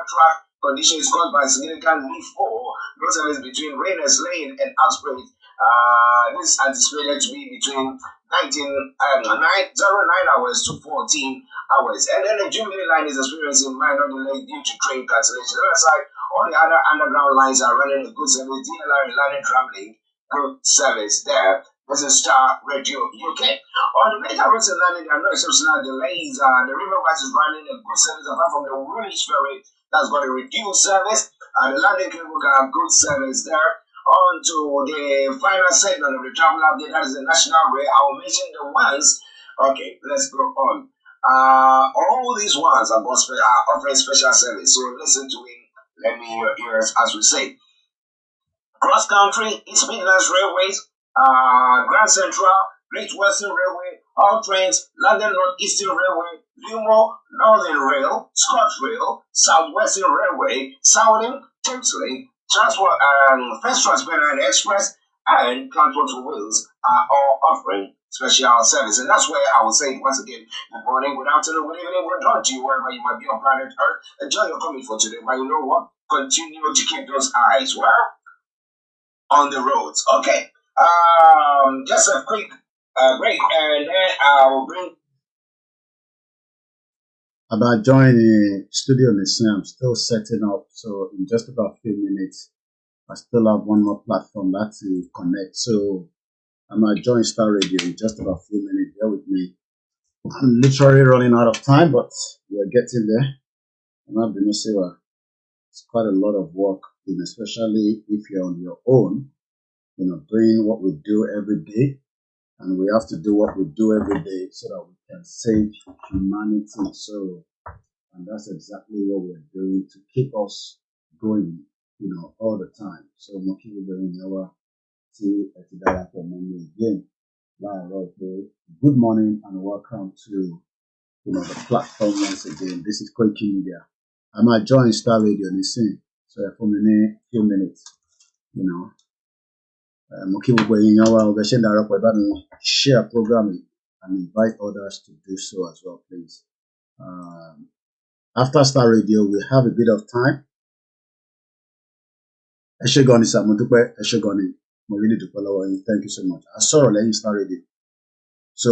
track condition is caused by significant leaf or road surface between Rainers Lane and Uxbridge. This is anticipated to be between 09 hours to 14 hours. And then the Jubilee line is experiencing minor delay due to train cancellation. On the other side, all the other underground lines are running a good service. DLR and London Tramlink, good service there. This is Star Radio UK. On the major roads in London, there are no exceptional delays. The River West is running a good service apart from the Woolwich Ferry that's got a reduced service. The London Cable Car, good service there. On to the final segment of the travel update, that is the National Rail. I will mention the ones. Okay, let's go on. All these ones are offering special service, so listen to it. Let me hear your ears as we say. Cross Country, East Midlands Railways, Grand Central, Great Western Railway, all trains, London North Eastern Railway, Lumo, Northern Rail, Scotch Rail, South Western Railway, Southern, Thameslink, Transport and First Transport and Express, and Transport for Wales are all offering special service. And that's where I will say once again, good morning, good afternoon, good evening, good night to you, wherever you might be on planet Earth. Enjoy your comment for today, but you know what? Continue to keep those eyes on the roads. Okay. Just a quick break, and then I'll bring. About joining studio listening, I'm still setting up. So in just about a few minutes, I still have one more platform that to connect. So I might join Star Radio in just about a few minutes. Bear with me. I'm literally running out of time, but we're getting there. I'm not going to say it's quite a lot of work, especially if you're on your own, doing what we do every day. And we have to do what we do every day so that we can save humanity. So, and that's exactly what we're doing to keep us going, all the time. So, Moki will be in our for Monday again. Good morning and welcome to, the platform once again. This is Koikimedia. I might join Star Radio listen. So, for a few minutes, share programming and invite others to do so as well, please. After Star Radio, we have a bit of time. Eshegoni Samutupe, Eshegoni, Molini Dupalawa, thank you so much. I saw a Star Radio. So,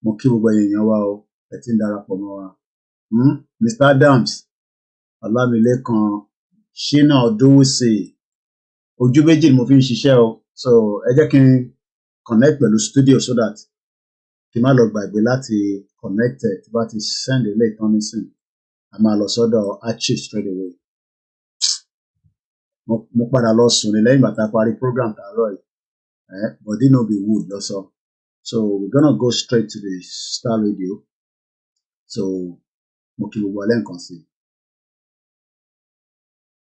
Mokibu Yawa, Etindara Pomoa. Mr. Adams, Allah Milekon, Shina Oduwisi. Ojú méjì mo fi ń ṣiṣẹ́ o, so ẹ jẹ́ kí n connect pẹ̀lú studio so that kí n má lọ gbàgbé láti connect tí bá ti send ilé ìtàn nísìn a máa lọ sọ́dọ̀ archive straight away. Mo padà lọ sùn ní lẹ́yìn bàtà parí program tààrọ̀ yìí, body no be wood lọ́sọ. So we're gonna go straight to the Star Radio. So mo kí gbogbo alẹ́ nǹkan sí.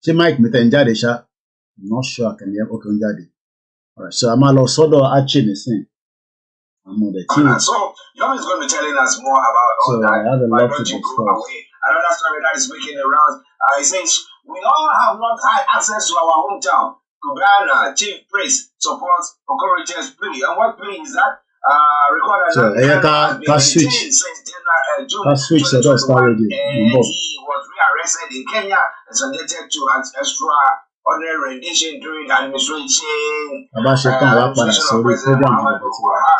Ṣé mic mi tẹ̀ ń jáde ṣá? I'm not sure I can hear Okunjadi. Alright, so I'm also actually saying I'm on the team. So Yomi is going to be telling us more about all that. I have a lot to discuss. Another story that is making the rounds. It says we all have not had access to our hometown. Kubana, chief priest supports Okoroche's plea. And what plea is that? So can switch. Can switch to Star Radio. He was rearrested in Kenya and subjected to an extra ordinary rendition during the administration. About so the program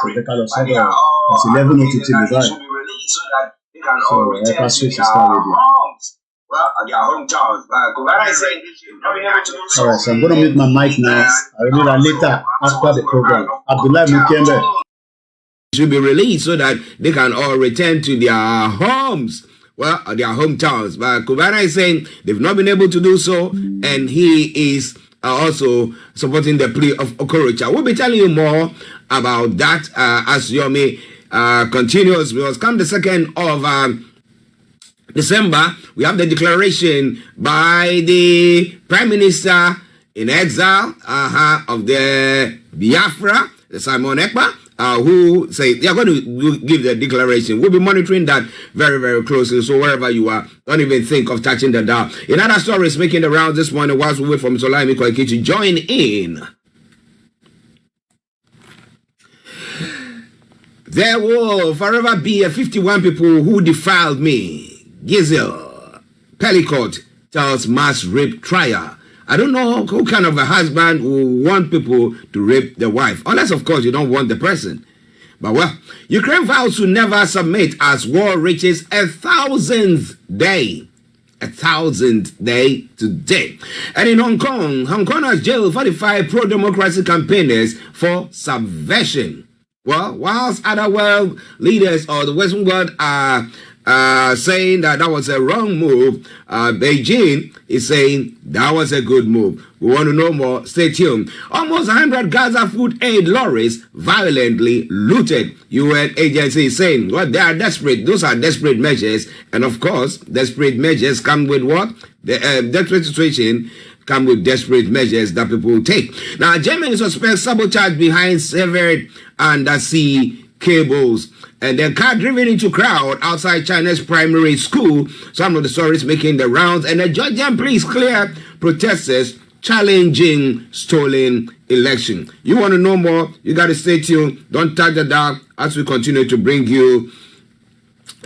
to the color it's 11:02 should be released so that they can all return to their homes. Well, their hometowns. But Kubana is saying alright, so I'm gonna mute my mic now. I will do that later after the program. Abdullah Mukembe should be released so that they can all return to their homes. Well, their hometowns. But Kubana is saying they've not been able to do so, and he is also supporting the plea of Okorocha. We'll be telling you more about that as Yomi continues, because come the 2nd of December, we have the declaration by the Prime Minister in exile of the Biafra, the Simon Ekpa, who say they are going to give the declaration. We'll be monitoring that very, very closely. So wherever you are, don't even think of touching the dial. Another story is making the rounds this morning whilst we wait for Mr. OLAYOMI KOIKI to join in. There will forever be 51 people who defiled me. Gizel, Pellicott tells mass rape trial. I don't know who kind of a husband will want people to rape the wife. Unless, of course, you don't want the person. But, well, Ukraine vows to never submit as war reaches 1,000th day. 1,000th day today. And in Hong Kong has jailed 45 pro-democracy campaigners for subversion. Well, whilst other world leaders or the Western world are saying that was a wrong move, Beijing is saying that was a good move. We want to know more. Stay tuned. Almost 100 Gaza food aid lorries violently looted. UN agency saying, well, they are desperate. Those are desperate measures. And of course, desperate measures come with what? The desperate situation come with desperate measures that people will take. Now, Germany suspects sabotage behind severed undersea cables. And then car driven into crowd outside China's primary school. Some of the stories making the rounds. And the Georgian police clear protesters challenging stolen election. You want to know more? You got to stay tuned. Don't touch the dial as we continue to bring you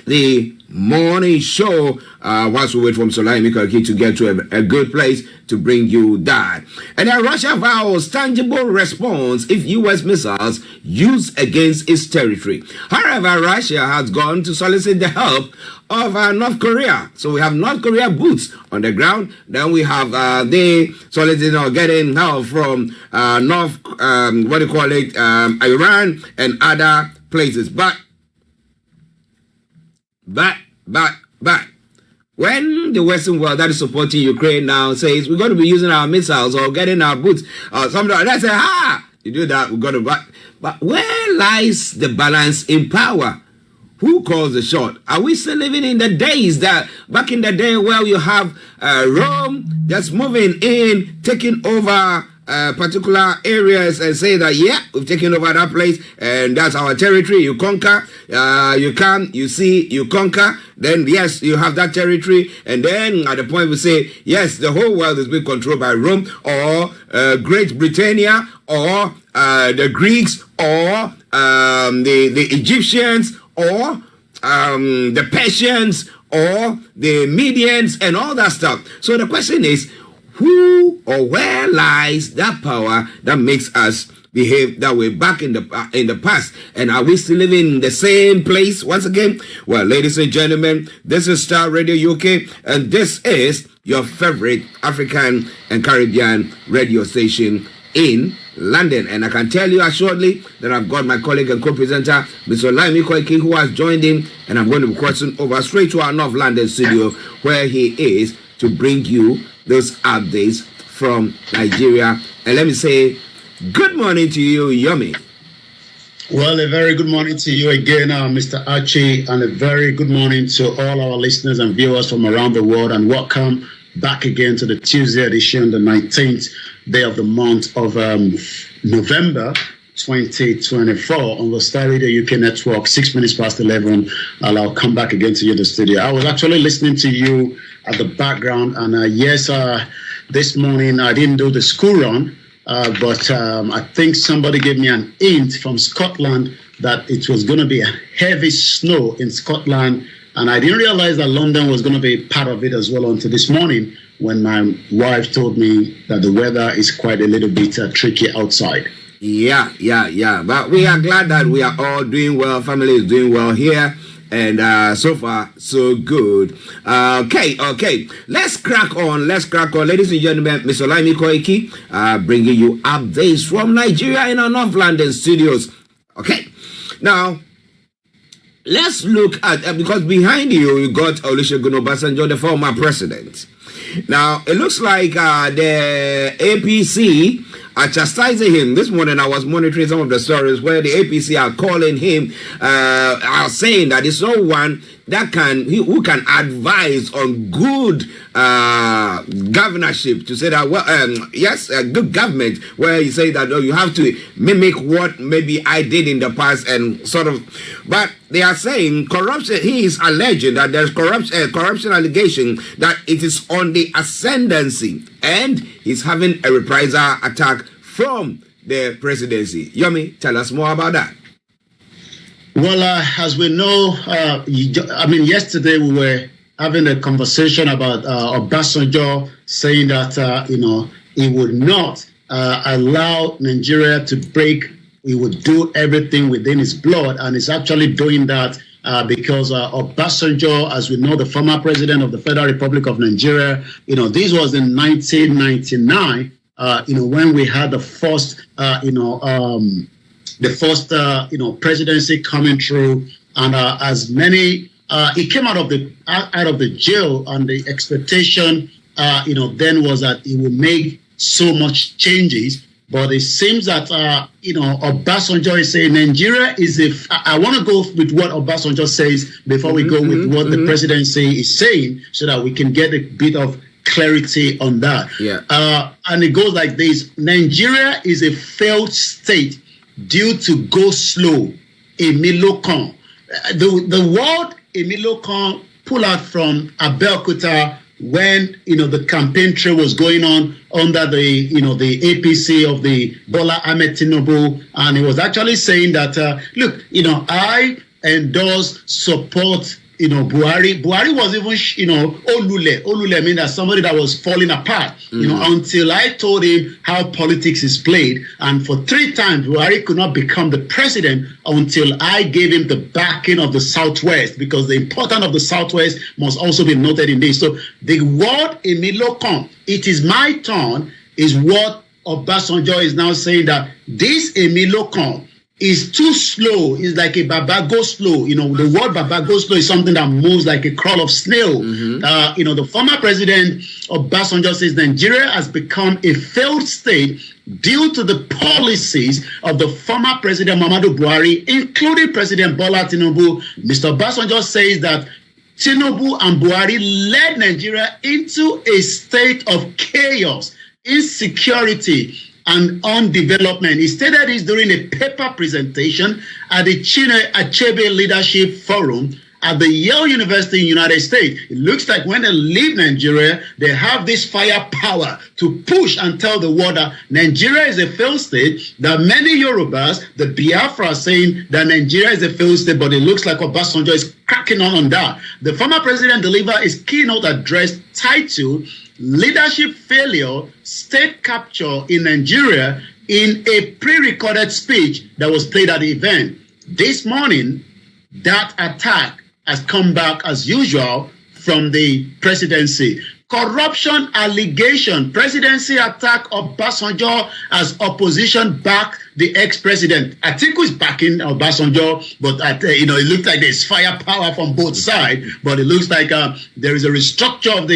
the morning show once we wait for OLAYOMI KOIKI to get to a good place to bring you that. And then Russia vows tangible response if U.S. missiles used against its territory. However, Russia has gone to solicit the help of North Korea. So we have North Korea boots on the ground. Then we have they soliciting or getting help from Iran and other places. But when the Western world that is supporting Ukraine now says we're going to be using our missiles or getting our boots or something like that, say, you do that, we're going to. But where lies the balance in power? Who calls the shot? Are we still living in the days that back in the day where you have Rome just moving in, taking over particular areas and say that, yeah, we've taken over that place and that's our territory. You conquer, you come, you see, you conquer, then yes, you have that territory. And then at the point we say, yes, the whole world is being controlled by Rome or Great Britannia or the Greeks or the Egyptians or the Persians or the Medians and all that stuff. So the question is, who or where lies that power that makes us behave that way back in the past? And are we still living in the same place once again? Well, ladies and gentlemen, this is Star Radio UK, and this is your favorite African and Caribbean radio station in London. And I can tell you assuredly that I've got my colleague and co-presenter, Mr. OLAYOMI KOIKI, who has joined in, and I'm going to be crossing over straight to our North London studio where he is to bring you those updates from Nigeria. And let me say good morning to you, Yomi. Well, a very good morning to you again, Mr. Archie, and a very good morning to all our listeners and viewers from around the world, and welcome back again to the Tuesday edition, the 19th day of the month of November 2024 on the Star Radio UK network, 6 minutes past 11, and I'll come back again to you in the studio. I was actually listening to you at the background, and yes, this morning I didn't do the school run, but I think somebody gave me an hint from Scotland that it was going to be a heavy snow in Scotland, and I didn't realize that London was going to be part of it as well until this morning when my wife told me that the weather is quite a little bit tricky outside. Yeah. But we are glad that we are all doing well. Family is doing well here. And so far, so good. Okay. Let's crack on. Ladies and gentlemen, Mr. OLAYOMI KOIKI bringing you updates from Nigeria in our North London studios. Okay. Now, let's look at, because behind you got Olusegun Obasanjo, the former president. Now, it looks like the APC are chastising him. This morning I was monitoring some of the stories where the APC are calling him, are saying that it's no one that who can advise on good governorship, to say that, well, yes, good government, where you say that, oh, you have to mimic what maybe I did in the past and sort of, but they are saying corruption, he is alleging that there's corruption allegation, that it is on the ascendancy, and he's having a reprisal attack from the presidency. Yomi, tell us more about that. Well, as we know, yesterday we were having a conversation about Obasanjo saying that he would not allow Nigeria to break. He would do everything within his blood, and he's actually doing that because Obasanjo, as we know, the former president of the Federal Republic of Nigeria, this was in 1999, when we had the first, presidency coming through, and as many, he came out of the jail, and the expectation, then was that he would make so much changes. But it seems that, Obasanjo is saying Nigeria is I want to go with what Obasanjo says before we go with what the presidency is saying, so that we can get a bit of clarity on that. Yeah. And it goes like this. Nigeria is a failed state due to go slow. Emilio Kan. The word Emilio Kan pulled out from Abeokuta when the campaign trail was going on under the the APC of the Bola Ahmed Tinubu, and he was actually saying that look, I endorse, support Buhari. Buhari was even Olule mean that somebody that was falling apart, until I told him how politics is played, and for 3 times Buhari could not become the president until I gave him the backing of the Southwest, because the importance of the Southwest must also be noted in this. So the word Emilio Kan, it is my turn, is what Obasanjo is now saying, that this Emilio Kan is too slow. It's like a baba go slow. The word baba go slow is something that moves like a crawl of snail. The former president Obasanjo says Nigeria has become a failed state due to the policies of the former president Muhammadu Buhari, including President Bola Tinubu. Mr. Obasanjo says that Tinubu and Buhari led Nigeria into a state of chaos, insecurity, and on development. He stated this during a paper presentation at the Chinua Achebe Leadership Forum at the Yale University in the United States. It looks like when they leave Nigeria, they have this firepower to push and tell the world that Nigeria is a failed state, that many Yorubas, the Biafra, are saying that Nigeria is a failed state, but it looks like Obasanjo is cracking on that. The former president delivered his keynote address titled Leadership Failure, State Capture in Nigeria, in a pre-recorded speech that was played at the event. This morning, that attack has come back as usual from the presidency. Corruption allegation, presidency attack Obasanjo as opposition back the ex-president. Atiku is backing Obasanjo, but it looks like there's firepower from both sides. But it looks like there is a restructure of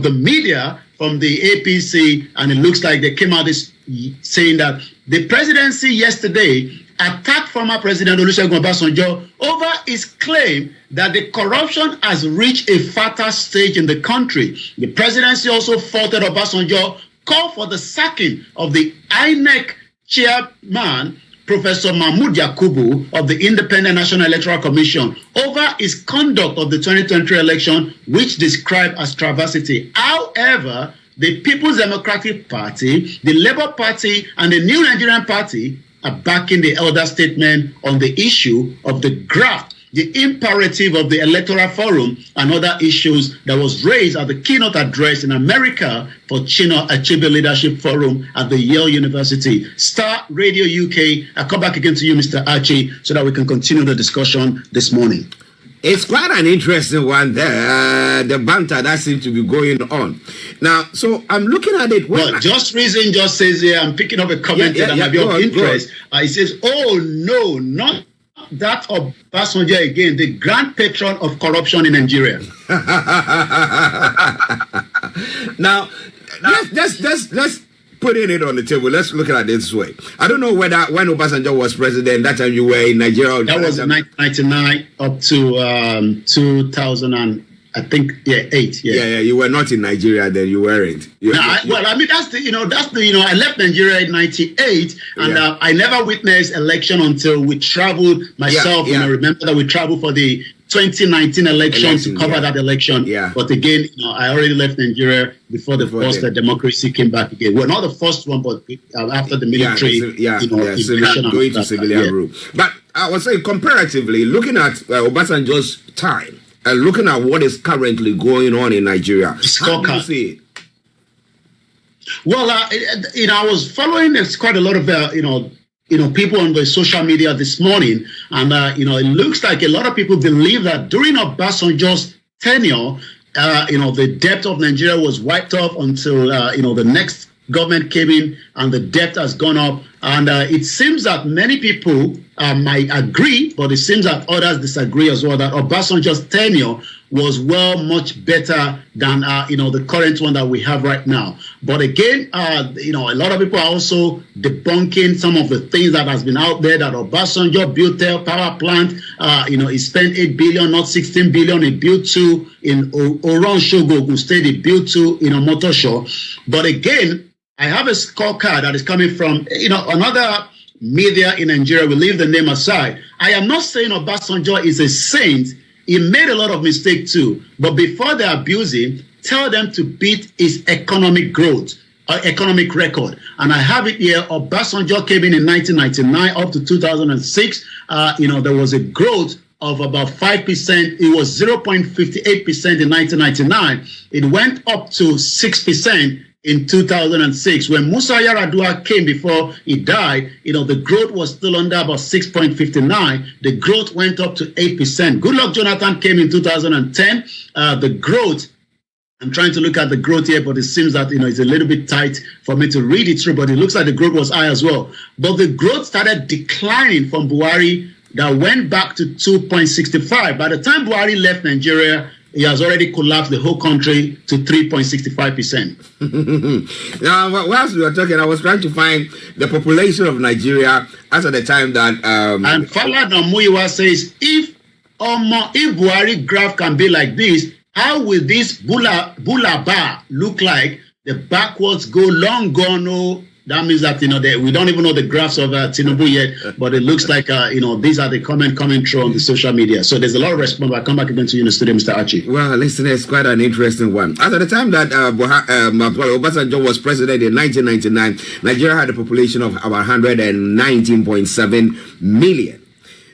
the media from the APC, and it looks like they came out saying that the presidency yesterday attacked former President Olusegun Obasanjo over his claim that the corruption has reached a fatal stage in the country. The presidency also faulted Obasanjo, called for the sacking of the INEC chairman, Professor Mahmoud Yakubu of the Independent National Electoral Commission, over his conduct of the 2023 election, which described as travesty. However, the People's Democratic Party, the Labour Party, and the New Nigerian Party are backing the elder statement on the issue of the graft, the imperative of the Electoral Forum, and other issues that was raised at the keynote address in America for Chinua Achebe Leadership Forum at the Yale University. Star Radio UK, I come back again to you, Mr. Archie, so that we can continue the discussion this morning. It's quite an interesting one there, the banter that seems to be going on. Now, so I'm looking at it. Well, Just Reason just says here, I'm picking up a comment that might be of interest. He says, oh no, not that of Obasanjo again, the grand patron of corruption in Nigeria. Now, let's putting it on the table. Let's look at it this way. I don't know whether when Obasanjo was president, that time you were in Nigeria. That was 1999 up to 2000 and I think 8. Yeah. You were not in Nigeria then. You weren't. That's the I left Nigeria in 98, and I never witnessed election until we traveled myself. I remember that we traveled for the 2019 election to cover that election. Yeah. But again, I already left Nigeria before the first democracy came back again. Well, not the first one, but after the military, going to civilian rule. But I was saying, comparatively, looking at Obasanjo's time looking at what is currently going on in Nigeria? How do you see it? Well, I was following quite a lot of people on the social media this morning, and it looks like a lot of people believe that during Obasanjo's tenure, the debt of Nigeria was wiped off until the next government came in, and the debt has gone up. And it seems that many people might agree, but it seems that others disagree as well, that Obasanjo's tenure was much better than the current one that we have right now. But again, a lot of people are also debunking some of the things that has been out there, that Obasanjo built a power plant. He spent 8 billion, not 16 billion. He built 2 in Oron Shogo State. He built 2 in Omotosho. But again, I have a scorecard that is coming from another media in Nigeria. We leave the name aside. I am not saying Obasanjo is a saint. He made a lot of mistakes too. But before they abuse him, tell them to beat his economic growth, economic record. And I have it here. Obasanjo came in 1999 up to 2006. There was a growth of about 5%. It was 0.58% in 1999. It went up to 6% in 2006. When Musa Yar'Adua came before he died, the growth was still under about 6.59. The growth went up to 8%. Goodluck Jonathan came in 2010. The growth, I'm trying to look at the growth here, but it seems that it's a little bit tight for me to read it through, but it looks like the growth was high as well. But the growth started declining from Buhari, that went back to 2.65. By the time Buhari left Nigeria, he has already collapsed the whole country to 3.65%. Now, whilst we were talking, I was trying to find the population of Nigeria as at the time that... And Fala Namuyiwa says, if Buhari graph can be like this, how will this Bulaba look like? The backwards go long gone. No, that means that we don't even know the graphs of Tinubu yet, but it looks like these are the comment coming through on the social media. So there's a lot of response. I'll come back again to you in the studio, Mr. Archie. Well, listen, it's quite an interesting one. At the time that Obasanjo was president in 1999, Nigeria had a population of about 119.7 million.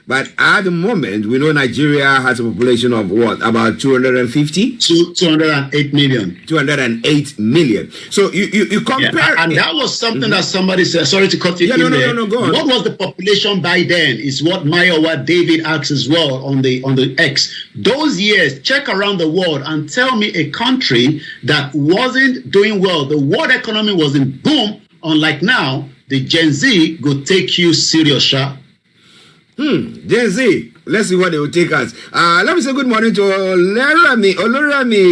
But at the moment, we know Nigeria has a population of what? About 250? 208 million. 208 million. So you compare... Yeah, and that was something that somebody said. Sorry to cut you in there. No, go on. What was the population by then is what Mayowa David asks as well on the X. Those years, check around the world and tell me a country that wasn't doing well. The world economy was in boom. Unlike now, the Gen Z go take you serious, Sha. Gen Z, let's see what they will take us. Let me say good morning to Olurami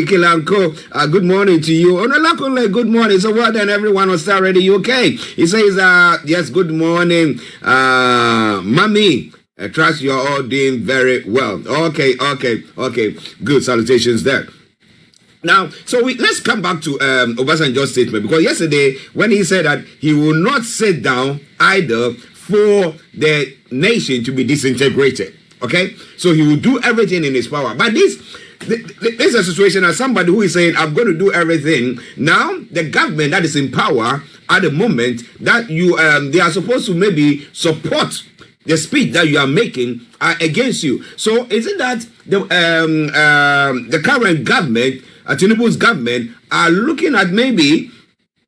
Kilanko. Good morning to you. OLAKUNLE, good morning. So well done, everyone on Star Radio UK. He says, yes, good morning, Mommy. I trust you're all doing very well. Okay. Good salutations there. Now, so let's come back to Obasanjo's statement, because yesterday when he said that he will not sit down either for the nation to be disintegrated, okay? So he will do everything in his power. But this is a situation as somebody who is saying, I'm going to do everything. Now, the government that is in power at the moment, that they are supposed to maybe support the speech that you are making against you. So is it that the current government, Tinubu's government, are looking at maybe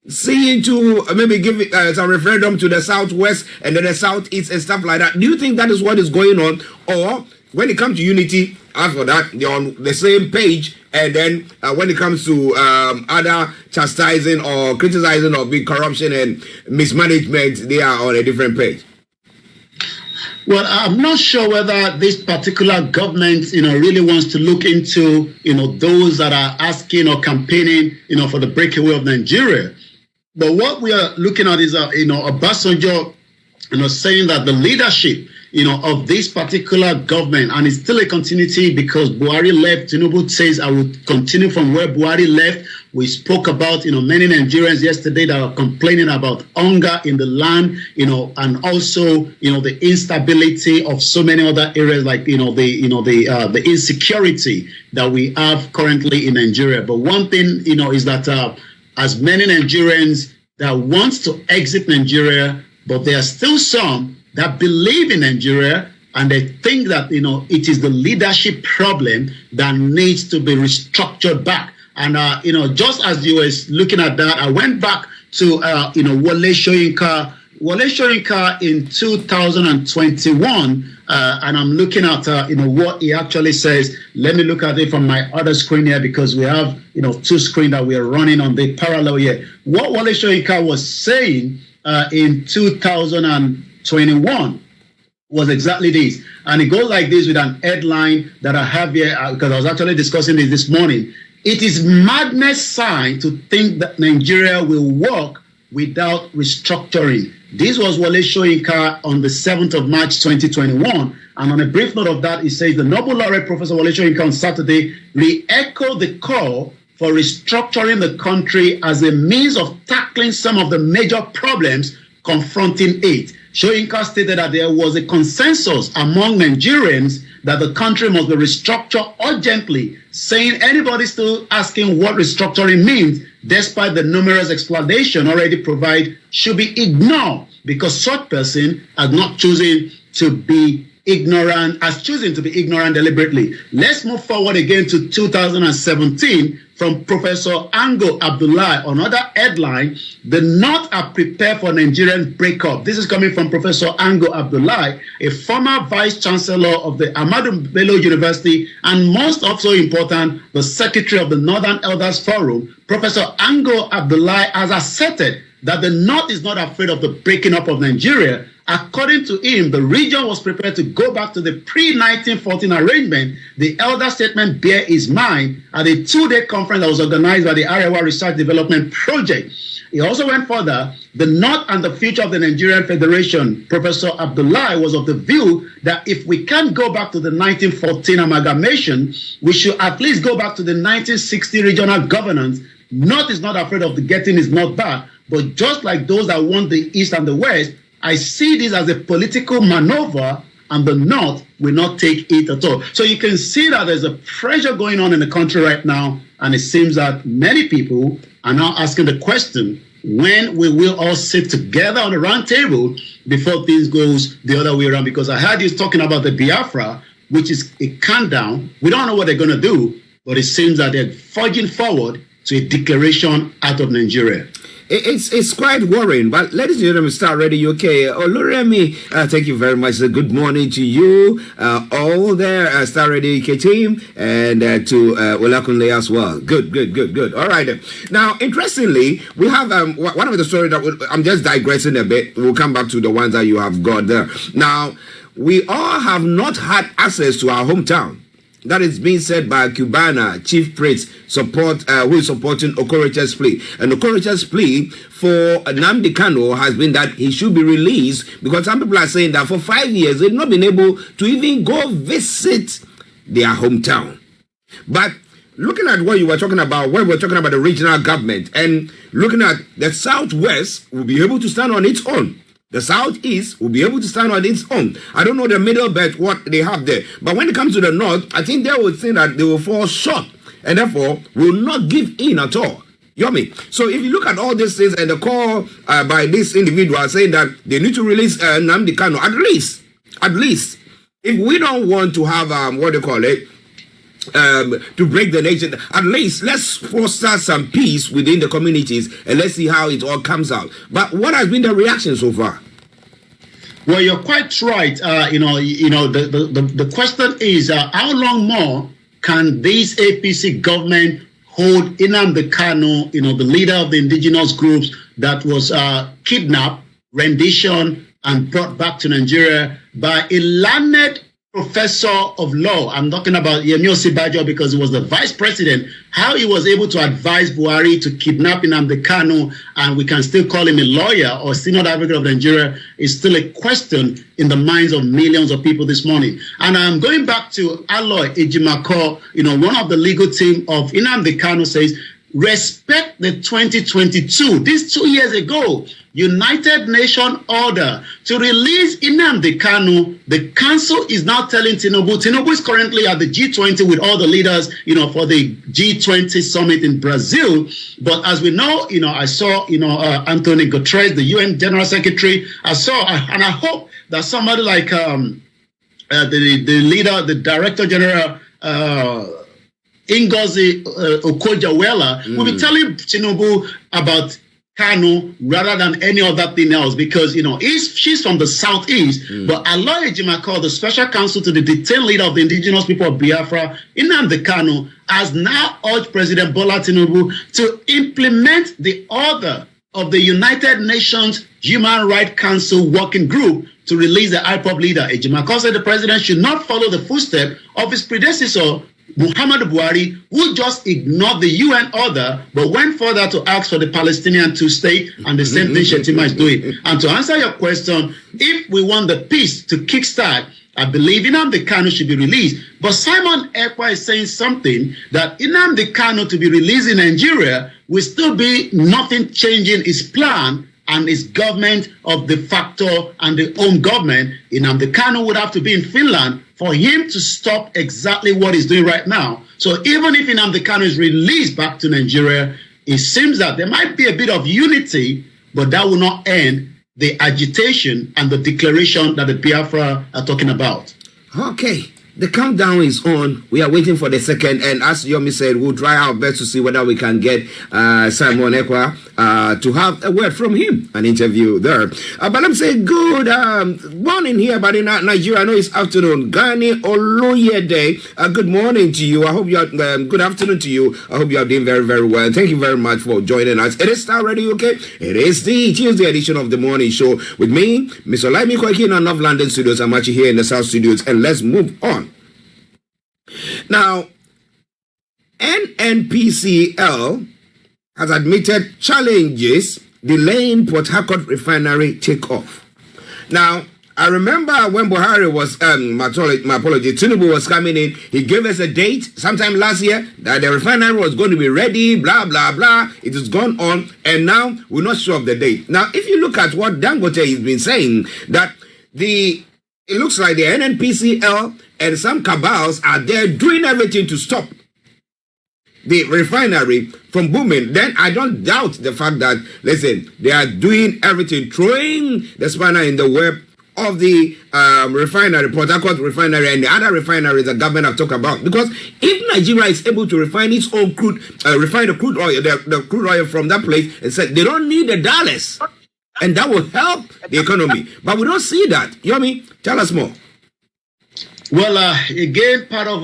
seeing to maybe give some referendum to the southwest and then the southeast and stuff like that? Do you think that is what is going on? Or when it comes to unity, as for that, they're on the same page, and then when it comes to other chastising or criticizing of big corruption and mismanagement, they are on a different page? Well, I'm not sure whether this particular government, really wants to look into, those that are asking or campaigning, for the breakaway of Nigeria. But what we are looking at is, Obasanjo, saying that the leadership, of this particular government, and it's still a continuity because Buhari left. Tinubu says, I will continue from where Buhari left. We spoke about, many Nigerians yesterday that are complaining about hunger in the land, and also, the instability of so many other areas, like, the insecurity that we have currently in Nigeria. But one thing, is that as many Nigerians that want to exit Nigeria, but there are still some that believe in Nigeria, and they think that, it is the leadership problem that needs to be restructured back. And, just as you were looking at that, I went back to, Wole Soyinka. Wole Soyinka in 2021, and I'm looking at, what he actually says. Let me look at it from my other screen here, because we have, two screens that we are running on the parallel here. What Wole Soyinka was saying in 2021 was exactly this. And it goes like this with an headline that I have here, because I was actually discussing this morning. It is madness sign to think that Nigeria will work without restructuring. This was Wole Soyinka on the 7th of March 2021. And on a brief note of that, he says the Nobel laureate Professor Wole Soyinka on Saturday re-echoed the call for restructuring the country as a means of tackling some of the major problems confronting it. Soyinka stated that there was a consensus among Nigerians that the country must be restructured urgently, saying anybody still asking what restructuring means, despite the numerous explanations already provided, should be ignored, because such person has not chosen to be ignorant, deliberately. Let's move forward again to 2017 from Professor Ango Abdullahi. Another headline, the North are prepared for Nigerian breakup. This is coming from Professor Ango Abdullahi, a former Vice Chancellor of the Ahmadu Bello University, and most also important, the Secretary of the Northern Elders Forum. Professor Ango Abdullahi has asserted that the North is not afraid of the breaking up of Nigeria. According to him, the region was prepared to go back to the pre-1914 arrangement. The elder statement bear his mind at a two-day conference that was organized by the Arewa Research Development Project. He also went further. The North and the future of the Nigerian Federation. Professor Abdullahi was of the view that if we can't go back to the 1914 amalgamation, we should at least go back to the 1960 regional governance. North is not afraid of getting his North back, but just like those that want the East and the West, I see this as a political maneuver, and the North will not take it at all. So you can see that there's a pressure going on in the country right now, and it seems that many people are now asking the question, when we will all sit together on a round table before things goes the other way around? Because I heard you talking about the Biafra, which is a countdown. We don't know what they're going to do, but it seems that they're forging forward to a declaration out of Nigeria. It's quite worrying, but ladies and gentlemen, Star Radio UK, Oluremi, thank you very much. Good morning to you, all there, Star Radio UK team, and to OLAKUNLE as well. Good. All right. Now, interestingly, we have one of the stories that I'm just digressing a bit. We'll come back to the ones that you have got there. Now, we all have not had access to our hometown. That is being said by Cubana chief priest who is supporting Okorocha's plea. And Okorocha's plea for Nnamdi Kanu has been that he should be released, because some people are saying that for 5 years they've not been able to even go visit their hometown. But looking at what you were talking about, when we're talking about the regional government, and looking at the Southwest will be able to stand on its own. The Southeast will be able to stand on its own. I don't know the middle belt, what they have there. But when it comes to the North, I think they will think that they will fall short, and therefore will not give in at all. You know me? So if you look at all these things, and the call by this individual saying that they need to release Nnamdi Kanu, at least, if we don't want to have, to break the nation, at least let's foster some peace within the communities, and let's see how it all comes out. But what has been the reaction so far? Well, you're quite right. The question is, how long more can this APC government hold Nnamdi Kanu, the leader of the indigenous groups that was kidnapped, rendition, and brought back to Nigeria by a learned professor of law? I'm talking about Yemi Osinbajo, because he was the vice president. How he was able to advise Buhari to kidnap Nnamdi Kanu, and we can still call him a lawyer or senior advocate of Nigeria, is still a question in the minds of millions of people this morning. And I'm going back to Aloy Ejimako, one of the legal team of Nnamdi Kanu, says, respect the 2022, this 2 years ago, United Nations order to release Nnamdi Kanu. The council is now telling Tinubu. Tinubu is currently at the G20 with all the leaders, for the G20 summit in Brazil. But as we know, I saw, Antonio Guterres, the UN General Secretary. I saw, and I hope that somebody like the leader, the director general, Ngozi Okonjo-Iweala, will be telling Tinubu about Kanu rather than any other thing else, because she's from the southeast. But Aloy Ejimakor, the special counsel to the detained leader of the indigenous people of Biafra, Nnamdi Kanu, has now urged President Bola Tinubu to implement the order of the United Nations Human Rights Council Working Group to release the IPOB leader. Ejimakor said the president should not follow the footsteps of his predecessor, Muhammadu Buhari, who just ignored the UN order but went further to ask for the Palestinian two-state, and the same thing Shetima is doing. And to answer your question, if we want the peace to kickstart, I believe Nnamdi Kanu should be released. But Simon Ekpa is saying something that Nnamdi Kanu to be released in Nigeria will still be nothing changing his plan and his government of de facto and the home government. Nnamdi Kanu would have to be in Finland for him to stop exactly what he's doing right now. So even if Nnamdi Kanu is released back to Nigeria, it seems that there might be a bit of unity, but that will not end the agitation and the declaration that the Biafra are talking about. Okay. The countdown is on. We are waiting for the second, and as Yomi said, we'll try our best to see whether we can get Simon Ekpa to have a word from him, an interview there. But I'm saying good morning here, but in Nigeria, I know it's afternoon. Gani Oloyede, good morning to you. I hope you are, good afternoon to you. I hope you are doing very, very well. Thank you very much for joining us. It is Star Radio, okay? It is the Tuesday edition of the morning show with me, Mr. OLAYOMI KOIKI in our North London studios. I'm actually here in the South studios, and let's move on. Now, NNPCL has admitted challenges delaying Port Harcourt refinery takeoff. Now, I remember when Buhari was, my apology, Tinubu was coming in, he gave us a date sometime last year that the refinery was going to be ready, blah, blah, blah. It has gone on, and now we're not sure of the date. Now, if you look at what Dangote has been saying, that it looks like the NNPCL and some cabals are there doing everything to stop the refinery from booming, then I don't doubt the fact that, listen, they are doing everything, throwing the spanner in the web of the refinery, Port Harcourt refinery, and the other refineries the government have talked about. Because if Nigeria is able to refine its own crude, refine the crude oil, the crude oil from that place, and said they don't need the dollars, and that will help the economy. But we don't see that. Yomi, tell us more. Well, again, part of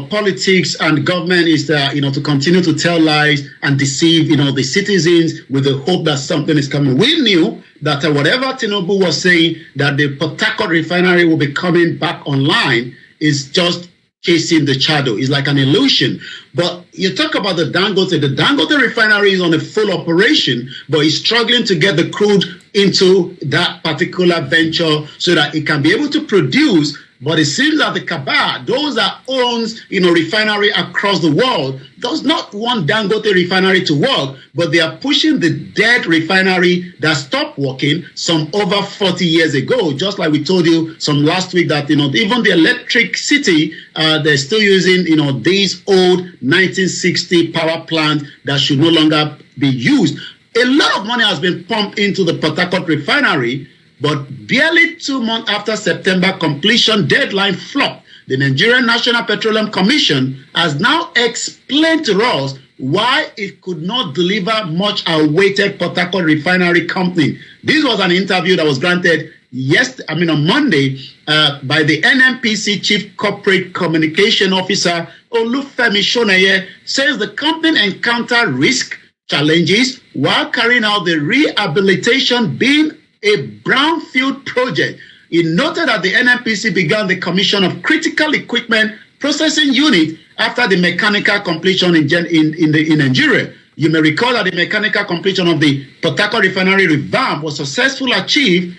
politics and government is to continue to tell lies and deceive the citizens with the hope that something is coming. We knew that whatever Tinubu was saying, that the Port Harcourt refinery will be coming back online, is just chasing the shadow. It's like an illusion. But you talk about the Dangote refinery is on a full operation, but it's struggling to get the crude into that particular venture so that it can be able to produce. But it seems that the cabal, those that owns, refinery across the world, does not want Dangote refinery to work, but they are pushing the dead refinery that stopped working some over 40 years ago. Just like we told you some last week that, even the electricity, they're still using, these old 1960 power plants that should no longer be used. A lot of money has been pumped into the Port Harcourt refinery, but barely 2 months after September completion deadline flopped, the Nigerian National Petroleum Commission has now explained to us why it could not deliver much awaited Port Harcourt refinery company. This was an interview that was granted on Monday by the NNPC Chief Corporate Communication Officer Olufemi Shoneye. Says the company encountered risk challenges while carrying out the rehabilitation, being a brownfield project. He noted that the NNPC began the commission of critical equipment processing unit after the mechanical completion in Nigeria. You may recall that the mechanical completion of the Port Harcourt refinery revamp was successfully achieved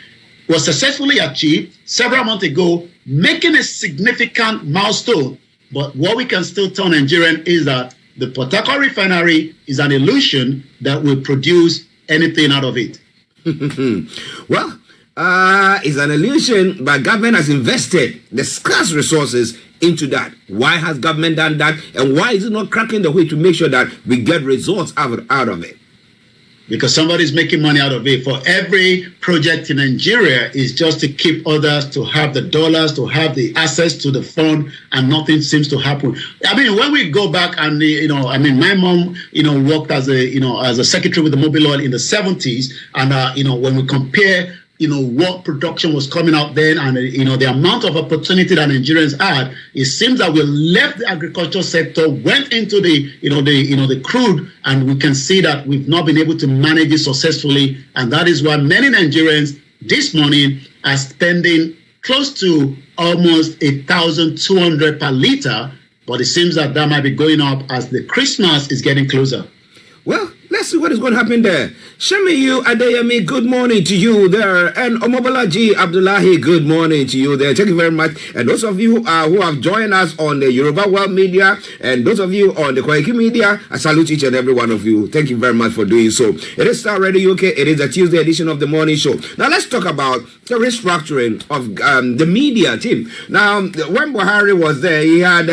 several months ago, making a significant milestone. But what we can still tell Nigerians is that the Port Harcourt refinery is an illusion that will produce anything out of it. Well, it's an illusion, but government has invested the scarce resources into that. Why has government done that? And why is it not cracking the way to make sure that we get results out of it? because somebody's making money out of it. For every project in Nigeria is just to keep others to have the dollars, to have the access to the fund, and nothing seems to happen. I mean, when we go back and, my mom, worked as a secretary with the Mobile Oil in the 70s. And, when we compare, what production was coming out then and, the amount of opportunity that Nigerians had, it seems that we left the agricultural sector, went into the crude, and we can see that we've not been able to manage it successfully. And that is why many Nigerians this morning are spending close to almost 1,200 per liter. But it seems that might be going up as the Christmas is getting closer. Well, let's see what is going to happen there. Shemiyu Adeyemi, good morning to you there. And Omobolaji Abdullahi, good morning to you there. Thank you very much. And those of you who have joined us on the Yoruba World Media, and those of you on the Koikimedia, I salute each and every one of you. Thank you very much for doing so. It is Star Radio UK. It is a Tuesday edition of the morning show. Now, let's talk about the restructuring of the media team. Now, when Buhari was there, he had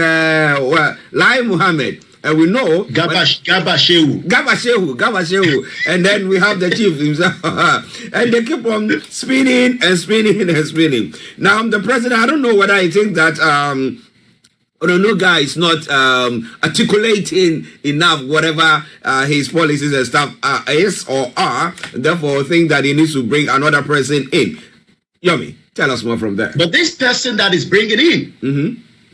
Lai Muhammad. And we know Gabashehu. And then we have the chief himself. And they keep on spinning and spinning and spinning. Now, the president, I don't know whether I think that Ononuga is not articulating enough whatever his policies and stuff is or are. Therefore, think that he needs to bring another person in. Yomi, tell us more from there. But this person that is bringing in,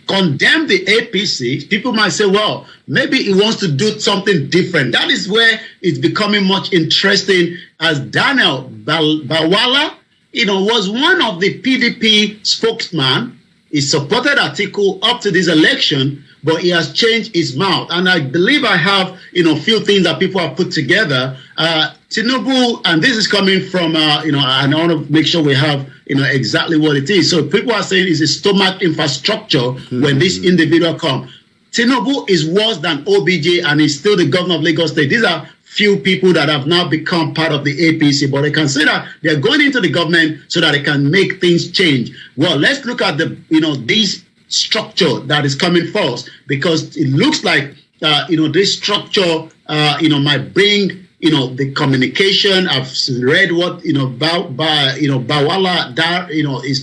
condemn the APC, people might say, well, maybe he wants to do something different. That is where it's becoming much interesting, as Daniel Bawala, was one of the PDP spokesman. He supported Atiku up to this election, but he has changed his mouth. And I believe I have, few things that people have put together. Tinubu, and this is coming from, and I want to make sure we have, exactly what it is. So people are saying it's a stomach infrastructure when this individual comes. Tinubu is worse than OBJ, and he's still the governor of Lagos State. These are few people that have now become part of the APC, but they consider they're going into the government so that they can make things change. Well, let's look at this structure that is coming first, because it looks like, this structure, might bring, the communication. I've read what, Bawala,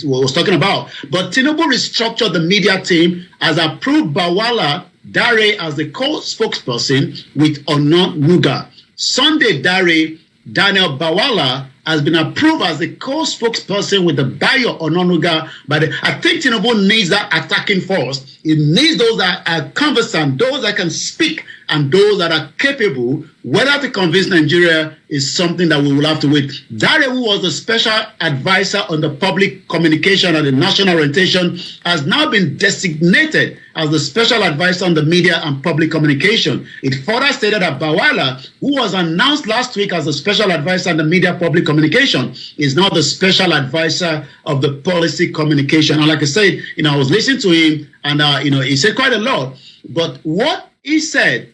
was talking about. But Tinubu restructured the media team, as approved Bawala Dare as the co-spokesperson with Ononuga. Sunday Dare, Daniel Bawala, has been approved as the co-spokesperson with the Bayo Ononuga. But I think Tinubu needs that attacking force. It needs those that are conversant, those that can speak, and those that are capable. Whether to convince Nigeria is something that we will have to wait. Dare, who was the special advisor on the public communication and the national orientation, has now been designated as the special advisor on the media and public communication. It further stated that Bawala, who was announced last week as the special advisor on the media public communication, is now the special advisor of the policy communication. And like I said, I was listening to him, and he said quite a lot. But what he said,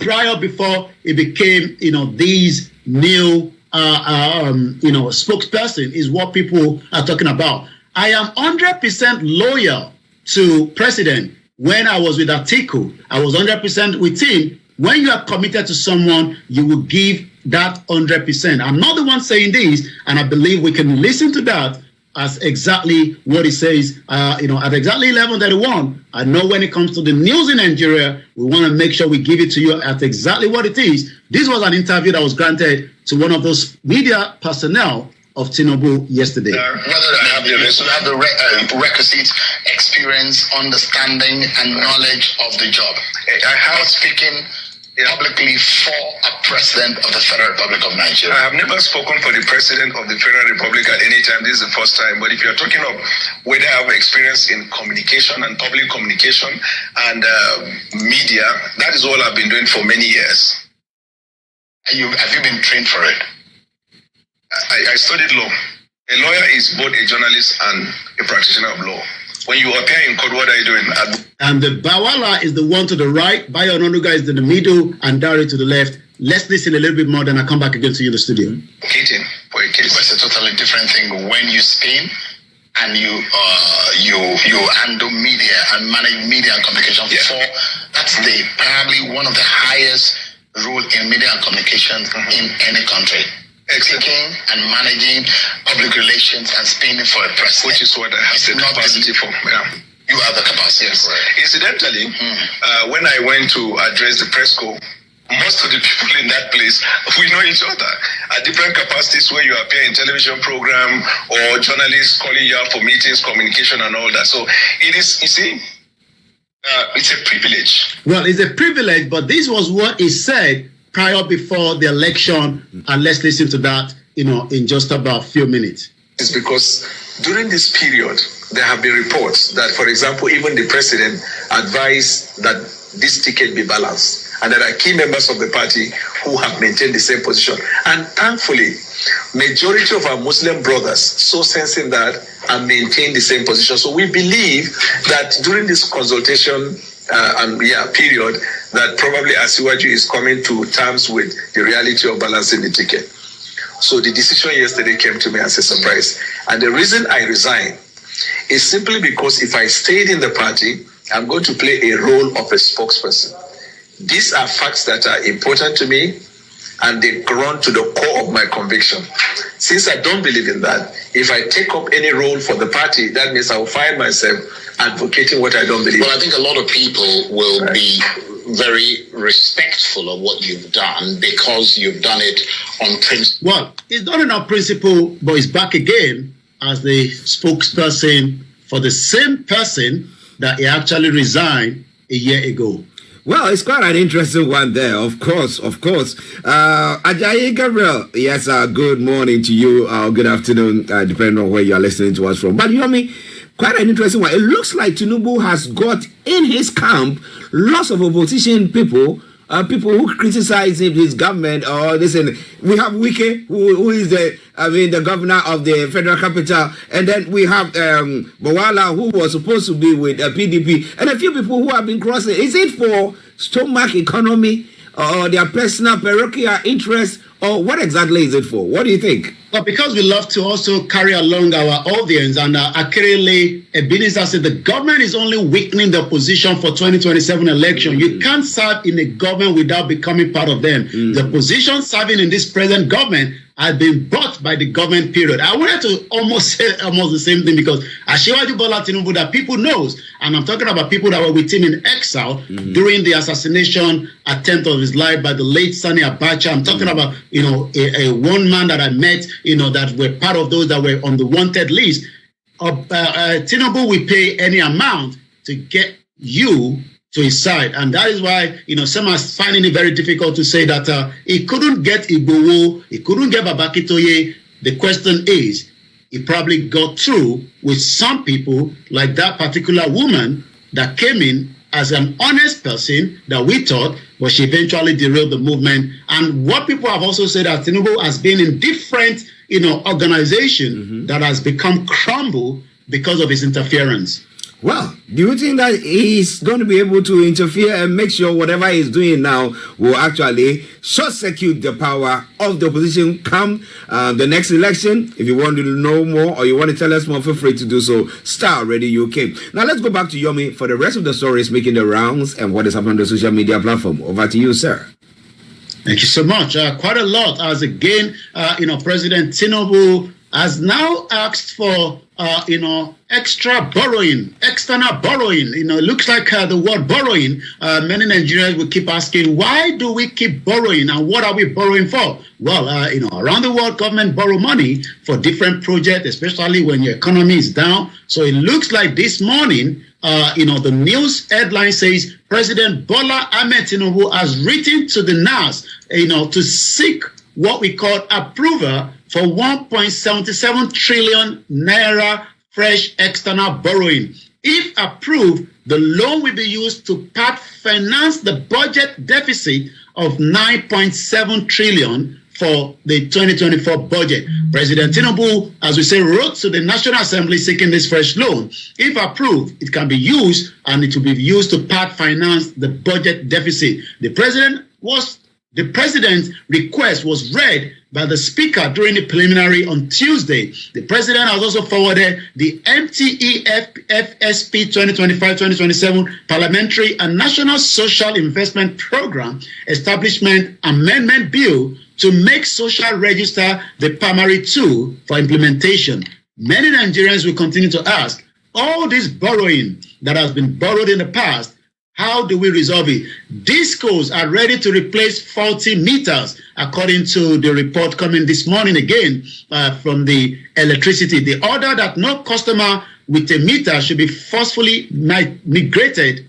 prior, before he became, these new, spokesperson, is what people are talking about. I am 100% loyal to President. When I was with Atiku, I was 100% with him. When you are committed to someone, you will give that 100%. I'm not the one saying this, and I believe we can listen to that as exactly what he says, at exactly 11:31. I know when it comes to the news in Nigeria, we want to make sure we give it to you at exactly what it is. This was an interview that was granted to one of those media personnel of Tinubu yesterday. Whether they have the requisite experience, understanding, and knowledge of the job. I have speaking publicly for a president of the Federal Republic of Nigeria. I have never spoken for the president of the Federal Republic at any time. This is the first time. But if you're talking of whether I have experience in communication and public communication and media, that is all I've been doing for many years. Have you been trained for it? I studied law. A lawyer is both a journalist and a practitioner of law. When you appear in court, what are you doing? And the Bawala is the one to the right, Bayo Ononuga is in the middle, and Dare to the left. Let's listen a little bit more, then I come back again to you in the studio. For a case. It's a totally different thing when you spin and you handle media and manage media and communication. Yeah. That's probably one of the highest role in media and communications in any country. Thinking and managing public relations and spinning for a president. Which is what I have the capacity for. Yeah. You have the capacity. Yes. Incidentally, when I went to address the press corps, most of the people in that place, we know each other at different capacities where you appear in television program or journalists calling you out for meetings, communication and all that. So it is, you see, it's a privilege. Well, it's a privilege, but this was what he said prior before the election. And let's listen to that, in just about a few minutes. It's because during this period, there have been reports that, for example, even the president advised that this ticket be balanced. And there are key members of the party who have maintained the same position. And thankfully, majority of our Muslim brothers so sensing that and maintain the same position. So we believe that during this consultation period, that probably Asiwaju is coming to terms with the reality of balancing the ticket. So the decision yesterday came to me as a surprise. And the reason I resigned is simply because if I stayed in the party, I'm going to play a role of a spokesperson. These are facts that are important to me, and they run to the core of my conviction. Since I don't believe in that, if I take up any role for the party, that means I will find myself advocating what I don't believe in. Well, I think a lot of people will be very respectful of what you've done because you've done it on principle. Well, it's done it on principle, but it's back again as the spokesperson for the same person that he actually resigned a year ago. Well, it's quite an interesting one there, of course. Ajayi Gabriel, yes, good morning to you, good afternoon, depending on where you are listening to us from. But quite an interesting one. It looks like Tinubu has got in his camp lots of opposition people, people who criticize his government. Or listen, we have Wike, who is the governor of the federal capital, and then we have Bawala, who was supposed to be with PDP, and a few people who have been crossing. Is it for stomach economy or their personal parochial interest, or what exactly is it for? What do you think? Well, because we love to also carry along our audience, and accurately, Ebenezer said the government is only weakening the opposition for 2027 election. You can't serve in a government without becoming part of them. The position serving in this present government has been bought by the government period. I wanted to almost say the same thing because Asiwaju Bola Tinubu that people knows, and I'm talking about people that were with him in exile during the assassination attempt of his life by the late Sani Abacha. I'm talking about, a one man that I met, that were part of those that were on the wanted list. Tinubu will pay any amount to get you to his side. And that is why, some are finding it very difficult to say that he couldn't get Igbowo, he couldn't get Babakitoye. The question is, he probably got through with some people like that particular woman that came in as an honest person that we thought, but she eventually derailed the movement. And what people have also said that Tinubu has been in different, organization that has become crumble because of his interference. Well, do you think that he's going to be able to interfere and make sure whatever he's doing now will actually short-circuit the power of the opposition come the next election? If you want to know more or you want to tell us more, feel free to do so. Star Radio UK. Now let's go back to Yomi for the rest of the stories making the rounds and what is happening on the social media platform. Over to you, sir. Thank you so much. Quite a lot as again, President Tinubu has now asked for, extra borrowing, external borrowing. It looks like the word borrowing, many Nigerians will keep asking, why do we keep borrowing and what are we borrowing for? Well, around the world, government borrow money for different projects, especially when your economy is down. So it looks like this morning, the news headline says President Bola Ahmed Tinubu has written to the NAS, to seek what we call approval for 1.77 trillion naira fresh external borrowing. If approved, the loan will be used to part finance the budget deficit of 9.7 trillion for the 2024 budget. President Tinubu, as we say, wrote to the National Assembly seeking this fresh loan. If approved, it can be used and it will be used to part finance the budget deficit. The president was The president's request was read by the speaker during the preliminary on Tuesday. The president has also forwarded the MTEFSP 2025-2027 Parliamentary and National Social Investment Program Establishment Amendment Bill to make social register the primary tool for implementation. Many Nigerians will continue to ask, all this borrowing that has been borrowed in the past, how do we resolve it? Discos are ready to replace faulty meters, according to the report coming this morning again from the electricity. The order that no customer with a meter should be forcefully migrated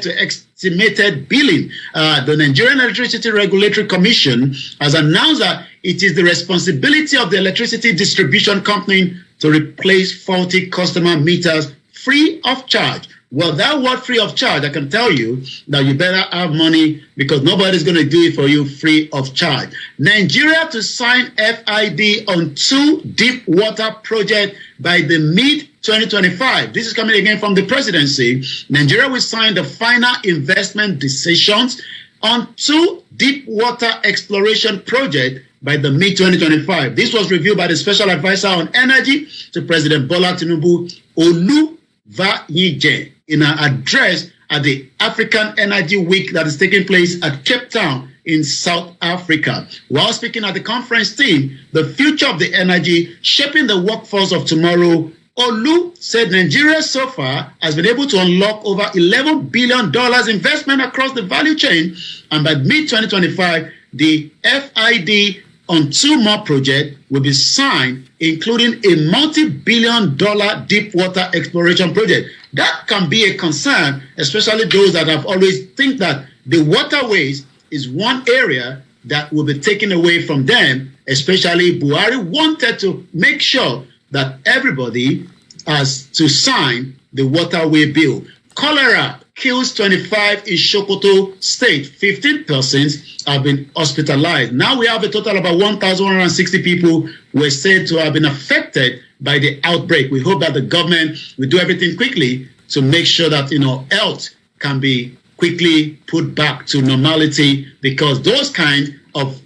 to estimated billing. The Nigerian Electricity Regulatory Commission has announced that it is the responsibility of the electricity distribution company to replace faulty customer meters free of charge. Well, that word free of charge, I can tell you that you better have money because nobody's going to do it for you free of charge. Nigeria to sign FID on 2 deep water projects by the mid-2025. This is coming again from the presidency. Nigeria will sign the final investment decisions on 2 deep water exploration projects by the mid-2025. This was reviewed by the Special Advisor on Energy to President Bola Tinubu, Oluvayije, in an address at the African Energy Week that is taking place at Cape Town in South Africa. While speaking at the conference theme, The Future of the Energy, Shaping the Workforce of Tomorrow, Olu said Nigeria so far has been able to unlock over $11 billion investment across the value chain, and by mid-2025, the FID on 2 more projects will be signed, including a multi-billion-dollar deep water exploration project. That can be a concern, especially those that have always think that the waterways is one area that will be taken away from them, especially Buhari wanted to make sure that everybody has to sign the waterway bill. Cholera kills 25 in Sokoto State. 15 persons have been hospitalized. Now we have a total of about 1,160 people who are said to have been affected by the outbreak. We hope that the government will do everything quickly to make sure that, health can be quickly put back to normality, because those kind of,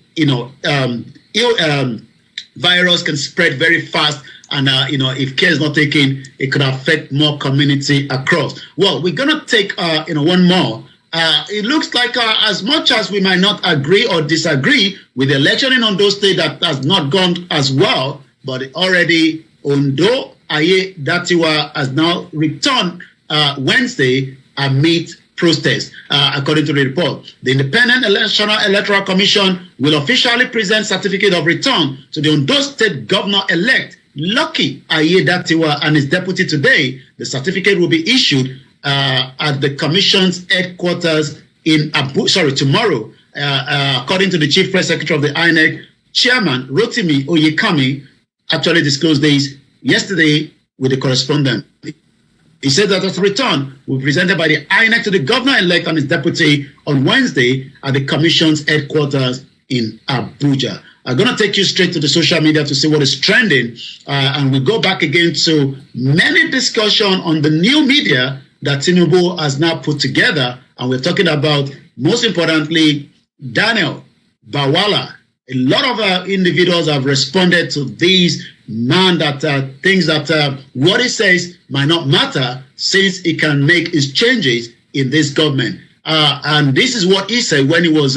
virus can spread very fast. And, if care is not taken, it could affect more community across. Well, we're going to take, one more. It looks like as much as we might not agree or disagree with the election in Ondo State that has not gone as well, but already Ondo Aye Datiwa has now returned Wednesday amid protest, according to the report. The Independent Electoral Commission will officially present certificate of return to the Ondo State Governor-elect Lucky Ayedatiwa and his deputy today. The certificate will be issued at the Commission's headquarters in tomorrow. According to the Chief Press Secretary of the INEC, Chairman Rotimi Oyekami actually disclosed this yesterday with the correspondent. He said that the return will be presented by the INEC to the governor-elect and his deputy on Wednesday at the Commission's headquarters in Abuja. I'm going to take you straight to the social media to see what is trending, and we'll go back again to many discussion on the new media that Tinubu has now put together, and we're talking about, most importantly, Daniel Bawala. A lot of individuals have responded to these man that things that what he says might not matter, since he can make his changes in this government. And this is what he said when he was,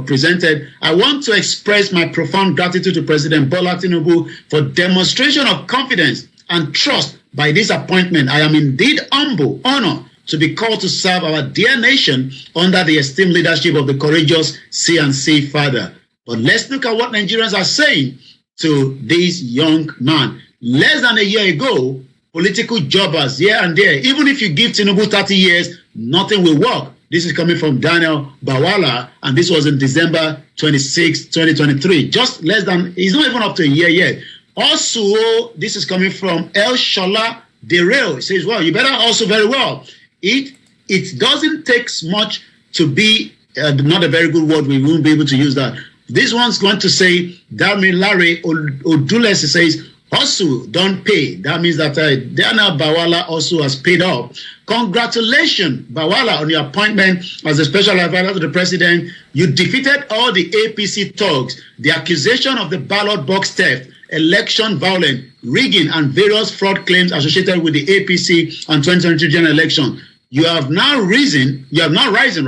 presented. I want to express my profound gratitude to President Bola Tinubu for demonstration of confidence and trust by this appointment. I am indeed honored to be called to serve our dear nation under the esteemed leadership of the courageous C&C father. But let's look at what Nigerians are saying to this young man. Less than a year ago, political jobbers here and there, even if you give Tinubu 30 years, nothing will work. This is coming from Daniel Bawala, and this was in December 26, 2023. Just less than, he's not even up to a year yet. Also, this is coming from El Shola Dereo. He says, well, you better also very well. It doesn't take much to be, not a very good word, we won't be able to use that. This one's going to say, Darmi Larry Odulesi says, also don't pay. That means that Daniel Bawala also has paid up. Congratulations, Bawala, on your appointment as a special advisor to the president. You defeated all the APC thugs. The accusation of the ballot box theft, election violence, rigging, and various fraud claims associated with the APC and 2022 general election. You have now risen. You have risen.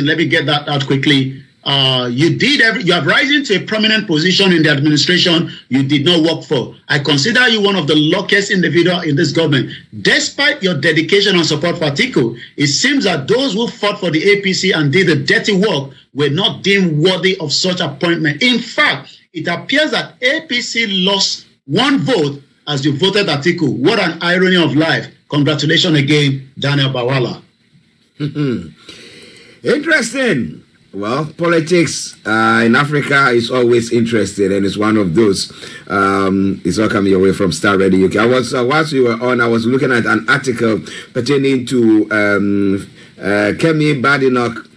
Let me get that out quickly. You have risen to a prominent position in the administration you did not work for. I consider you one of the luckiest individuals in this government. Despite your dedication and support for Atiku, it seems that those who fought for the APC and did the dirty work were not deemed worthy of such appointment. In fact, it appears that APC lost one vote as you voted Atiku. What an irony of life. Congratulations again, Daniel Bawala. Interesting. Well, politics in Africa is always interesting, and it's one of those. It's all coming your way from Star Radio UK. Whilst you were on, I was looking at an article pertaining to Kemi Badenoch's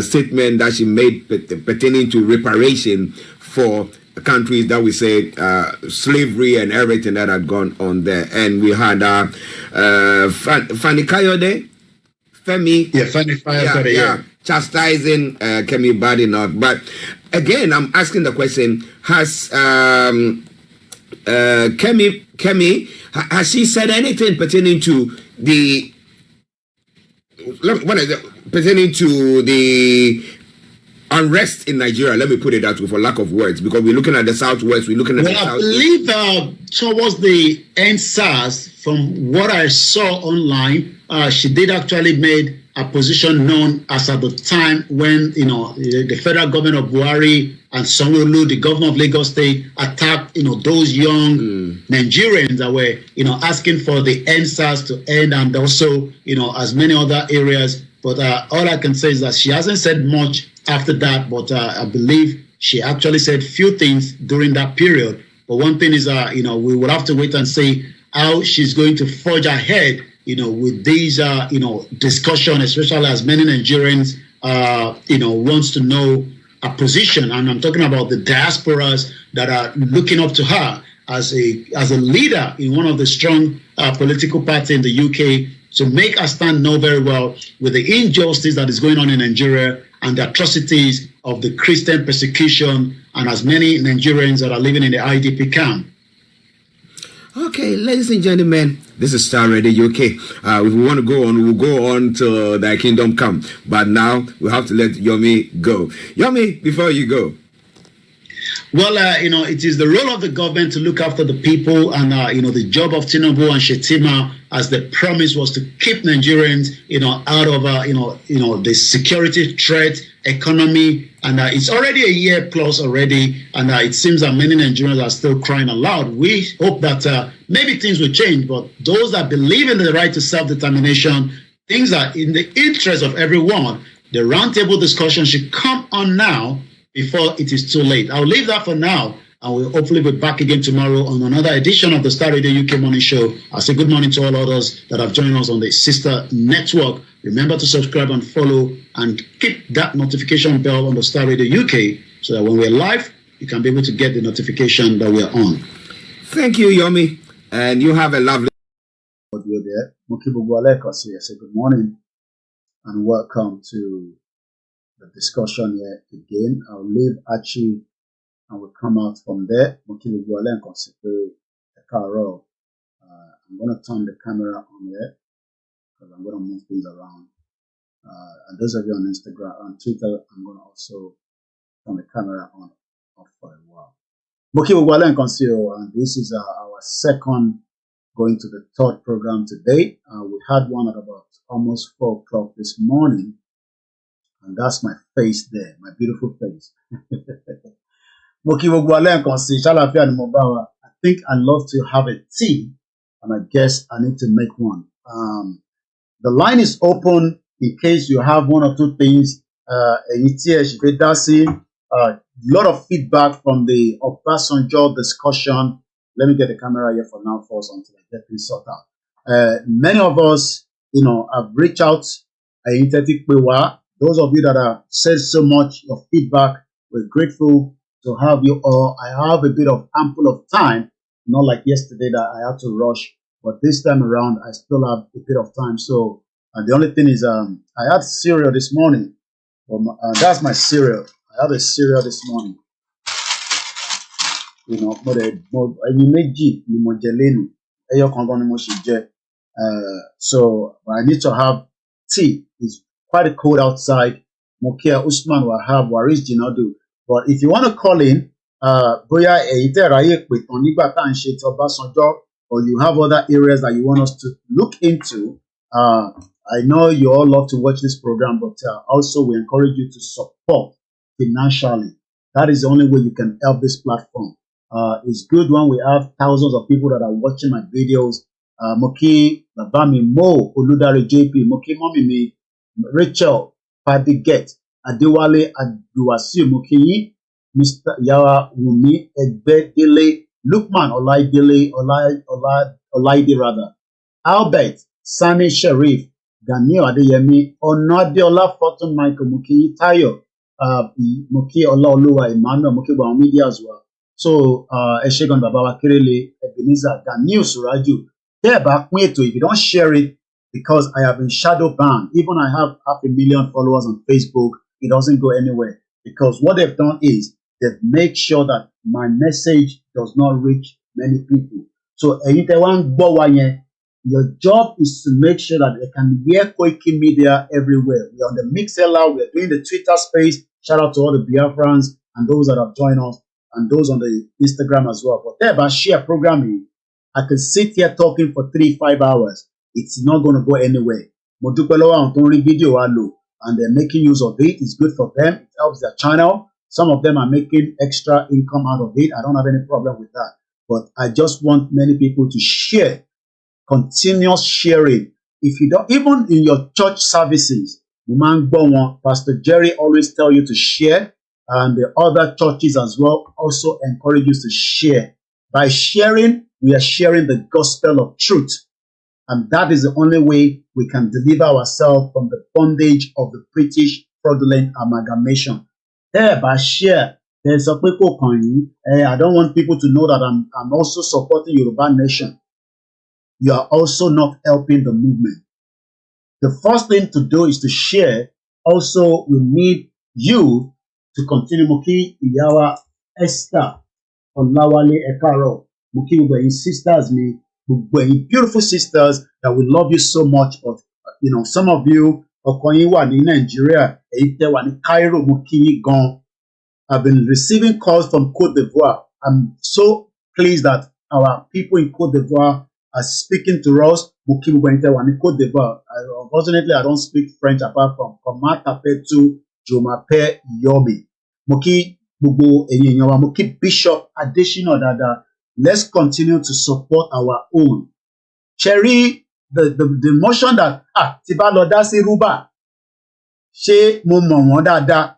statement that she made pertaining to reparation for countries that we say slavery and everything that had gone on there. And we had Fanny Kayode. Femi Kayode, chastising Kemi Badenoch. But again, I'm asking the question: has Kemi has she said anything pertaining to the unrest in Nigeria? Let me put it that way, for lack of words, because we're looking at the southwest, we're looking at the south. I believe towards the end SARS, from what I saw online, she did actually made a position known as at the time when the federal government of Buhari and Sanwo-Olu, the governor of Lagos State, attacked those young Nigerians that were asking for the end SARS to end, and also as many other areas. But all I can say is that she hasn't said much after that, but I believe she actually said few things during that period. But one thing is, we will have to wait and see how she's going to forge ahead, with these, discussion, especially as many Nigerians, wants to know a position. And I'm talking about the diasporas that are looking up to her as a leader in one of the strong political parties in the UK, to make us stand know very well with the injustice that is going on in Nigeria and the atrocities of the Christian persecution, and as many Nigerians that are living in the IDP camp. Okay, ladies and gentlemen, this is Star Radio UK. If we want to go on, we'll go on till thy kingdom come. But now we have to let Yomi go. Yomi, before you go. Well, it is the role of the government to look after the people, and the job of Tinubu and Shetima, as the promise was to keep Nigerians, out of the security threat, economy, and it's already a year plus already, and it seems that many Nigerians are still crying aloud. We hope that maybe things will change, but those that believe in the right to self-determination, things are in the interest of everyone. The roundtable discussion should come on now, before it is too late. I'll leave that for now, and we'll hopefully be back again tomorrow on another edition of the Star Radio UK Morning Show. I'll say good morning to all others that have joined us on the sister network. Remember to subscribe and follow, and keep that notification bell on the Star Radio UK, so that when we're live, you can be able to get the notification that we're on. Thank you, Yomi, and you have a lovely day. Say good morning and welcome to the discussion here again. I'll leave Archie and we'll come out from there. I'm going to turn the camera on here because I'm going to move things around. And those of you on Instagram and Twitter, I'm going to also turn the camera on off for a while. And this is our second going to the third program today. We had one at about almost 4 o'clock this morning. And that's my face there, my beautiful face. I think I'd love to have a tea, and I guess I need to make one. The line is open in case you have one or two things. A lot of feedback from the Obasanjo discussion. Let me get the camera here for now first until I get things sorted out. Many of us, have reached out. Those of you that have said so much, your feedback, We're grateful to have you all. I have a bit of ample of time, not like yesterday that I had to rush, but this time around I still have a bit of time. So the only thing is, I had cereal this morning. That's my cereal. I have a cereal this morning. You know, but you make G, you mo jeleni. So I need to have tea. It's quite cold outside. Mokia Usman Wahab Waris Jinadu. But if you want to call in, Boya Eiteraye with Onigba Tanshe Obasanjo, or you have other areas that you want us to look into, I know you all love to watch this program, but also we encourage you to support financially. That is the only way you can help this platform. It's good when we have thousands of people that are watching my videos. Moki Babami Mo Oludare JP, Moki Mommy Me, Rachel Padiget, Adewale Aduwasi, Moki Mr. Yawa Wumi Egbedele, Lukman Olaidele, Olaide rather, Albert Sani Sharif, Ganio Adeyemi, Onadiola Fortune Michael, Moki Tayo, Moki Olaoluwa Emmanuel, Moki Bawa Media as well. So, Eshegon Babawa Kirele, Ebenezer, Ganio Suraju. If you don't share it, because I have been shadow banned, even I have 500,000 followers on Facebook, it doesn't go anywhere. Because what they've done is they've made sure that my message does not reach many people. So, your job is to make sure that they can hear Koikimedia everywhere. We're on the Mixlr, we're doing the Twitter space. Shout out to all the Biafrans and those that have joined us, and those on the Instagram as well. Whatever, share programming. I can sit here talking for 3-5 hours. It's not going to go anywhere. And they're making use of it. It's good for them. It helps their channel. Some of them are making extra income out of it. I don't have any problem with that. But I just want many people to share. Continuous sharing. If you don't, even in your church services, Pastor Jerry always tell you to share. And the other churches as well also encourage you to share. By sharing, we are sharing the gospel of truth. And that is the only way we can deliver ourselves from the bondage of the British fraudulent amalgamation. By share, there's a people I don't want people to know that I'm also supporting Yoruba Nation. You are also not helping the movement. The first thing to do is to share. Also, we need you to continue. Moki Iyawa Esther Olawale Ekaro. Moki Ugbeyin sisters me, Ugbeyin beautiful sisters that we love you so much. But you know, some of you Okoyin wa ni Nigeria, Eite wa ni Cairo, Moki Gon. I've been receiving calls from Côte d'Ivoire. I'm so pleased that our people in Côte d'Ivoire are speaking to us. Moki Ugbeyin wa ni Côte d'Ivoire. Unfortunately, I don't speak French apart from Komatape to Jomape Yomi. Moki Bugo Enyenyawa, Moki Bishop Adeshino Dada. Let's continue to support our own. Cherry, the motion that Tiba Loda si Ruba. She Momo Dada.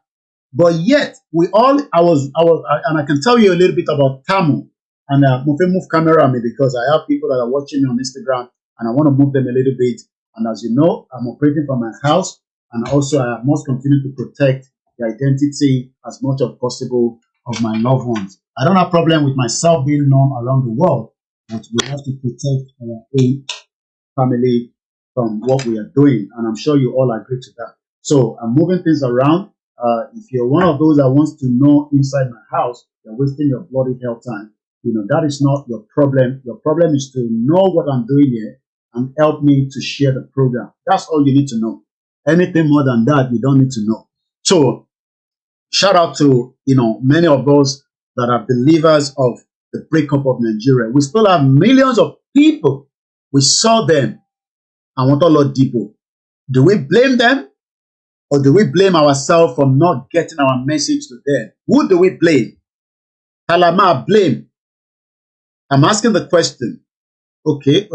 But yet, and I can tell you a little bit about Tamu. And move camera me because I have people that are watching me on Instagram and I want to move them a little bit. And as you know, I'm operating from my house, and also I must continue to protect the identity as much as possible of my loved ones. I don't have a problem with myself being known around the world, but we have to protect our own family from what we are doing. And I'm sure you all agree to that. So I'm moving things around. If you're one of those that wants to know inside my house, you're wasting your bloody hell time. You know, that is not your problem. Your problem is to know what I'm doing here and help me to share the program. That's all you need to know. Anything more than that, you don't need to know. So, shout out to, many of those that are believers of the breakup of Nigeria. We still have millions of people. We saw them and want a lot deeper. Do we blame them? Or do we blame ourselves for not getting our message to them? Who do we blame? Kalama, blame. I'm asking the question. Okay,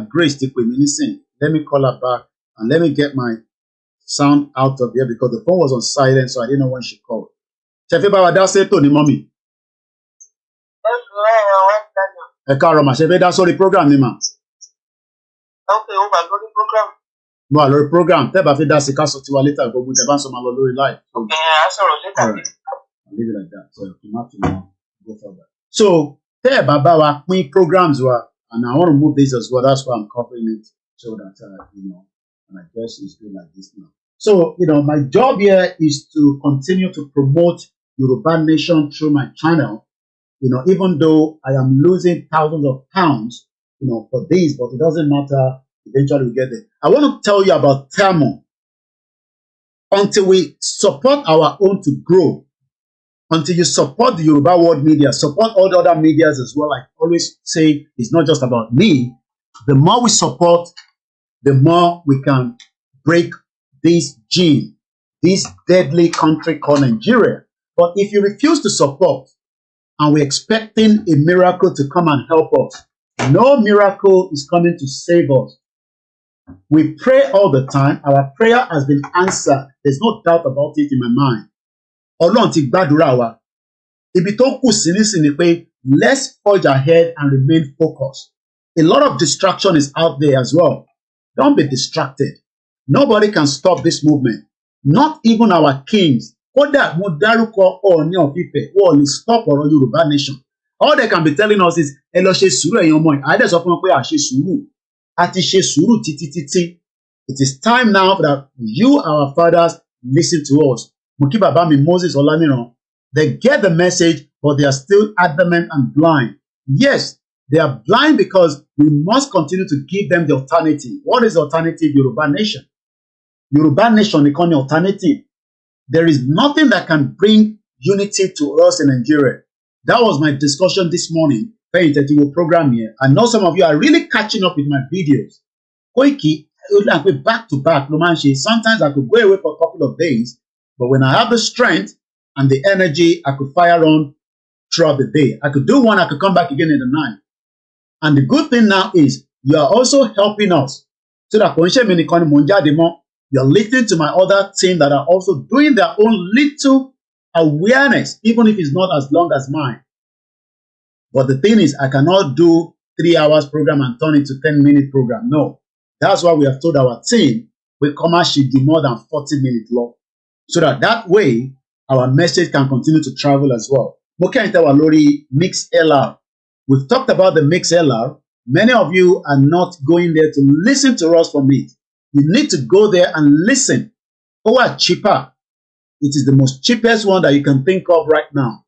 Grace, let me call her back and let me get my sound out of here because the phone was on silent, so I didn't know when she called. Chefe Bawa da say to ni mommy. Chefe da sorry program ni ma. Okay, o ba lórí program. Mo lórí program. Tẹ́ bá fi dá sí ká sọ tiwa later gbogbo tẹ́ bá ń sọ ma lọ lórí live. Okay, a sọ̀rọ̀ later. leave it like that. So you have to now go further. So there, Baba, wa programs were, and I want to move this as well. That's why I'm covering it so that and I guess it's good like this now. So my job here is to continue to promote Yoruba Nation through my channel. Even though I am losing thousands of pounds, for this, but it doesn't matter. Eventually we get there. I want to tell you about Thermo. Until we support our own to grow, until you support the Yoruba world media, support all the other medias as well. I always say it's not just about me. The more we support, the more we can break this gene, this deadly country called Nigeria. But if you refuse to support, and we're expecting a miracle to come and help us, no miracle is coming to save us. We pray all the time. Our prayer has been answered. There's no doubt about it in my mind. Ọlọ́run ti gbàdúrà wa. Ibi tó kù sí nísìnyí ni pé let's forge ahead and remain focused. A lot of distraction is out there as well. Don't be distracted. Nobody can stop this movement. Not even our kings. Kódà mo dárúkọ Ọọ̀ni of Ifẹ̀, wọ́n lè stop ọ̀rọ̀ Yorùbá nation. All they can be telling us is ẹ lọ ṣe sùúrù ẹ̀yin ọmọ yìí. Àádẹ́ sọ fún wọn pé à ṣe sùúrù. A ti ṣe sùúrù títí. It is time now that you, our fathers, listen to us. Mo kí bàbá mi Moses Olaniran. They get the message, but they are still adamant and blind. Yes, they are blind because we must continue to give them the alternative. What is the alternative? Yoruba nation. Yoruba nation is the alternative. There is nothing that can bring unity to us in Nigeria. That was my discussion this morning. Very intellectual program here. I know some of you are really catching up with my videos. Koiki, back to back. Sometimes I could go away for a couple of days, but when I have the strength and the energy, I could fire on throughout the day. I could do one, I could come back again in the night. And the good thing now is you are also helping us. So that you're listening to my other team that are also doing their own little awareness, even if it's not as long as mine. But the thing is, I cannot do 3 hours program and turn it to 10-minute program. No. That's why we have told our team we should do more than 40-minute long. So that way, our message can continue to travel as well. Mix LR. We've talked about the Mix LR. Many of you are not going there to listen to us from it. You need to go there and listen. Cheaper. It is the most cheapest one that you can think of right now.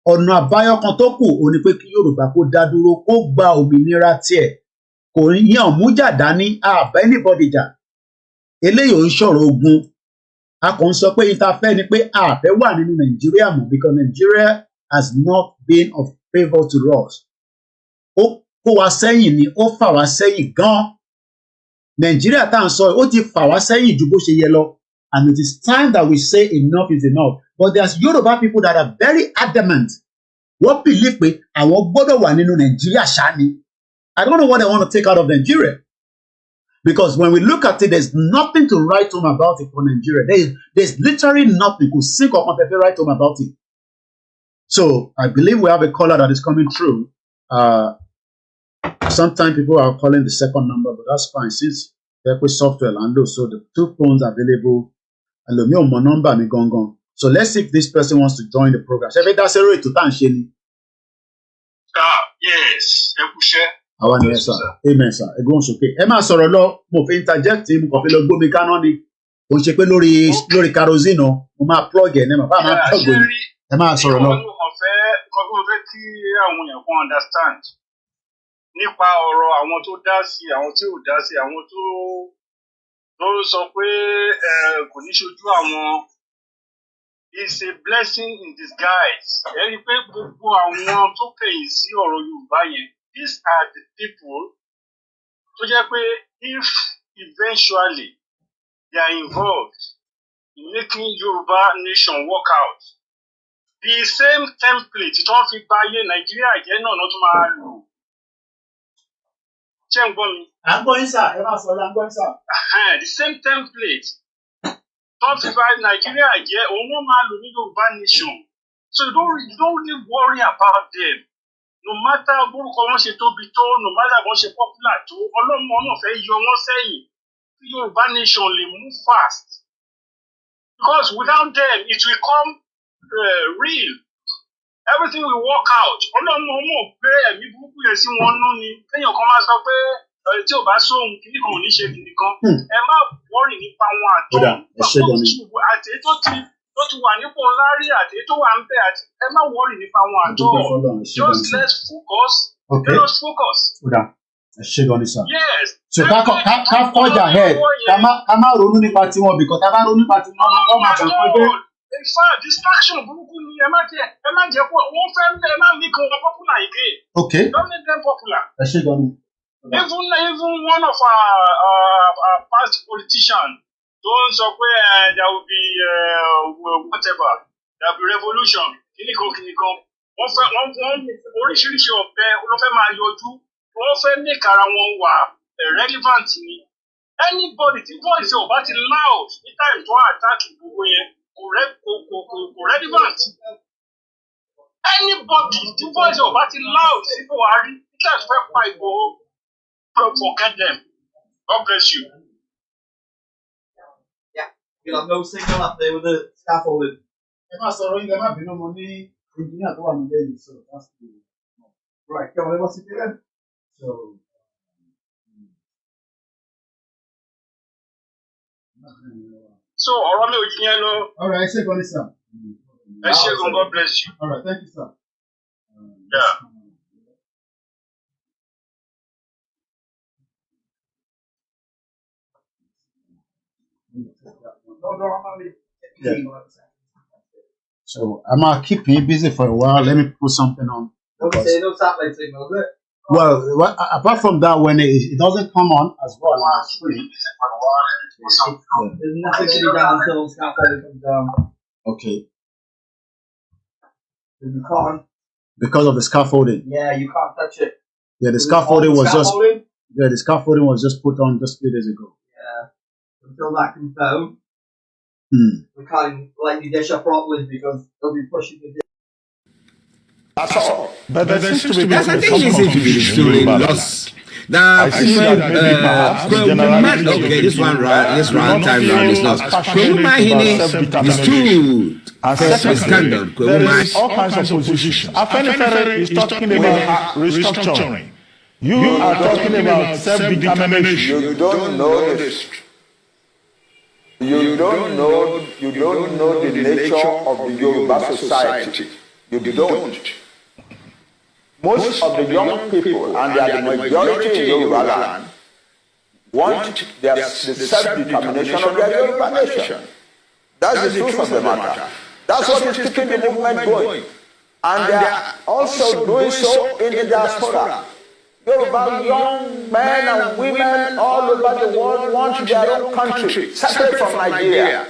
Ọ̀nà àbáyọ kan tó kù ó ní pé kí Yorùbá kó dá dúró kó gba òmìnira tiẹ̀. Kò yàn mú jà dání àbá anybody jà. Eléyìí ò ń sọ̀rọ̀ ogun. A kàn ń sọ pé ìtafẹ́ ni pé àfẹ́ wà nínú Nàìjíríà mọ́ because Nigeria has not been of favour to us. Ó kó wa sẹ́yìn ni, ó fà wá sẹ́yìn gan. Nàìjíríà tá à ń sọ ó ti fà wá sẹ́yìn ju bó ṣe yẹ lọ. And it is time that we say enough is enough. But there's Yoruba people that are very adamant. What believe pé àwọn gbọ́dọ̀ wà nínú Nàìjíríà ṣá ni. I don't know what they want to take out of Nigeria. Because when we look at it, there's nothing to write home about it for Nigeria. There's literally nothing. Could sink or write home about it. So I believe we have a caller that is coming through. Sometimes people are calling the second number, but that's fine. Since there's software and so the 2 phones available. Number mi gangan. So let's see if this person wants to join the program. Ṣé that's a rate to tan ṣe ni? Yes, ẹ kú iṣẹ́. Àwa ni ẹ sà. Amen sà. Ẹ gbóhùn sókè. Ẹ máa sọ̀rọ̀ lọ. Mo fi interject mo kàn fi lọ gbómi kaná ni. Kò ń ṣe pé lórí kerosene o. Mo máa plug ẹ̀ ní ma. Báwo máa plug ẹ̀? Ẹ máa sọ̀rọ̀ lọ. Mo fẹ́ kí àwọn èèyàn kan understand nípa ọ̀rọ̀ àwọn tó dá sí, àwọn tí ò dá sí, àwọn tó sọ pé kò ní ṣojú àwọn. It's a blessing in disguise. Ẹ rí i pé gbogbo àwọn tó kẹ̀yìn sí ọ̀rọ̀ Yorùbá yẹn, these are the people tó jẹ́ pé if eventually they are involved in making Yoruba nation work out, the same template tó fi báyé Nàìjíríà jẹ́ náà ló tún máa lò. Ṣé ń gbọ́ mi? À ń gbọ́ yín sà, ẹ máa sọ̀rọ̀ à ń gbọ́ yín sà. The same template tó fi bá Nàìjíríà jẹ́ òun ló máa lò ní Yorùbá nation. So you don't really worry about them. No matter bórúkọ wọn ṣe tóbi tó, no matter bó ṣe popular tó, ọlọ́mọ náà fẹ́ yọ wọ́n sẹ́yìn kí Yorùbá nation lè move fast. Because without them, it will come real. Everything will work out. Ọlọ́run ọmọ pé ẹ̀mí burúkú yẹn sí wọn nú ni. Kéèyàn kan máa sọ pé tí ò bá sóhun kìíní kan ò ní ṣe kìíní kan. Ẹ má wọ́rì nípa wọn àjọ. Àti tó ti wà nípò ńlá rí àti tó wà ń bẹ̀ àti ẹ má wọ́rì nípa wọn àjọ. Just let's focus. Okay. Let us focus. Yes. So ká forge ahead. Ká má ronú nípa tiwọn because tá bá ronú nípa tiwọn wọ́n máa kàn pé. In fact, distraction burúkú ni ẹ má jẹ́ kó wọ́n fẹ́ ẹ má make wọn popular again. Okay. Don't make them popular. Even one of our past politicians don't sọ pé there will be whatever, there will be revolution kìnìkan wọ́n oríṣiríṣi ọ̀bẹ wọ́n fẹ́ máa yọjú wọ́n fẹ́ make ara wọn wà relevant ni. Anybody tí voice ò bá ti loud ní time tó attack gbogbo yẹn kò relevant. Anybody tí voice ò bá ti loud sí Buhari ní time tó fẹ́ pa Ìgbòho, forget them. God bless you. Yeah, you'll have no signal up there with the scaffolding. Right, come on, what's it again? So, ọ̀rọ̀ mi ò jí yẹn lọ. All right, say God, sir. God bless you. All right, thank you, sir. Yeah. So I'm gonna keep you busy for a while. Let me put something on. Okay, no satellite signal, is it? Well, apart from that, when it doesn't come on as well on the screen. There's nothing to be done until the scaffolding comes down. Okay. You can't. Because of the scaffolding. Yeah, you can't touch it. Yeah, the scaffolding was just put on just a few days ago. Yeah. Until that comes down, we can't let you dish up properly because they'll be pushing the dish. That's all. But there seems to be That's I think he seems to be restoring loss. I see that okay, this round time round is lost. Is too scandal. There is all kinds of positions. Afenifere is talking about restructuring. You are talking about self-determination. You don't know this. You don't know the nature of the Yoruba society. You don't. Most of the young people, and they are the majority in Yoruba land, want the self-determination of their Yoruba nation. That's the truth of the matter. That's what is keeping the movement going. And they are also doing so in the diaspora. Yoruba young men and women all over the world want their own country, separate from Nigeria.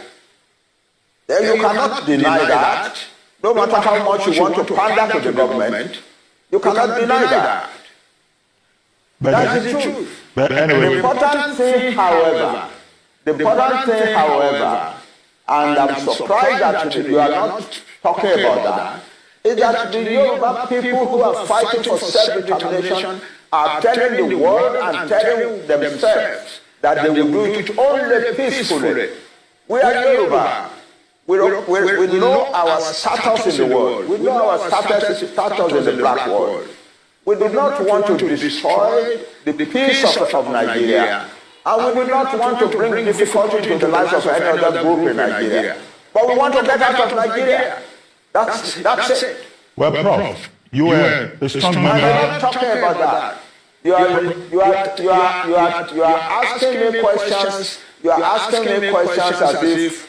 Then you cannot deny that. No matter how much you want to pander to the government, you cannot deny that. But that's the truth. But anyway, the important thing, however, and I'm surprised that you are not talking about that, is that the Yoruba people who are fighting for self-determination are telling the world and telling themselves that they will do it only peacefully. We are Yoruba. We know our status in the world. We know our status in the black world. We do not want to destroy the peace of Nigeria. And we do not want to bring difficulty to the lives of any other group in Nigeria. But we want to get out of Nigeria. That's it. Well, Prof, you were a strong member. I'm not talking about that. You are asking me questions. You are asking me questions as if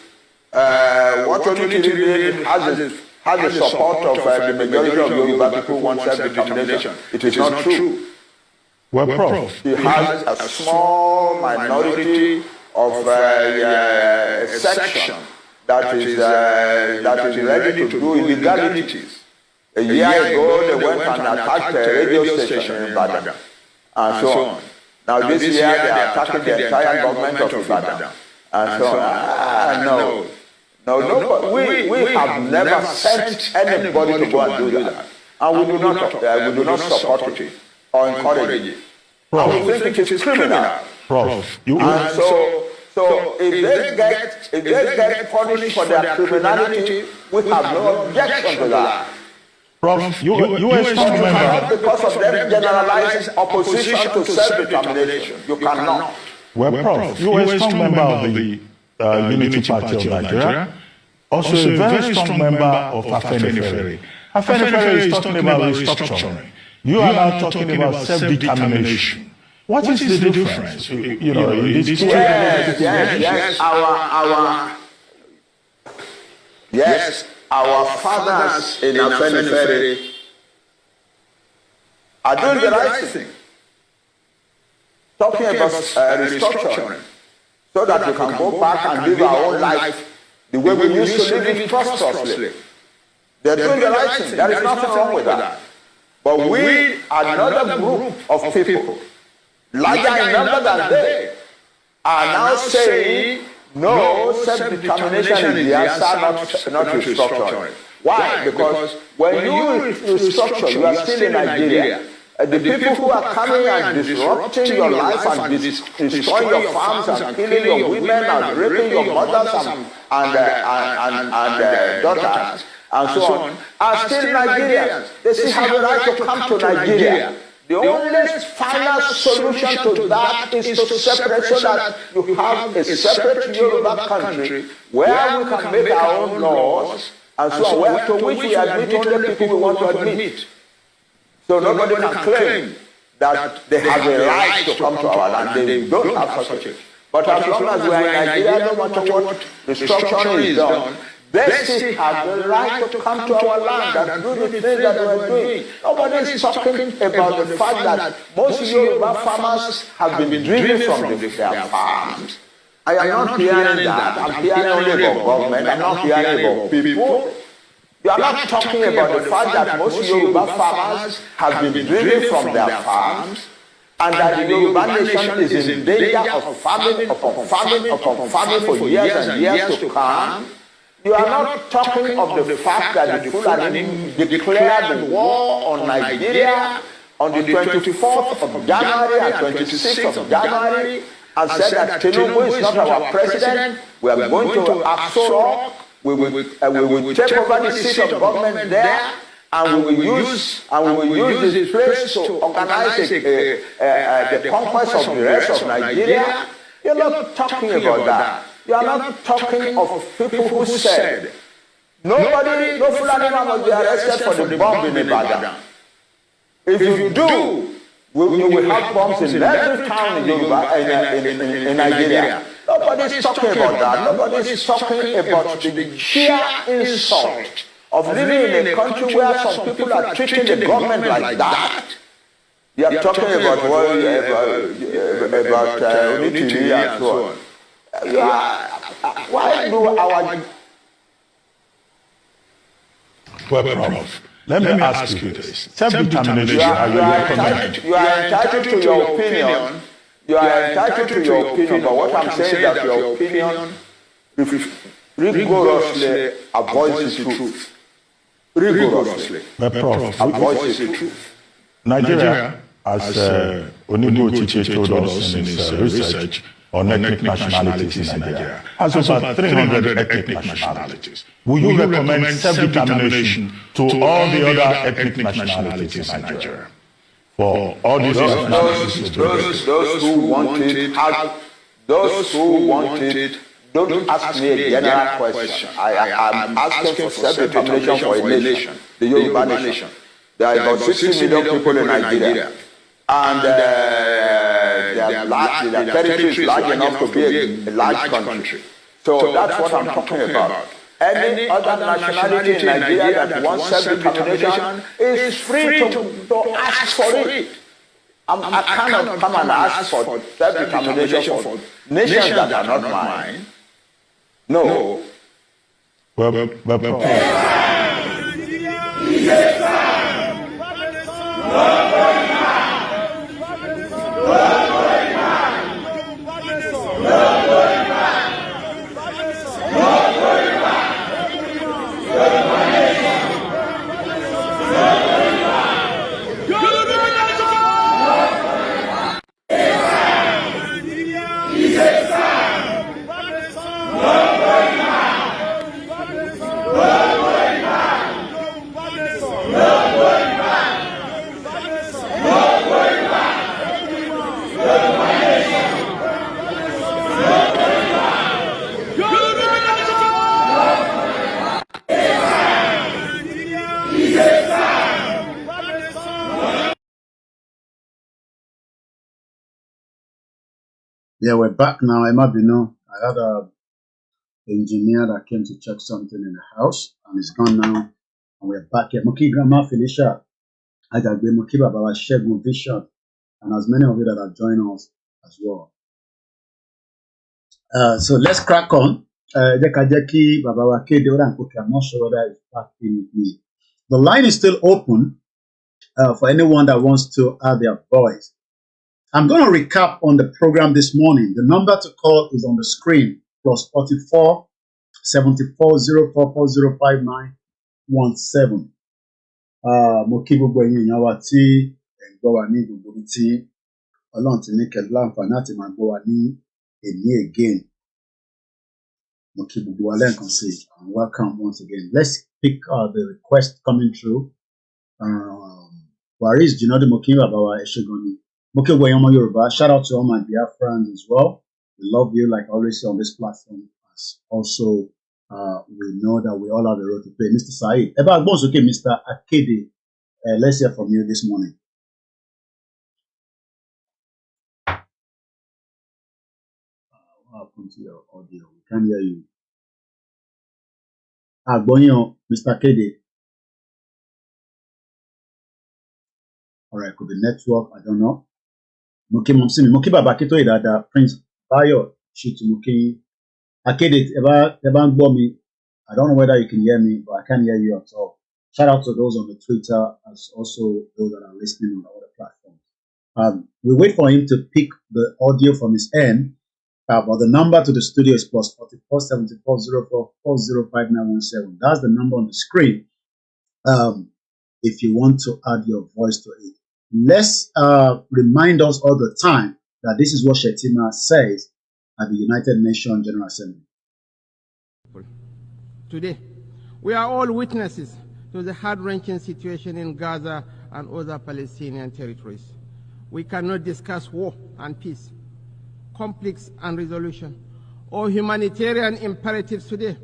what Onitiri has the support of the majority of Yoruba people who want self-determination. It is not true. Well, Prof, he has a small minority of a section that is ready to do illegalities. A year ago, they went and attacked a radio station in Ibadan, and so on. Now this year, they are attacking the entire government of Ibadan, and so on. No, we have never sent anybody to go and do that, and we do not support it or encourage it. Prof, we think it is criminal. Prof, And so So if they get punished for their criminality, we have no objection to that. Prof, you a strong member. Cannot, because of them, generalize opposition to self-determination. You cannot. Well, Prof, you are a strong member of the Unity Party of Nigeria, also a very strong member of Afenifere. Afenifere is talking about restructuring. You are now talking about self-determination. What is the difference? You know, in these two. Yes, our fathers in Afenifere are doing the right thing. Talking about restructuring, so that we can go back and live our own life the way we used to live it prosperously. They're doing the right thing. There is nothing wrong with that. But we, another group of people, larger in number than they, are now saying, no, self-determination is the answer, not restructuring. Why? Because when you restructure, you are still in Nigeria. The people who are coming and disrupting your life and destroying your farms and killing your women and raping your mothers and daughters and so on are still Nigerians. They still have a right to come to Nigeria. The only final solution to that is to separate, so that you have a separate Yoruba country where we can make our own laws and so on, where to which we admit only people we want to admit. So nobody can claim that they have a right to come to our land. They don't have such a. But as long as we are in Nigeria, no matter what restructuring is done, they still have the right to come to our land and do the things that we are doing. Nobody is talking about the fact that most Yoruba farmers have been driven from their farms. I am not hearing that. I'm hearing only about government. I'm not hearing about people. You are not talking about the fact that most Yoruba farmers have been driven from their farms, and that the Yoruba nation is in danger of famine upon famine upon famine for years and years to come. You are not talking of the fact that the Fulani declared war on Nigeria on the 24th of January and 26th of January and said that Tinubu is not our president. We are going to Aso Rock. We will take over the seat of government there, and we will use this place to organize the conquest of the rest of Nigeria. You're not talking about that. You are not talking of people who said no Fulani man must be arrested for the bomb in Ibadan. If you do, you will have bombs in every town in Nigeria. Nobody is talking about that. Nobody is talking about the sheer insult of living in a country where some people are treating the government like that. You are talking about unity and so on. Why do our... Well, Prof, let me ask you this. Self-determination, you are entitled to your opinion. You are entitled to your opinion, but what I'm saying is that your opinion rigorously avoids the truth. Rigorously avoids the truth. Nigeria, as Onigo Chiche told us in his research on ethnic nationalities in Nigeria, has over 300 ethnic nationalities. Will you recommend self-determination to all the other ethnic nationalities in Nigeria? For all these those who want it, don't ask me a general question. I'm asking for self-determination for a nation, the Yoruba nation. There are about 60 million people in Nigeria, and their territory is large enough to be a large country. So that's what I'm talking about. Any other nationality in Nigeria that wants self-determination is free to ask for it. I cannot come and ask for self-determination for nations that are not mine. No. Yeah, we're back now. Emma Bino, I had a engineer that came to check something in the house and it's gone now. And we're back here. Moki Grandma Felicia, Ajagbe Moki Baba Shegun Vision, and as many of you that have joined us as well. So let's crack on. Jekajeki Baba Wake Deoda and Koki, I'm not sure whether it's back in with me. The line is still open for anyone that wants to add their voice. I'm going to recap on the program this morning. The number to call is on the screen, plus 44 74 04 4059 17. Mo kí gbogbo ẹ̀yin èèyàn wa tí ẹ̀ ń gbọ́ wa ní gbogbo ibi tí Ọlọ́run ti ní kẹ́ láǹfààní láti máa gbọ́ wa ní èní again. Mo kí gbogbo wa lẹ́ẹ̀kan sí and welcome once again. Let's pick the request coming through. Waris Jinodi mo kí bàbá wa ẹ ṣé gan ni. Mo kí gbogbo ẹ̀yin ọmọ Yorùbá. Shout out to all my Biafrans as well. We love you like I always say on this platform. Also, we know that we all have a role to play. Mr. Saeed, okay, Mr. Akede, let's hear from you this morning. What happened to your audio? We can't hear you. Bonyo, Mr. Akede. All right, could be network, I don't know. Moki Momsimi, Moki Babakito Idada, Prince Bayo, Shitumuki. Akede, Evan Bomi. I don't know whether you can hear me, but I can't hear you at all. Shout out to those on the Twitter, as also those that are listening on other platforms. We wait for him to pick the audio from his end, but the number to the studio is plus 44 74 04 405917. That's the number on the screen. If you want to add your voice to it, let's remind us all the time that this is what Shetima says at the United Nations General Assembly. Today, we are all witnesses to the heart-wrenching situation in Gaza and other Palestinian territories. We cannot discuss war and peace, conflicts and resolution, or humanitarian imperatives today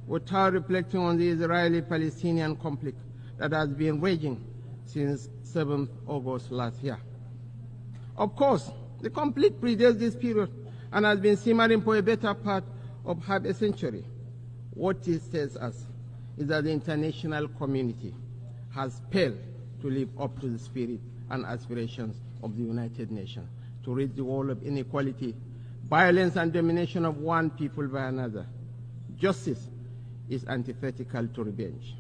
without reflecting on the Israeli-Palestinian conflict that has been raging since 7th August last year. Of course, the conflict predates this period and has been simmering for a better part of half a century. What it tells us is that the international community has failed to live up to the spirit and aspirations of the United Nations to rid the world of inequality, violence, and domination of one people by another. Justice is antithetical to revenge.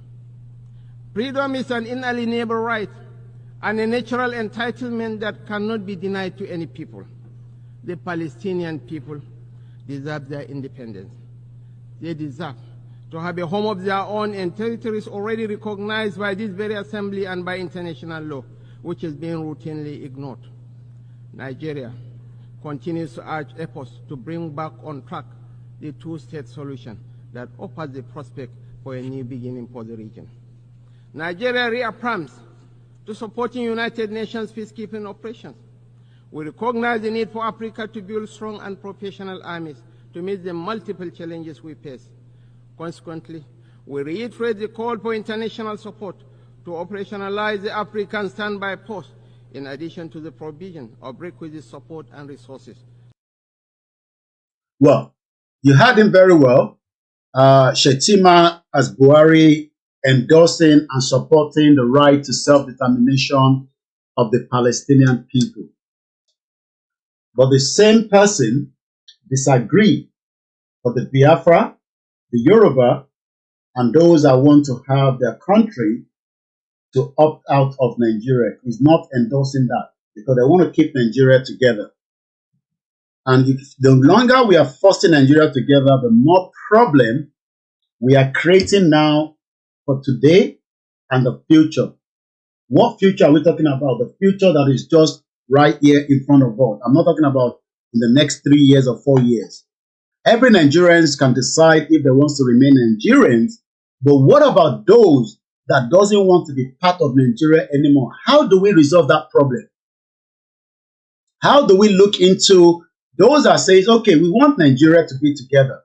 Freedom is an inalienable right and a natural entitlement that cannot be denied to any people. The Palestinian people deserve their independence. They deserve to have a home of their own in territories already recognized by this very assembly and by international law, which is being routinely ignored. Nigeria continues to urge efforts to bring back on track the two-state solution that offers the prospect for a new beginning for the region. Nigeria reaffirms to supporting United Nations peacekeeping operations. We recognize the need for Africa to build strong and professional armies to meet the multiple challenges we face. Consequently, we reiterate the call for international support to operationalize the African standby post in addition to the provision of requisite support and resources. Well, you heard him very well. Shetima as Buhari endorsing and supporting the right to self-determination of the Palestinian people. But the same person disagree for the Biafra, the Yoruba, and those that want to have their country to opt out of Nigeria is not endorsing that because they want to keep Nigeria together. And the longer we are forcing Nigeria together, the more problem we are creating now for today and the future. What future are we talking about? The future that is just right here in front of us. I'm not talking about in the next 3 years or 4 years. Every Nigerian can decide if they want to remain Nigerians, but what about those that doesn't want to be part of Nigeria anymore? How do we resolve that problem? How do we look into those that say, okay, we want Nigeria to be together,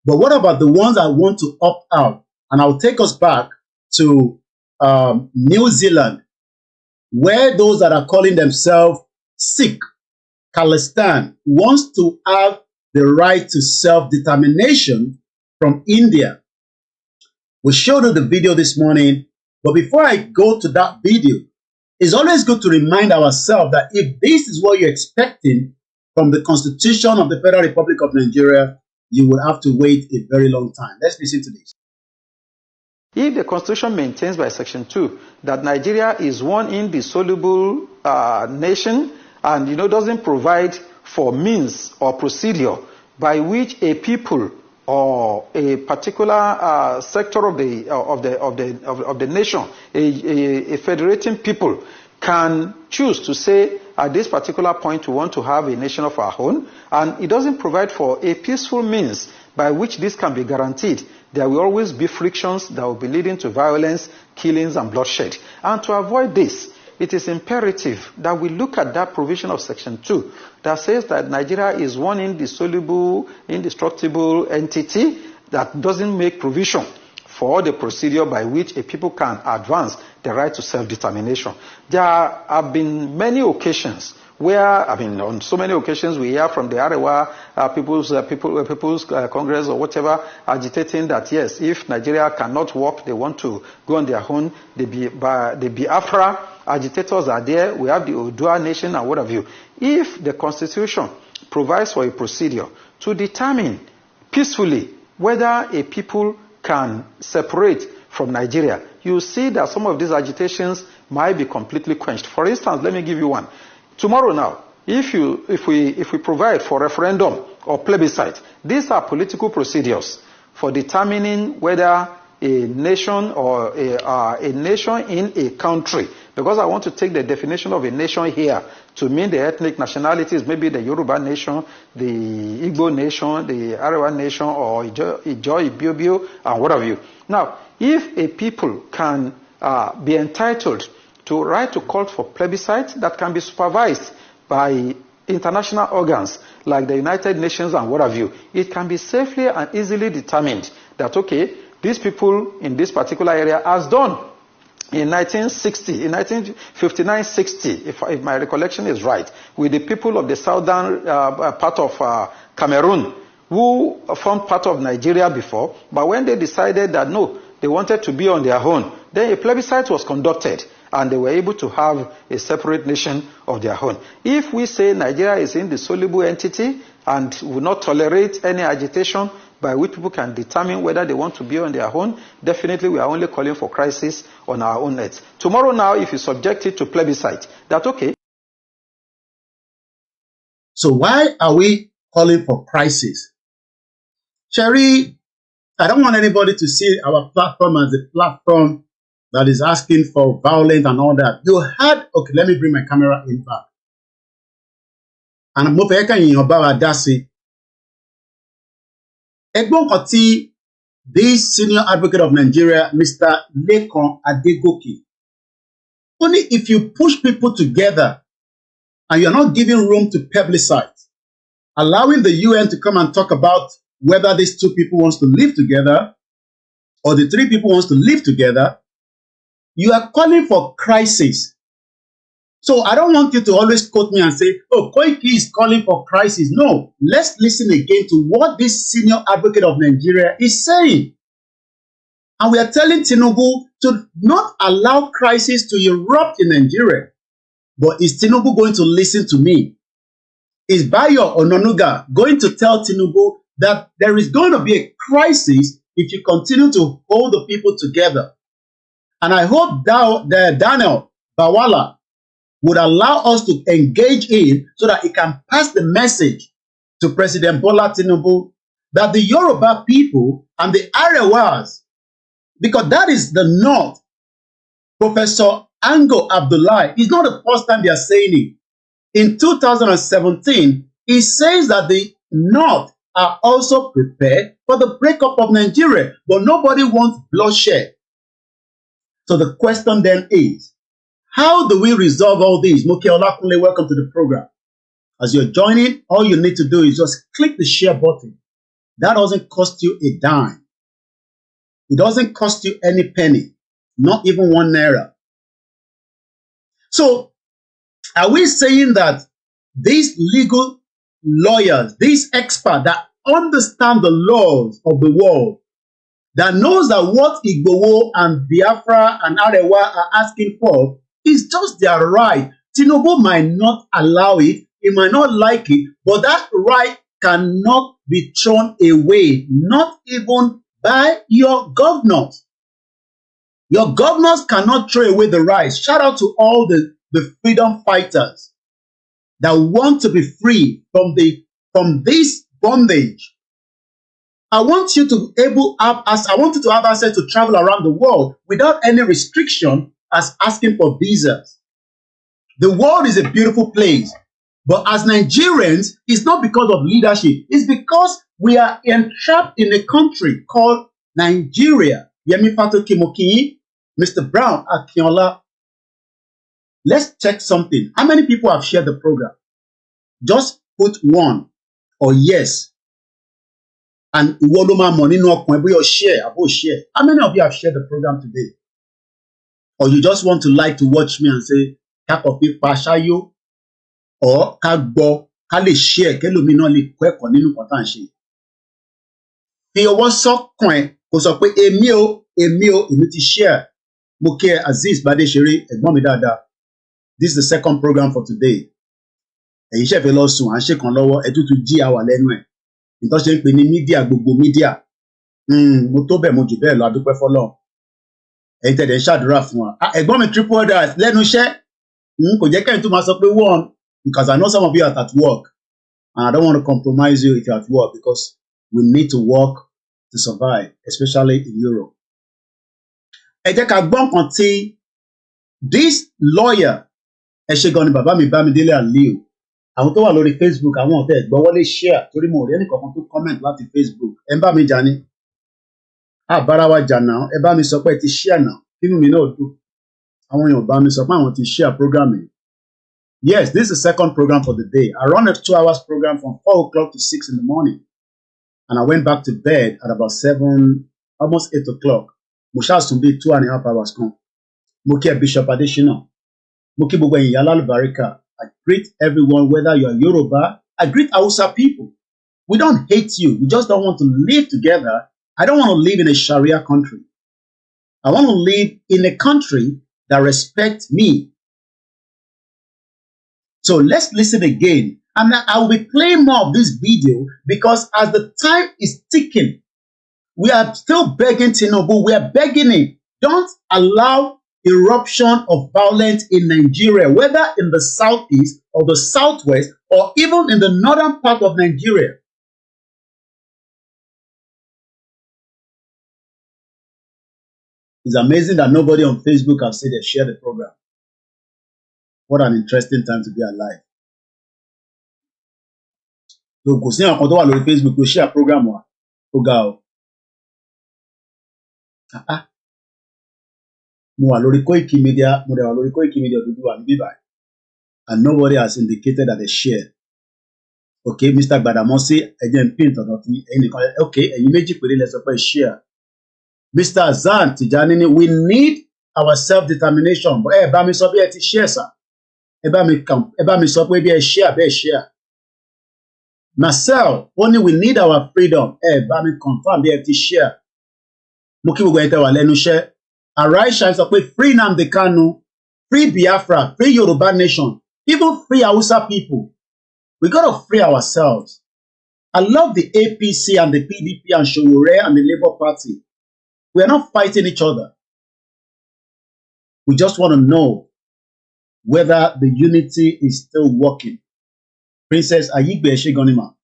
but what about the ones that want to opt out? And I'll take us back to New Zealand, where those that are calling themselves Sikh Khalistan wants to have the right to self-determination from India. We showed you the video this morning, but before I go to that video, it's always good to remind ourselves that if this is what you're expecting from the Constitution of the Federal Republic of Nigeria, you would have to wait a very long time. Let's listen to this. If the Constitution maintains by Section 2 that Nigeria is one indissoluble nation and doesn't provide for means or procedure by which a people or a particular sector of the nation, a federating people, can choose to say at this particular point we want to have a nation of our own, and it doesn't provide for a peaceful means by which this can be guaranteed, there will always be frictions that will be leading to violence, killings, and bloodshed. And to avoid this, it is imperative that we look at that provision of Section 2 that says that Nigeria is one indissoluble, indestructible entity that doesn't make provision for the procedure by which a people can advance the right to self-determination. There have been many occasions where, on so many occasions we hear from the Arewa People's Congress or whatever agitating that yes, if Nigeria cannot work, they want to go on their own. The Biafra agitators are there. We have the Odua nation and what have you. If the Constitution provides for a procedure to determine peacefully whether a people can separate from Nigeria, you see that some of these agitations might be completely quenched. For instance, let me give you one. Tomorrow now, if we provide for referendum or plebiscite, these are political procedures for determining whether a nation or a nation in a country, because I want to take the definition of a nation here to mean the ethnic nationalities, maybe the Yoruba nation, the Igbo nation, the Arewa nation, or Ijo, Ibiobio, and what have you. Now, if a people can be entitled to right to call for plebiscite that can be supervised by international organs like the United Nations and what have you, it can be safely and easily determined that, okay, these people in this particular area, as done in 1960, in 1959-60, if my recollection is right, with the people of the southern part of Cameroon, who formed part of Nigeria before, but when they decided that no, they wanted to be on their own, then a plebiscite was conducted, and they were able to have a separate nation of their own. If we say Nigeria is an indissoluble entity and will not tolerate any agitation by which people can determine whether they want to be on their own, definitely we are only calling for crisis on our own earth. Tomorrow now, if you subject it to plebiscite, that's okay. So why are we calling for crisis? Sherry, I don't want anybody to see our platform as a platform that is asking for violence and all that. You had, okay, let me bring my camera in back. And I'm moving in your bar Dasi. Egbon Koti, this senior advocate of Nigeria, Mr. Lekon Adegoke. Only if you push people together and you're not giving room to publicize, allowing the UN to come and talk about whether these two people wants to live together or the three people wants to live together, you are calling for crisis. So I don't want you to always quote me and say, oh, Koiki is calling for crisis. No, let's listen again to what this senior advocate of Nigeria is saying. And we are telling Tinubu to not allow crisis to erupt in Nigeria. But is Tinubu going to listen to me? Is Bayo Ononuga going to tell Tinubu that there is going to be a crisis if you continue to hold the people together? And I hope that Daniel Bawala would allow us to engage in so that he can pass the message to President Bola Tinubu that the Yoruba people and the Arewas, because that is the North, Professor Ango Abdullahi, it's not the first time they are saying it. In 2017, he says that the North are also prepared for the breakup of Nigeria, but nobody wants bloodshed. So the question then is, how do we resolve all this? Moke Olakunle, welcome to the program. As you're joining, all you need to do is just click the share button. That doesn't cost you a dime. It doesn't cost you any penny, not even 1 naira. So, are we saying that these legal lawyers, these experts that understand the laws of the world, that knows that what Igboho and Biafra and Arewa are asking for is just their right. Tinubu might not allow it, he might not like it, but that right cannot be thrown away, not even by your governors. Your governors cannot throw away the rights. Shout out to all the freedom fighters that want to be free from this bondage. I want you to have access to travel around the world without any restriction as asking for visas. The world is a beautiful place, but as Nigerians, it's not because of leadership. It's because we are entrapped in a country called Nigeria. Yemi Fato Kimokinyi, Mr. Brown Akinola. Let's check something. How many people have shared the program? Just put 1 or yes. And Iwoloma money no share, about share. How many of you have shared the program today? Or you just want to like to watch me and say, Kakopi Pashayo, or Kagbo, Kale share, Kelumino li kweko ninu kotanshi. Fi owo so coin, kò sọ pé èmi ti share. Mo kí Aziz Badeshere, ẹ̀gbọ́n mi dáadáa. This is the second program for today. Ẹ̀yin ṣe fẹ́ lọ sùn, à ń ṣe kan lọ́wọ́, ẹ tútù jí àwà lẹ́nu ẹ̀. Nǹkan ṣe ń pè ní mídíà, gbogbo mídíà. Mo tó bẹ̀ mo jù bẹ́ẹ̀ lọ, adúpẹ́ fọ́lọ́run. Ẹ̀yin tẹ̀lé ń ṣàdúrà fún wa. Ẹ̀gbọ́n mi triple order lẹ́nu iṣẹ́. Kò jẹ́ kẹ́yìn tó máa sọ pé 1, because I know some of you are at work. And I don't want to compromise you if you're at work, because we need to work to survive, especially in Europe. Ẹ jẹ́ ká gbọ́ nǹkan tí this lawyer, ẹ ṣe gan ni bàbá mi Bámidélé Aliu. Àwọn tó wà lórí Facebook, àwọn ọ̀tẹ̀ ẹ̀gbọ́n wọlé share torí mo rí ẹnìkankan tó comment láti Facebook. Ẹ ń bá mi jà ní. Àbára wa jà náà, ẹ bá mi sọ pé ẹ ti share náà. Inú mi náà dùn. Àwọn èèyàn bá mi sọ pé àwọn ti share program yìí. Yes, this is the second program for the day. I run a 2 hours program from 4 o'clock to 6 in the morning. And I went back to bed at about 7, almost 8 o'clock. Mo ṣáà sùn bí 2.5 hours kan. Mo kí Bishop Adesina. Mo kí gbogbo ẹ̀yin alálùbáríkà. I greet everyone, whether you are Yoruba. I greet Hausa people. We don't hate you. We just don't want to live together. I don't want to live in a Sharia country. I want to live in a country that respects me. So let's listen again. And I will be playing more of this video because as the time is ticking, we are still begging Tinubu. We are begging him. Don't allow eruption of violence in Nigeria, whether in the southeast or the southwest or even in the northern part of Nigeria. It's amazing that nobody on Facebook has said they share the program. What an interesting time to be alive. So kò sí àwọn tó wà lórí Facebook tó share program wa tó ga o. Mo wà lórí Koikimedia, mo dẹ̀ wà lórí Koikimedia dúdú wà níbí báyìí. And nobody has indicated that they share. Okay, Mr. Gbadamosi, ẹ̀jẹ̀ ń pín tọ̀dọ̀ tí ẹ̀yin nìkan. Okay, ẹ̀yin méjì péré lẹ sọ pé share. Mr. Azan Tijani, we need our self-determination. But bá mi sọ bí ẹ ti share sir. Ẹ bá mi sọ pé bí ẹ share bẹ́ẹ̀ share. Marcel, only we need our freedom. Bá mi confirm bí ẹ ti share. Mo kí gbogbo ẹ̀yin tẹ́ wà lẹ́nu iṣẹ́. Arisha sọ pé free Nnamdi Kanu, free Biafra, free Yoruba nation, even free Hausa people. We gotta free ourselves. I love the APC and the PDP and Sowore and the Labour Party. We are not fighting each other. We just want to know whether the unity is still working. Princess Ayigbe Eshegonima.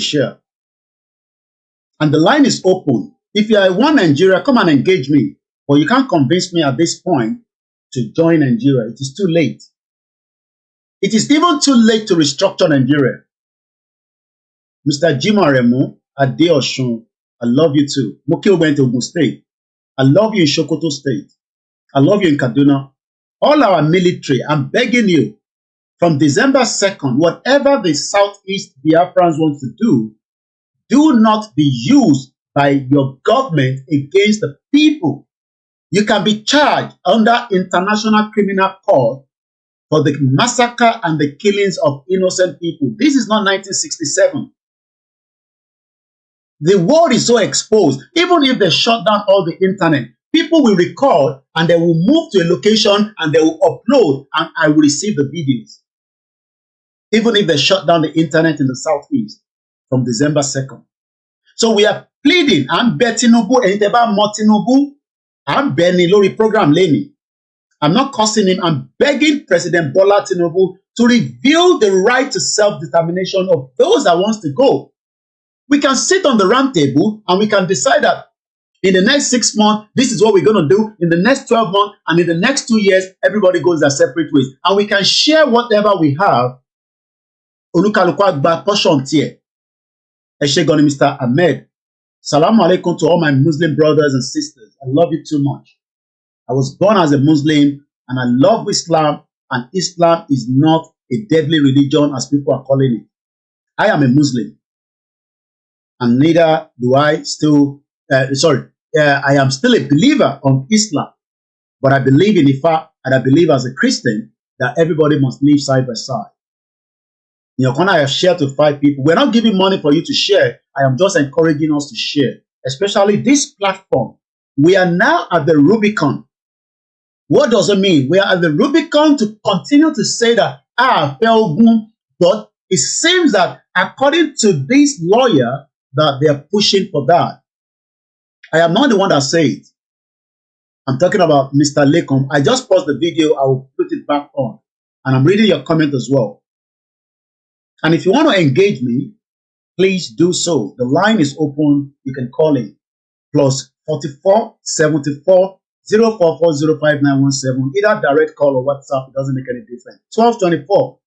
Share. And the line is open. If you are one Nigeria, come and engage me. But you can't convince me at this point to join Nigeria. It is too late. It is even too late to restructure Nigeria. Mr. Jim Aremu, Adeosun, I love you too. Moki went to Ogun State. I love you in Sokoto State. I love you in Kaduna. All our military, I'm begging you, from December 2nd, whatever the Southeast Biafrans want to do not be used by your government against the people. You can be charged under International Criminal Court for the massacre and the killings of innocent people. This is not 1967. The world is so exposed. Even if they shut down all the internet, people will record and they will move to a location and they will upload and I will receive the videos. Even if they shut down the internet in the Southeast from December 2nd. So we are pleading, I'm Tinubu, Enteba Tinubu, I'm Benny Lori program Lenny. I'm not cursing him, I'm begging President Bola Tinubu to reveal the right to self-determination of those that wants to go. We can sit on the round table and we can decide that in the next 6 months, this is what we're going to do. In the next 12 months and in the next 2 years, everybody goes their separate ways. And we can share whatever we have. Olukaluku gba portion tiẹ̀. Ẹ ṣé gan ni Mr. Ahmed. Salaam alaikum to all my Muslim brothers and sisters. I love you too much. I was born as a Muslim and I love Islam, and Islam is not a deadly religion as people are calling it. I am a Muslim. And neither do I still, I am still a believer on Islam, but I believe in Ifa, and I believe as a Christian that everybody must live side by side. In your corner, I have shared to 5 people. We're not giving money for you to share. I am just encouraging us to share, especially this platform. We are now at the Rubicon. What does it mean? We are at the Rubicon to continue to say that, but it seems that according to this lawyer, that they are pushing for that. I am not the one that said it. I'm talking about Mr. Lekom. I just paused the video. I will put it back on. And I'm reading your comment as well. And if you want to engage me, please do so. The line is open. You can call in. Plus 44 74 0440 5917. Either direct call or WhatsApp. It doesn't make any difference. 12:24.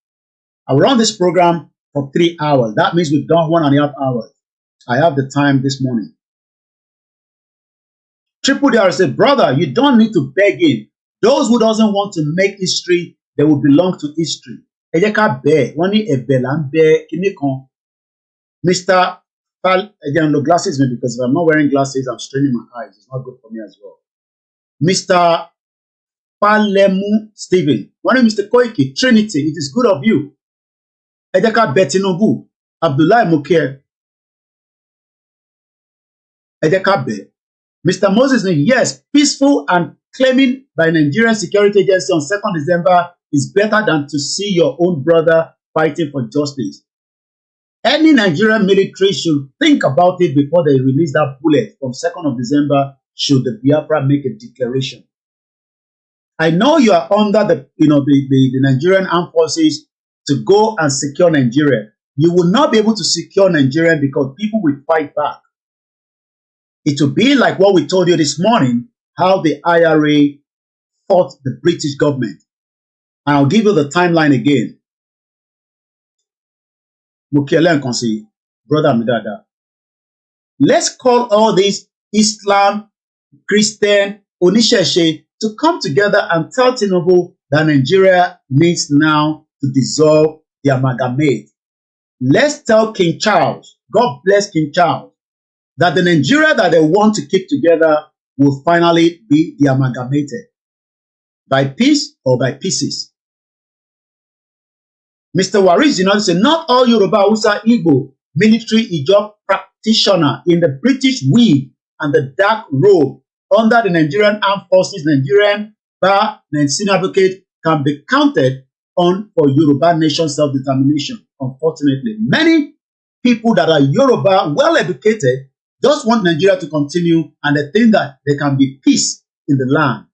I will run this program for 3 hours. That means we've done 1.5 hours. I have the time this morning. Triple DR said, brother, you don't need to beg in. Those who doesn't want to make history, they will belong to history. Mr. Again, no glasses, because if I'm not wearing glasses, I'm straining my eyes. It's not good for me as well. Mr. Palemu Stephen. One name Mr. Koiki, Trinity, it is good of you. Edeka Betinobu, Abdullah Mukher. Mr. Moses, yes, peaceful and claiming by Nigerian security agency on 2nd December is better than to see your own brother fighting for justice. Any Nigerian military should think about it before they release that bullet from 2nd of December should the Biafra make a declaration. I know you are under the Nigerian armed forces to go and secure Nigeria. You will not be able to secure Nigeria because people will fight back. It will be like what we told you this morning, how the IRA fought the British government. And I'll give you the timeline again. Brother Midada. Let's call all these Islam, Christian, Onisheshe to come together and tell Tinubu that Nigeria needs now to dissolve the amalgamate. Let's tell King Charles, God bless King Charles, that the Nigeria that they want to keep together will finally be amalgamated by peace or by pieces. Mr. Waris, said, not all Yoruba, Hausa, Igbo military hijab practitioner in the British wig and the dark robe under the Nigerian Armed Forces, Nigerian Bar Senior Advocate can be counted on for Yoruba nation self-determination. Unfortunately, many people that are Yoruba, well-educated, just want Nigeria to continue, and they think that there can be peace in the land.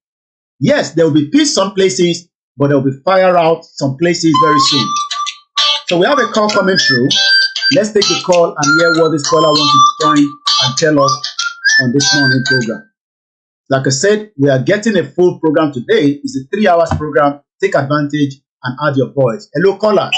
Yes, there will be peace some places, but there will be fire out some places very soon. So we have a call coming through. Let's take the call and hear what this caller wants to join and tell us on this morning program. Like I said, we are getting a full program today. It's a 3 hours program. Take advantage and add your voice. Hello, caller.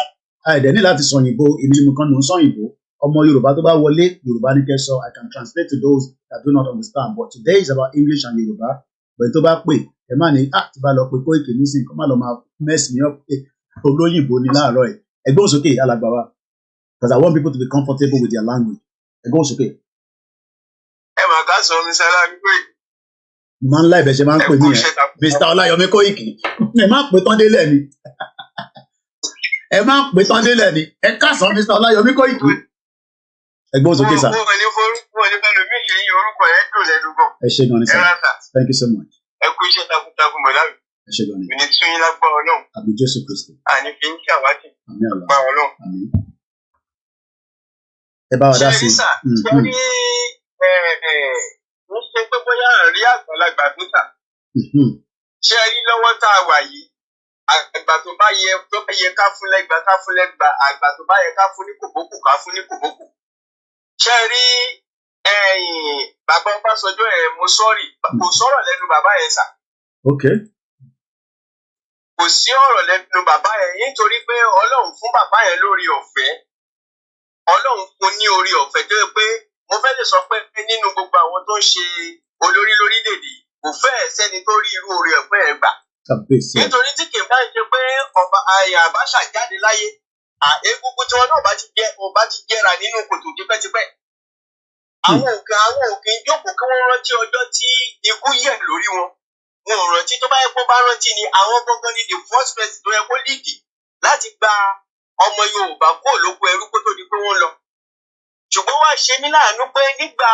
Hi, they need to say Yoruba. Omo Yoruba tó bá wọlé, Yoruba ní kẹ́ sọ. I can translate to those that do not understand. But today is about English and Yoruba. But tó bá pè, ẹ má ní tí bá lọ pé Koiki nísìnyí, kó má lọ máa mess me up. Olóyìnbó ni láàárọ̀ ẹ̀. Ẹ gbóhùn sókè alàgbà wa. Because I want people to be comfortable with their language. Ẹ gbóhùn sókè. Ẹ mà ká sọ mi sára gbé. máa ń láì bẹ̀ ṣe máa ń pè mí yẹn Mr. Ọláyọmí Kóìkì ẹ má pè tán délẹ̀ ni ẹ má pè tán délẹ̀ ni ẹ káàsán Mr. Ọláyọmí Kóìkì ẹgbẹ́ òsókè sà. ẹ ṣé gan ni sà thank you so much. ẹ kú iṣẹ́ takuntakun mọ̀ láwùjọ. ẹ ṣé gan ni. ìní tún yín lágbára Ọlọ́run. àmì Jésù Kristi. àní fi ń ṣàwátì. àmì àlọ́. lágbára Ọlọ́run. àmì. ẹ bá wa dá sí. ṣe rí ń ṣe pé bóyá rí àgbàlagbà tó tà. ṣe rí lọ́wọ́ tá a wà yìí àgbà tó bá yẹ ká fún lẹ́gbàá ká fún lẹ́gbàá àgbà tó bá yẹ ká fún ní kòbókò ká fún ní kòbókò. ṣe rí bàbá Ọbásanjọ́ mo sọ́ọ̀rì kò sọ̀rọ̀ lẹ́nu bàbá yẹn sà. kò sí ọ̀rọ̀ lẹ́nu bàbá yẹn nítorí pé Ọlọ́run fún bàbá yẹn lórí ọ̀fẹ́ Ọlọ́run fún ní orí ọ̀fẹ́ tó yẹ pé mo fẹ́ lè sọ pé nínú gbogbo àwọn tó ń ṣe olórí lórílẹ̀‐èdè kò fẹ́ẹ̀ sẹ́ni tó rí irú orí ọ̀fẹ́ yẹn gbà. nítorí tí kì í bá ṣe pé ọba Abacha jáde láyé egungun tí wọn náà bá ti jẹrà nínú kòtò tipẹ́tipẹ́. àwọn òkè ń jókòó kí wọ́n rántí ọjọ́ tí ikú yẹ̀ lórí wọn. wọn ò rántí tó bá yẹ kó bá rántí ni àwọn gbọ́ngàn ní the first person tó yẹ kó líìdì láti gba ọmọ Yorùbá kó lóko ẹrú kó tó di pé wọ́n lọ. ṣùgbọ́n wá ṣe mí láàánú pé nígbà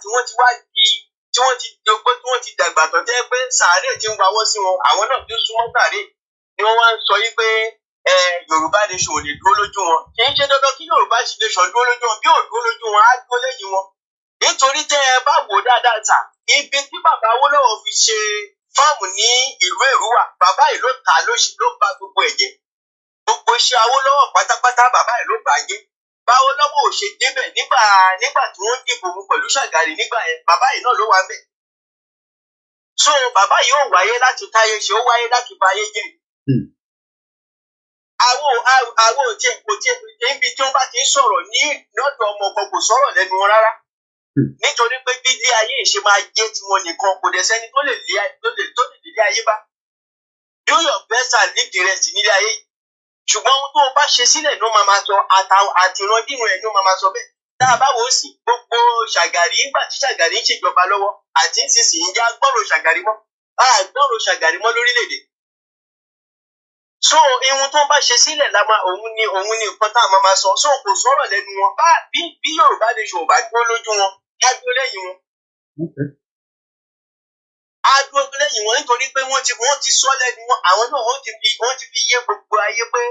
tí wọ́n ti wá tí wọ́n ti dàgbà tó jẹ́ pé sàárè ti ń wawọ́ sí wọn àwọn náà ti ń súnmọ́ sàárè ni wọ́n wá ń sọ yí pé Yorùbá nation ò lè dúró lójú wọn. kì í ṣe dandan kí Yorùbá nation dúró lójú wọn bí ò dúró lójú wọn á dúró lẹ́yìn wọn. nítorí tẹ́ ẹ bá wò dáadáa tà ibi tí bàbá Awólọ́wọ̀ fi ṣe fáàmù ní ìlú Èrúwà bàbá yìí ló ta ló ba gbogbo ẹ̀jẹ̀ gbogbo iṣẹ́ Awólọ́wọ̀ pátápátá bàbá yìí ló bàjẹ́ báwo lọ́wọ́ ò ṣe débẹ̀ nígbà tí wọ́n dìbò mu pẹ̀lú Ṣàgárì nígbà yẹn bàbá yìí náà ló wà bẹ̀. so bàbá yìí ò wáyé láti táyé ṣe ó wáyé láti ba ayé jẹ́. àwọn òtí níbi tí wọ́n bá ti ń sọ̀rọ̀ ní lọ́dọ̀ ọmọ kan kò sọ̀rọ̀ lẹ́nu wọn rárá. nítorí pé bí ilé ayé ṣe máa jẹ́ tiwọn nìkan kò dẹ̀ sẹ́ni tó lè lé ayé bá. do your best and leave the rest nílé ayé yìí. ṣùgbọ́n ohun tó o bá ṣe sílẹ̀ ló máa sọ àtìrandíran ẹ̀ ló máa sọ bẹ́ẹ̀. tá a bá wò ó sì gbogbo Ṣàgárì nígbà tí Ṣàgárì ń ṣèjọba lọ́wọ́ àti nísinsìnyí jẹ́ agbọ́rò Ṣàgárì mọ́ Ṣàgárì mọ́ lórílẹ̀‐èdè. so ihun tó bá ṣe sílẹ̀ òun ni nǹkan tá a máa sọ so kò sọ̀rọ̀ lẹ́nu wọn bí Yorùbá nation ò bá dúró lójú wọn á dúró lẹ́yìn wọn. á dúró lẹ́yìn wọn nítorí pé wọ́n ti sọ lẹ́nu wọn àwọn náà wọ́n ti fi yé gbogbo ayé pé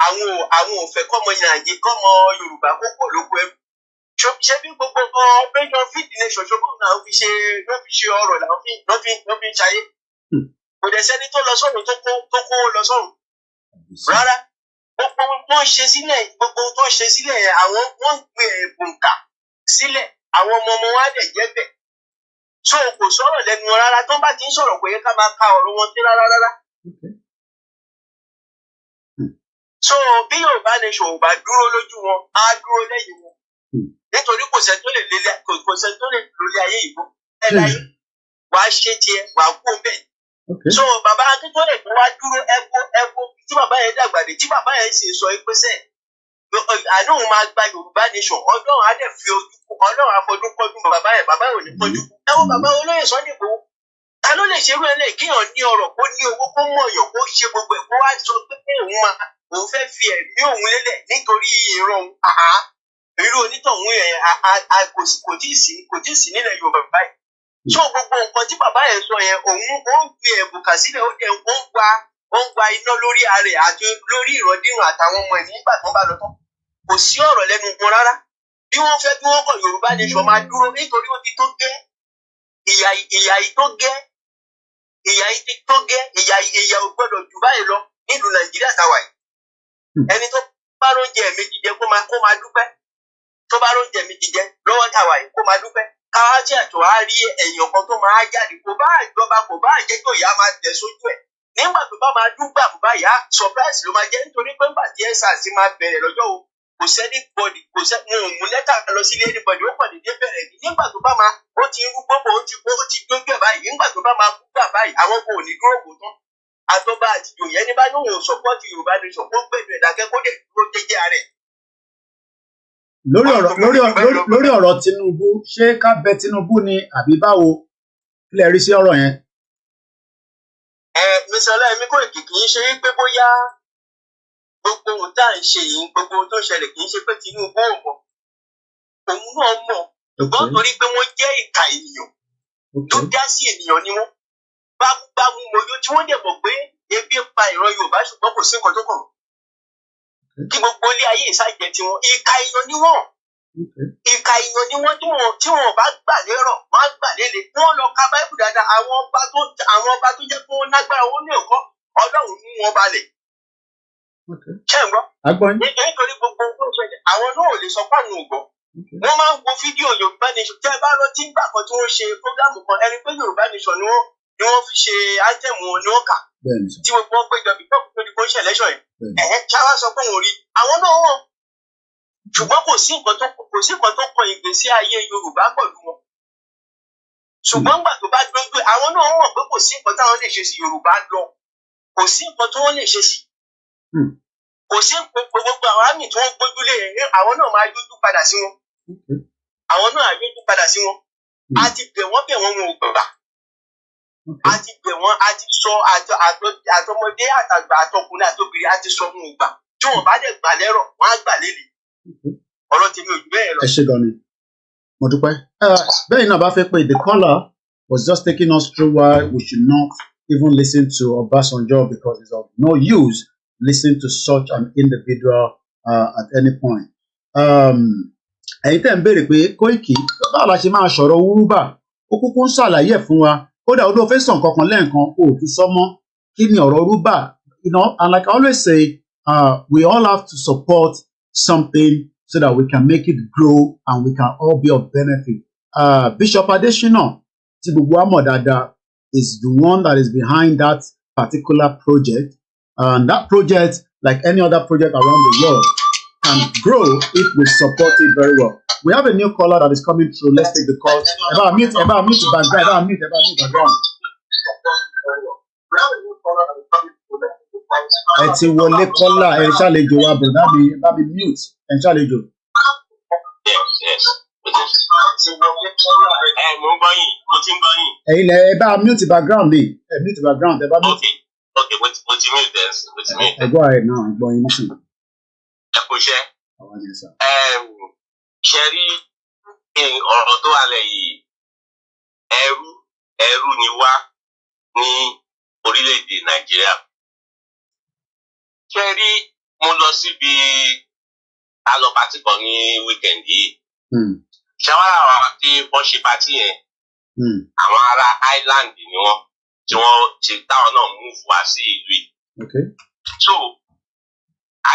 àwọn ò fẹ́ kọ́mọ Yorùbá kókó lóko ẹrú. ṣé bí gbogbo operation feed the nation ṣogbọ́n náà ló fi ṣe ọ̀rọ̀ làwọn fi ń ṣayé. kò dẹ̀ sẹ́ni tó lọ sọ́run tó kó lọ sọ́run. rárá gbogbo ohun tó ń ṣe sílẹ̀ àwọn wọ́n ń gbé ẹ̀bùn kà sílẹ̀ àwọn ọmọ wa dẹ̀ jẹ́ bẹ̀. so kò sọ̀rọ̀ lẹ́nu wọn rárá tó bá ti ń sọ̀rọ̀ kò yẹ ká máa ka ọ̀rọ̀ wọn sí rárá. so bí Yorùbá nation ò bá dúró lójú wọn á dúró lẹ́yìn wọn nítorí kò sẹ́ni tó lè lólé ayé ìbò ẹ̀ láyé wàá ṣe tiẹ̀ wàá kú bẹ́ẹ̀. so bàbá Akíntọ́lẹ̀ tó wá dúró ẹ̀kọ́ tí bàbá yẹn dàgbà dé tí bàbá yẹn sì sọ pé sẹ́ẹ̀ àná òun máa gba Yorùbá nation Ọlọ́run á dẹ̀ fi Ọlọ́run àfọdún pọ́dún bàbá yẹn ò ní pọ́jú. ẹ wo bàbá olóyè Sunday Igboho ta ló lè ṣerú ẹ lẹ́yìn kéèyàn ní ọrọ̀ kó ní owó kó mọ̀ọ́yàn kó ṣe gbogbo ẹ̀ kó wá sọ pé òun fẹ́ fi ẹ̀mí òun lélẹ̀ nítorí ìran òun irú onítọ̀hún yẹn kò tí ì sí nílẹ̀ Yorùbá báyìí. so gbogbo nǹkan tí bàbá yẹn sọ yẹn òun ó ń gbé ẹ̀bùkà sílẹ̀ ó dẹ̀ ó ń gba iná lórí ààrẹ àti lórí ìrọ̀dìrún àtàwọn ọmọ ẹ̀ nígbà tó bá lọ tán kò sí ọ̀rọ̀ lẹ́nu wọn rárá. bí wọ́n fẹ́ bí wọ́n kọ̀ Yorùbá nation máa dúró nítorí ó ti tó gẹ́ ìyà yìí tó gẹ́ ìyà ò gbọ́dọ̀ jù báyìí lọ nílùú Nàìjíríà táwa yìí. ẹni tó bá róúnjẹ méjì jẹ kó máa dúpẹ́ tó bá róúnjẹ méjì jẹ lọ́wọ́ táwa yìí kó máa dúpẹ́ káwá tí àtọ̀ á rí èèyàn kan tó máa jáde kò bá ìjọba kò bá àjẹjọ ìyá máa tẹ̀ sójú ẹ̀ nígbà tó bá máa dúgbà kò bá ìyá surprise ló máa jẹ́ nítorí pé nígbà tí SARS máa bẹ̀rẹ̀ lọ́jọ́ o kò sẹ́ni bọ́dì wọn ò mú lẹ́tà lọ sílé anybody ó pàdé dé bẹ̀rẹ̀ ní nígbà tó bá máa ó ti rú gbogbo ó ti dójú ẹ̀ báyìí nígbà tó bá máa kú gbà báyìí àwọn kò ní dúró kò tán àtọ́ba àti ìjòyè ẹni bá ní òun sọpọ́ọ̀tì Yorùbá nation kó gbẹ̀dọ̀ ẹ̀dákẹ́ kó dẹ̀ dúró jẹ́jẹ́ rẹ̀. lórí ọ̀rọ̀ Tinubu ṣé ká bẹ Tinubu ni àbí báwo kílẹ̀ rí sí ọ̀rọ̀ yẹn. Mr. Ọláyọmí Kóìkì kì í ṣe pé bóyá gbogbo ohun tá à ń ṣe yìí gbogbo ohun tó ń ṣẹlẹ̀ kì í ṣe pé Tinubu ò mọ̀ òun náà mọ̀ ṣùgbọ́n torí pé wọ́n jẹ́ ìka ènìyàn tó dá sí ènìyàn ni wọ́n bámúbámú mojú tí wọ́n dẹ̀ mọ̀ pé ebi ń pa ìran Yorùbá ṣùgbọ́n kò sí nǹkan tó kàn kí gbogbo ilé ayé ìsájẹ tiwọn ìka èèyàn ni wọ́n ìka èèyàn ni wọ́n tí wọ́n bá gbà lérò wọ́n á gbà lélẹ̀ wọ́n lọ ka Báíbù dáadáa àwọn ọba tó jẹ́ pé wọ́n lágbára wọn ní ẹ̀kọ́ Ọlọ́run mú wọn balẹ̀ ṣé ń gbọ́ nítorí gbogbo ohun tó ṣẹlẹ̀ àwọn náà ò lè sọ fáwọn ò gbọ́ wọ́n máa ń wo fídíò Yorùbá Nation tẹ́ ẹ bá rántí ìgbà kan tí wọ́n ṣe prógámù kan ẹni pé Yorùbá Nation ni wọ́n fi ṣe áńtẹ̀mù wọn ni wọ́n kà tí gbogbo wọn péjọ bí pọ́ọ̀pù tó ní kó ń ṣẹlẹ̀ ṣọ̀ yẹn ṣáwá sọ pé òun rí àwọn náà wọ̀ ṣùgbọ́n kò sí nǹkan tó kọ ìgbésí ayé Yorùbá pẹ̀lú wọn ṣùgbọ́n nígbà tó bá gbé àwọn náà mọ̀ pé kò sí nǹkan táwọn lè ṣe sí Yorùbá lọ kò sí nǹkan tó wọ́n lè ṣe sí kò sí gbogbo àwọn àmì tí wọ́n gbójúlé àwọn náà máa yójú padà sí wọn àwọn náà yójú padà sí wọn a ti bẹ̀ wọ́n wọn ò gbà a ti bẹ̀ wọ́n a ti sọ àtọmọdé àtàgbà àtọkùnrin àtobìnrin a ti sọ wọn ò gbà tí wọn bá dẹ̀ gbà lẹ́rọ̀ wọ́n á gbà lélẹ̀ ọ̀rọ̀ tèmi ò jù bẹ́ẹ̀ lọ. ẹ ṣé gan ni mo dúpẹ́ bẹ́ẹ̀ náà bá fẹ́ pé the caller was just taking us through why we should not even listen to Obasanjo because it's of no use listening to such an individual at any point. Ẹ̀yin tẹ́ ń béèrè pé Kóìkì báwo la ṣe máa sọ̀rọ̀ wúrúbà ó kúkú ń ṣàlàyé ẹ̀ fún wa kódà ó ló fẹ́ sàn kankan lẹ́ẹ̀kan ó tún sọ mọ́ kí ni ọ̀rọ̀ wúrúbà and like I always say we all have to support something so that we can make it grow and we can all be of benefit. Bishop Adesina tí gbogbo wa mọ̀ dáadáa is the one that is behind that particular project. And that project, like any other project around the world, can grow if we support it very well. We have a new caller that is coming through. Let's take the call. About mute the background. Ẹ ti wọlé caller ẹ ṣàlejò wa bọ̀dá mi bá mi mute ẹ ṣàlejò. Ẹ̀yin lẹ ẹ bá mute background mi ẹ mute background ẹ bá mute. Okay, what you mean then? What you mean? Go ahead now. Go in. Ẹ kú iṣẹ́. Ṣe rí ọ̀rọ̀ tó wà lẹ́yìn ẹrú ni wá ní orílẹ̀-èdè Nàìjíríà. Ṣe rí mo lọ síbi alọ́pàtì kan ní wíkẹ̀ndì yìí. Ṣáwárà àwọn tí wọ́n ṣe pàtì yẹn. Àwọn ará Island ni wọ́n. Tí wọ́n ti táwọn náà move wá sí ìlú yìí. So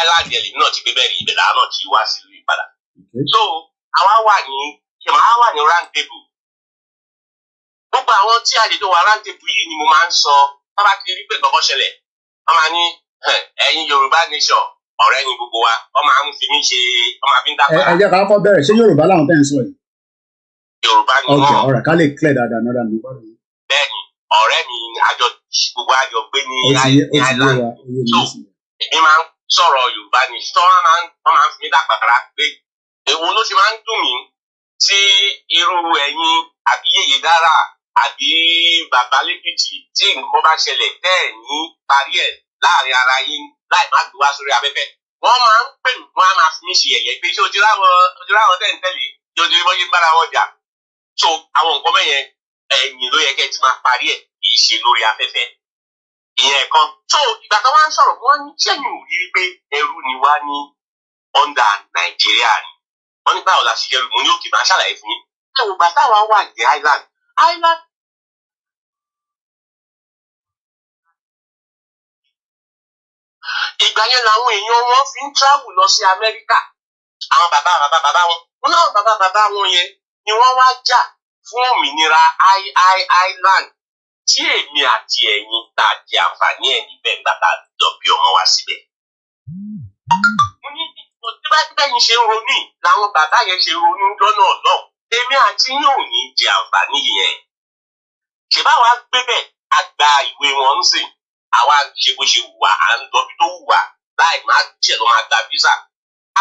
Island yẹn lèmi náà ti gbé bẹ́ẹ̀ rí ibẹ̀ láwọn náà ti wá sí ìlú yìí padà. So àwa wà ní round table. Gbogbo àwọn tí àlejò wà round table yìí ni mo máa ń sọ bábá ti rí pé kọ́kọ́ ṣẹlẹ̀. Wọ́n máa ní ẹ̀yin Yorùbá Nation ọ̀rẹ́ ni gbogbo wa. Wọ́n máa ń fi mí ṣe wọ́n máa fi ń dàgbà. Ẹ jẹ́ ká kọ́ bẹ̀rẹ̀ ṣé Yorùbá làwọn tẹ̀ ń sọ yìí? Yorùbá ni wọ́n. Okay, all right, ká lè clear dáadáa náà dànù. Bẹ́ẹ̀ni ọ̀rẹ́ mi gbogbo àjọ gbé ní Island. So èmi máa ń sọ̀rọ̀ Yorùbá ní tí wọ́n máa ń fi mí dàgbàrà pé èwo ló ṣe máa ń dùn mí tí irú ẹ̀yin àbí Yèyé Dára àbí Bàbá Lẹ́kìtì tí nǹkan bá ṣẹlẹ̀ bẹ́ẹ̀ ní parí ẹ̀ láàrin ara yín láì má gbé wá sórí afẹ́fẹ́. Wọ́n máa ń pè mí wọ́n á máa fi mí ṣe yẹ̀yẹ́ pé ṣé ojú láwọn tẹ̀ ń tẹ̀lé ṣé ojú rí bọ́yé gbára wọn jà. So àwọn nǹkan mẹ́yẹn ẹ̀yìn ló yẹ kẹ́ ti máa parí ẹ̀ kì í ṣe lórí afẹ́fẹ́. Ìyẹn kan. So ìgbà tó wá ń sọ̀rọ̀ wọ́n ní sẹ́yìn ò rí pé ẹrú ni wá ní under Nàìjíríà ni. Wọ́n ní báwo la ṣe jẹ́rú mo ní òkè máa ṣàlàyé fún yín. Ẹ wò bàtà wa wà ní Island. Ìgbà yẹn làwọn èèyàn wọn fi ń travel lọ sí Amẹ́ríkà. Àwọn bàbá wọn. Wọ́n náà bàbá wọn yẹn ni wọ́n wá jà fún òmìnira Island tí èmi àti ẹ̀yin tá a jẹ àǹfààní ẹ̀ níbẹ̀ nígbà tá a lọ bí ọmọ wa síbẹ̀. Mo ní tí bá yín ṣe ń ronú làwọn bàbá yẹn ṣe ronú lọ́nà náà èmi àti yín ò ní jẹ àǹfààní yẹn. Ṣèbá wa gbé bẹ̀ àgbà ìwé wọn ń sìn àwa ṣe bó ṣe wù wá à ń lọ bí tó wù wá láì má jẹ́ lọ́ máa gba visa.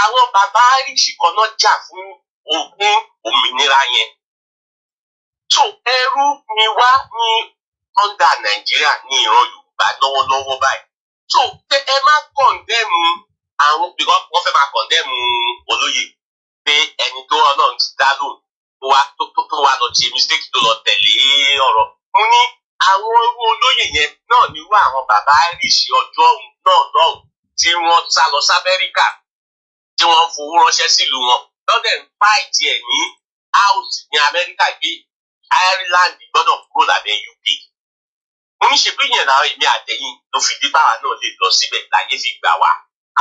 Àwọn bàbá Irish kan náà jà fún ogún òmìnira yẹn. So ẹrú ni wá ní under Nigeria ní ìran Yorùbá lọ́wọ́lọ́wọ́ báyìí. So ẹ má condemn àwọn because wọ́n fẹ́ máa condemn olóyè pé ẹni tó Ọlọ́run ti dá lóhùn tó wá lọ ṣe mistake tó lọ tẹ̀lé ọ̀rọ̀. Mo ní àwọn irú olóyè yẹn náà nírú àwọn bàbá Irish ọjọ́ náà tí wọ́n sá lọ sí Amẹ́ríkà tí wọ́n fowó ránṣẹ́ sílùú wọn lọ́dẹ̀ ń fight ẹ̀ ní house ní Amẹ́ríkà gbé Ireland gbọ́dọ̀ kúrò lábẹ́ UK. Mo ní ṣe bí yẹn náà èmi àtẹ̀yìn ló fi dé báwa náà lè lọ síbẹ̀ láyé fi gbà wá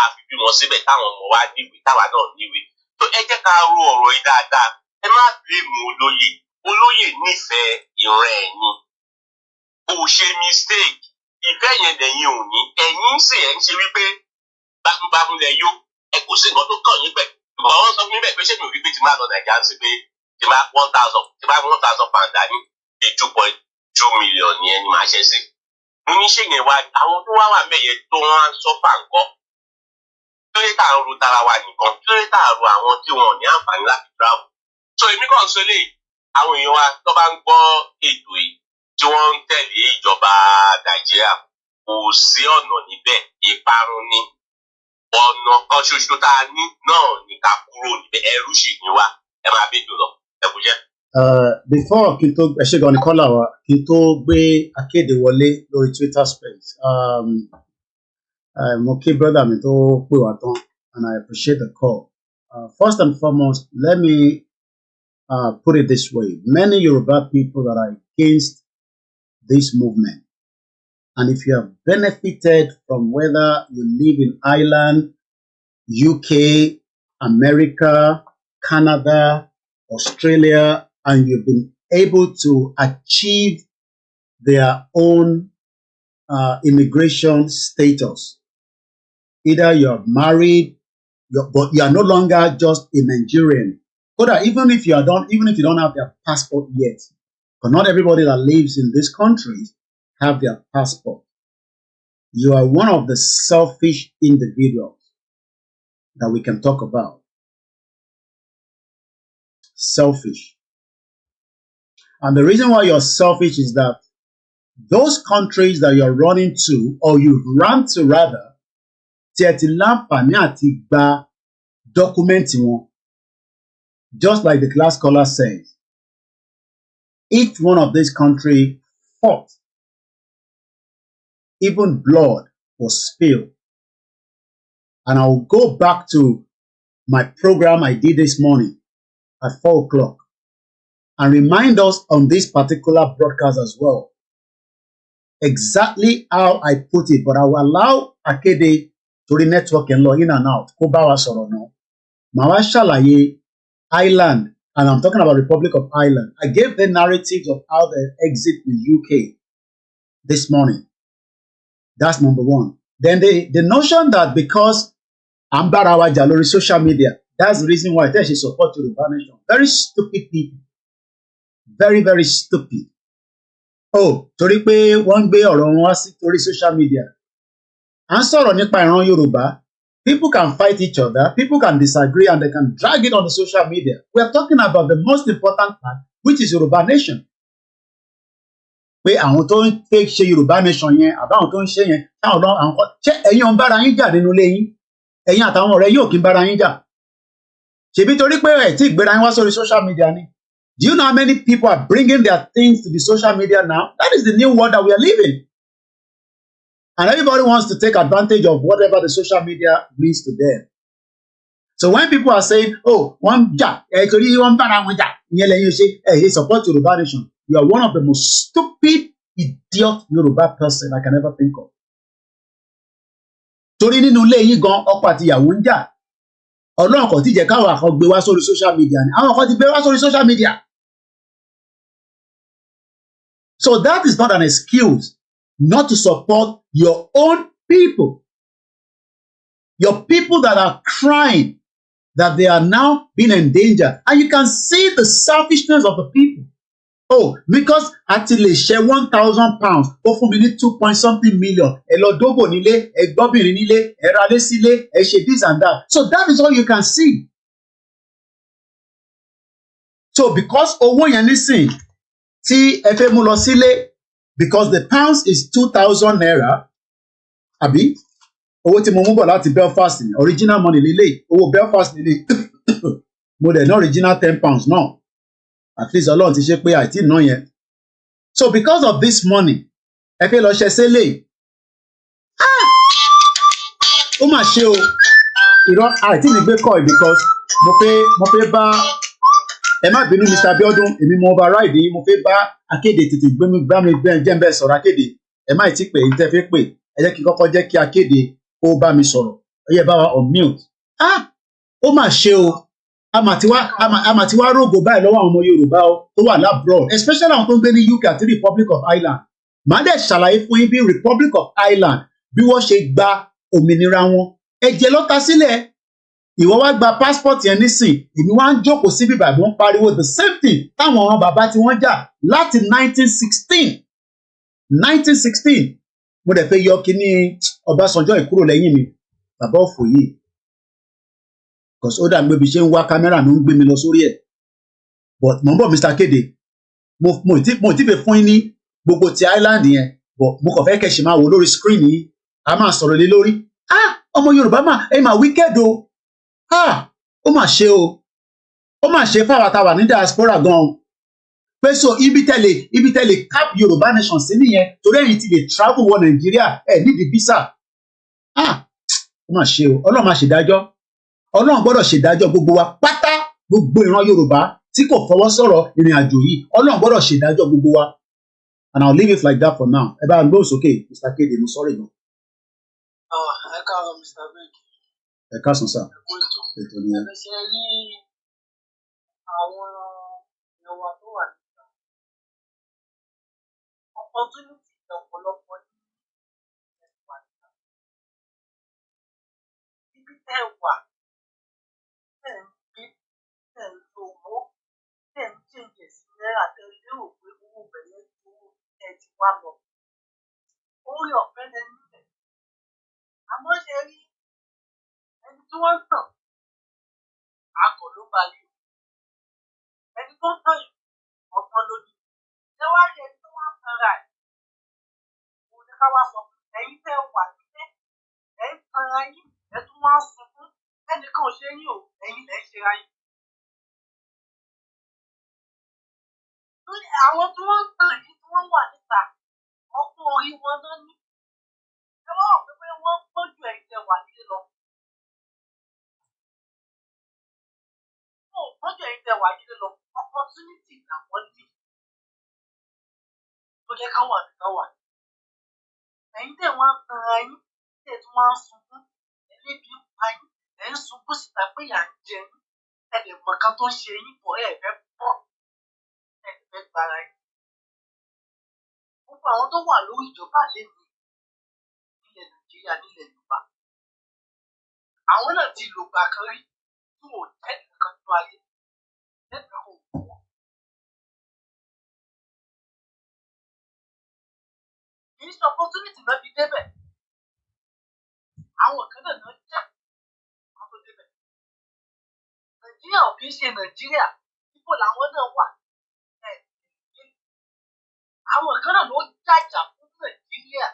a fi bímọ síbẹ̀ táwọn ọmọ wa níwèé táwa náà níwèé. tó ẹ jẹ́ ká ro ọ̀rọ̀ yìí dáadáa ẹ má blame olóyè nífẹ̀ẹ́ ìran ẹ̀yin kò ṣe mistake ìfẹ́ yẹn lẹ́yìn òní ẹ̀yin sì ẹ̀ ń ṣe wípé bámúbámú lẹ yó ẹ kò sí nǹkan tó kàn yín pẹ̀ ìgbà wọn sọ fún mi bẹ́ẹ̀ pé ṣé mi ò rí pé tí máa lọ Nàìjíríà ń sí pé tí máa 1,000 pound dání bí 2.2 million yẹn ni màá ṣe sí. mo ní ṣe yẹn wá àwọn tó wá wà mẹ́yẹ tó wọ́n á sọ́fà nǹkan tó yẹ ká ro tara wa nìkan tó yẹ ká ro àwọn tí wọn ò ní àǹfààní láti travel. so èmi kàn sọ lè àwọn èèyàn wa tó bá ń gbọ́ ètò yìí tí wọ́n ń tẹ̀lé ìjọba Nàìjíríà kò sí ọ̀nà níbẹ̀ ìparun ni ọ̀nà kan ṣoṣo tá a ní náà ní ká kúrò níbẹ̀ ẹrú sì ní wa ẹ máa bí jùlọ ẹ kò jẹ́. Before kí n tó ẹ ṣe gan ni kọ́là wa kí n tó gbé akéde wọlé lórí Twitter space mo kí brother mi tó pè wá tán and I appreciate the call. First and foremost, let me put it this way. Many Yoruba people that are against this movement, and if you have benefited from whether you live in Ireland, UK, America, Canada, Australia, and you've been able to achieve their own immigration status, either you're married, but you are no longer just a Nigerian. Even if you don't have their passport yet, but not everybody that lives in these countries have their passport. You are one of the selfish individuals that we can talk about. Selfish. And the reason why you're selfish is that those countries that you're running to, or you've run to rather, just like the last caller says, each one of these countries fought. Even blood was spilled. And I'll go back to my program I did this morning at 4 o'clock and remind us on this particular broadcast as well exactly how I put it, but I will allow Akede to the network and log in and out. Mawashalaye Ireland, and I'm talking about Republic of Ireland. I gave the narratives of how they exit the UK this morning. That's number one. Then the notion that because Ambarawa Jalori social media, that's the reason why they should support Yoruba Nation. Very stupid people. Very, very stupid. Oh, torí pé wọ́n gbé ọ̀rọ̀ wọn wá sí torí social media. À ń sọ̀rọ̀ nípa ìran Yorùbá. People can fight each other. People can disagree and they can drag it on the social media. We are talking about the most important part, which is Yoruba Nation. Pé àwọn tó ń fẹ́ ṣe Yorùbá Nation yẹn àbáwọn tó ń ṣe yẹn táwọn lọ àwọn kan ṣé ẹ̀yin ń bára yín jà nínú ilé yín ẹ̀yin àtàwọn ọ̀rẹ́ yóò kí ń bára yín jà ṣèbí torí pé ẹ̀ tí ìgbéra yín wá sórí social media ni. Do you know how many people are bringing their things to the social media now? That is the new world that we are living. And everybody wants to take advantage of whatever the social media means to them. So when people are saying, oh, one jà torí wọ́n bára wọn jà ìyẹn lẹ́yìn ṣe support Yoruba Nation. You are one of the most stupid, idiot Yoruba person I can ever think of. Torí nínú ilé yín gan ọkọ àti ìyàwó ń jà. Ọlọ́run kò tí jẹ́ káwọn àkọ́ gbé wá sórí social media ni. Àwọn kan ti gbé wá sórí social media. So that is not an excuse not to support your own people. Your people that are crying that they are now being endangered. And you can see the selfishness of the people. Oh, because àti lè ṣe 1,000 pounds ó fún mi ní 2 million ẹ lọ dógò nílé ẹ gbọ́bìnrin nílé ẹ ralé sílé ẹ ṣe this and that. So that is all you can see. So because owó yẹn nísìn tí ẹ fẹ́ mú lọ sílé because the pounds is 2,000 naira àbí owó tí mo mú bọ̀ láti Belfast ni original money lélẹ̀ owó Belfast lélẹ̀ mo dẹ̀ ná original 10 pounds náà at least Ọlọ́run ti ṣe pé àìtí ná yẹn so because of this money ẹ fẹ́ lọ ṣe sílẹ̀ ó mà ṣe o irọ́ àìtí mi gbé call because mo fẹ́ bá ẹ má bínú Mr. Abiodun èmi mo override yìí mo fẹ́ bá akéde tètè gbá mi jẹ́ ń bẹ́ẹ̀ sọ̀rọ̀ akéde ẹ má ti pè é tẹ́ fẹ́ pè ẹ jẹ́ kí n kọ́kọ́ jẹ́ kí akéde ó bá mi sọ̀rọ̀ ẹ yẹ bá wa on mute ó mà ṣe o a mà ti wá rògò báyìí lọ́wọ́ àwọn ọmọ Yorùbá tó wà labroad especially àwọn tó ń gbé ní UK àti Republic of Ireland màá dẹ̀ ṣàlàyé fún yín bí Republic of Ireland bí wọ́n ṣe gba òmìnira wọn ẹ̀jẹ̀ ló ta sílẹ̀ ìwọ wá gba passport yẹn nísìn èmi wá ń jókòó sí bíbá ìbọn pariwo the same thing táwọn ọ̀ràn bàbá tí wọ́n jà láti 1916 mo dẹ̀ fẹ́ yọ kíní Ọbásanjọ́ ìkúrò lẹ́yìn mi bàbá òfò yìí because ó dàgbé bí ṣe ń wá kámẹ́rà ló ń gbé mi lọ sórí ẹ̀ but mo ń bọ̀ Mr. Kéde mo ti fẹ́ fún yín ní gbogbo ti Island yẹn but mo kàn fẹ́ kẹ́ ṣe máa wò lórí screen yìí a máa sọ̀rọ̀ lé lórí ọmọ Yorùbá ẹ máa wicked o ó mà ṣe o ó mà ṣe fáwọn àtàwà ní diaspora gan pé so ibi tẹ́lẹ̀ cap Yorùbá nation sí nìyẹn torí ẹ̀yin ti lè travel wọ Nàìjíríà nídìí visa ó mà ṣe o Ọlọ́run máa ṣèdájọ́ Ọlọ́run gbọ́dọ̀ ṣèdájọ́ gbogbo wa pátá gbogbo ìran Yorùbá tí kò fọwọ́ sọ̀rọ̀ ìrìn àjò yìí Ọlọ́run gbọ́dọ̀ ṣèdájọ́ gbogbo wa and I'll leave it like that for now ẹ bá ń gbóhùn sókè Mr. Kéde mo sọ̀rọ̀ ìgbọ̀n. Ẹ káàárọ̀ Mr. Big. Ẹ káàsán sá. Ètò ni ẹ. Ẹ ṣe rí àwọn ìyàwó tó wà níta. Opportunity ọ̀pọ̀lọpọ̀ ní ẹ̀sùn àìsàn. Ibi tẹ́ wà, tẹ́ ń gbé, tẹ́ ń lo owó, tẹ́ ń change sí náírà tẹ́ lérò pé owó bẹ̀rẹ̀ owó ẹ̀ ti wá lọ. Orí ọ̀fẹ́ lẹ nílẹ̀. Àmọ́ ṣe rí ẹni tí wọ́n ń tàn akọ̀ ló balẹ̀ ẹni tó ń tàn yìí ọ̀gbọ́n lójú ṣé wàá rí ẹni tó wá ń tanra ẹ̀ kò ní ká wá sọ ẹ̀yin tẹ́ wà nílé ẹ̀ ń tanra yín ẹ̀ tún wá ń sunkún ẹnìkan ò ṣe yín o ẹ̀yin lẹ̀ ń ṣe ra yín. Àwọn tí wọ́n ń tàn yìí tí wọ́n wà níta ọkùn orí wọn náà ní ẹ wọ́n rò pé wọ́n gbọ́jú ẹ̀yin tẹ́ wà nílé lọ. Lọ́jọ́ yìí tẹ wà nílé lọ, opportunity làwọn ní. Tó jẹ́ ká wà nìkan wà. Ẹ̀yin tẹ̀ wọ́n ń tanra yín, tẹ̀ tí wọ́n ń sunkún, ẹlẹ́bi ń pa yín, ẹ̀ ń sunkún síta pé yà ń jẹ yín, ẹ̀ lè mọ̀ kan tó ń ṣe yín bọ̀ ẹ̀ fẹ́ pọ̀, ẹ̀ fẹ́ gbára yín. Gbogbo àwọn tó wà lórí ìjọba lẹ́nu nílẹ̀ Nàìjíríà nílẹ̀ Yorùbá. Àwọn náà ti lògbà kan rí tí wọn ò jẹ́ nǹkan tó ayé. Kì í ṣe opportunity náà fi débẹ̀. Àwọn kan náà jà wọ́n tó débẹ̀. Nàìjíríà ò kì í ṣe Nàìjíríà. Ibo làwọn náà wà. Àwọn kan náà ló jàjà fún Nàìjíríà.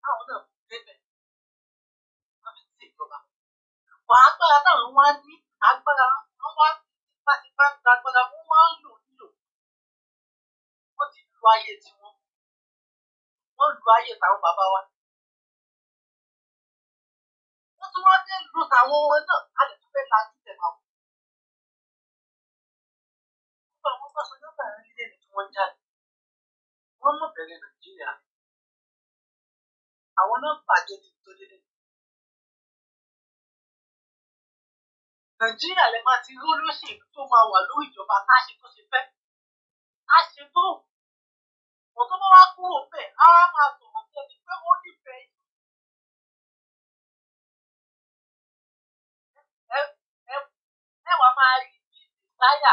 Àwọn náà fi débẹ̀. Wọ́n fi ṣe ìjọba. Agbára táwọn wá ní agbára wọn wá tipátipá agbára wọn wá ń lò nílò wọn ti lu ayé tiwọn wọn lu ayé táwọn bàbá wa wọn tún wá dé lu táwọn ọmọ náà a lè tún fẹ́ lajú tẹ̀ máa wò. Nígbà wọn bá sọ nígbà nílé ni tí wọ́n jáde wọ́n mọ̀ bẹ̀rẹ̀ Nàìjíríà àwọn náà bàjẹ́ ti tó délé. Nàìjíríà lè máa ti rí olóṣèlú tó máa wà lórí ìjọba tá a ṣe tó ṣe fẹ́. A ṣe tó. Wọ́n tó bá wá kúrò bẹ́ẹ̀, á wá máa sọ̀rọ̀ sí ẹni pé ó nífẹ̀ẹ́ yìí. Ẹ wàá máa rí ìsáyà.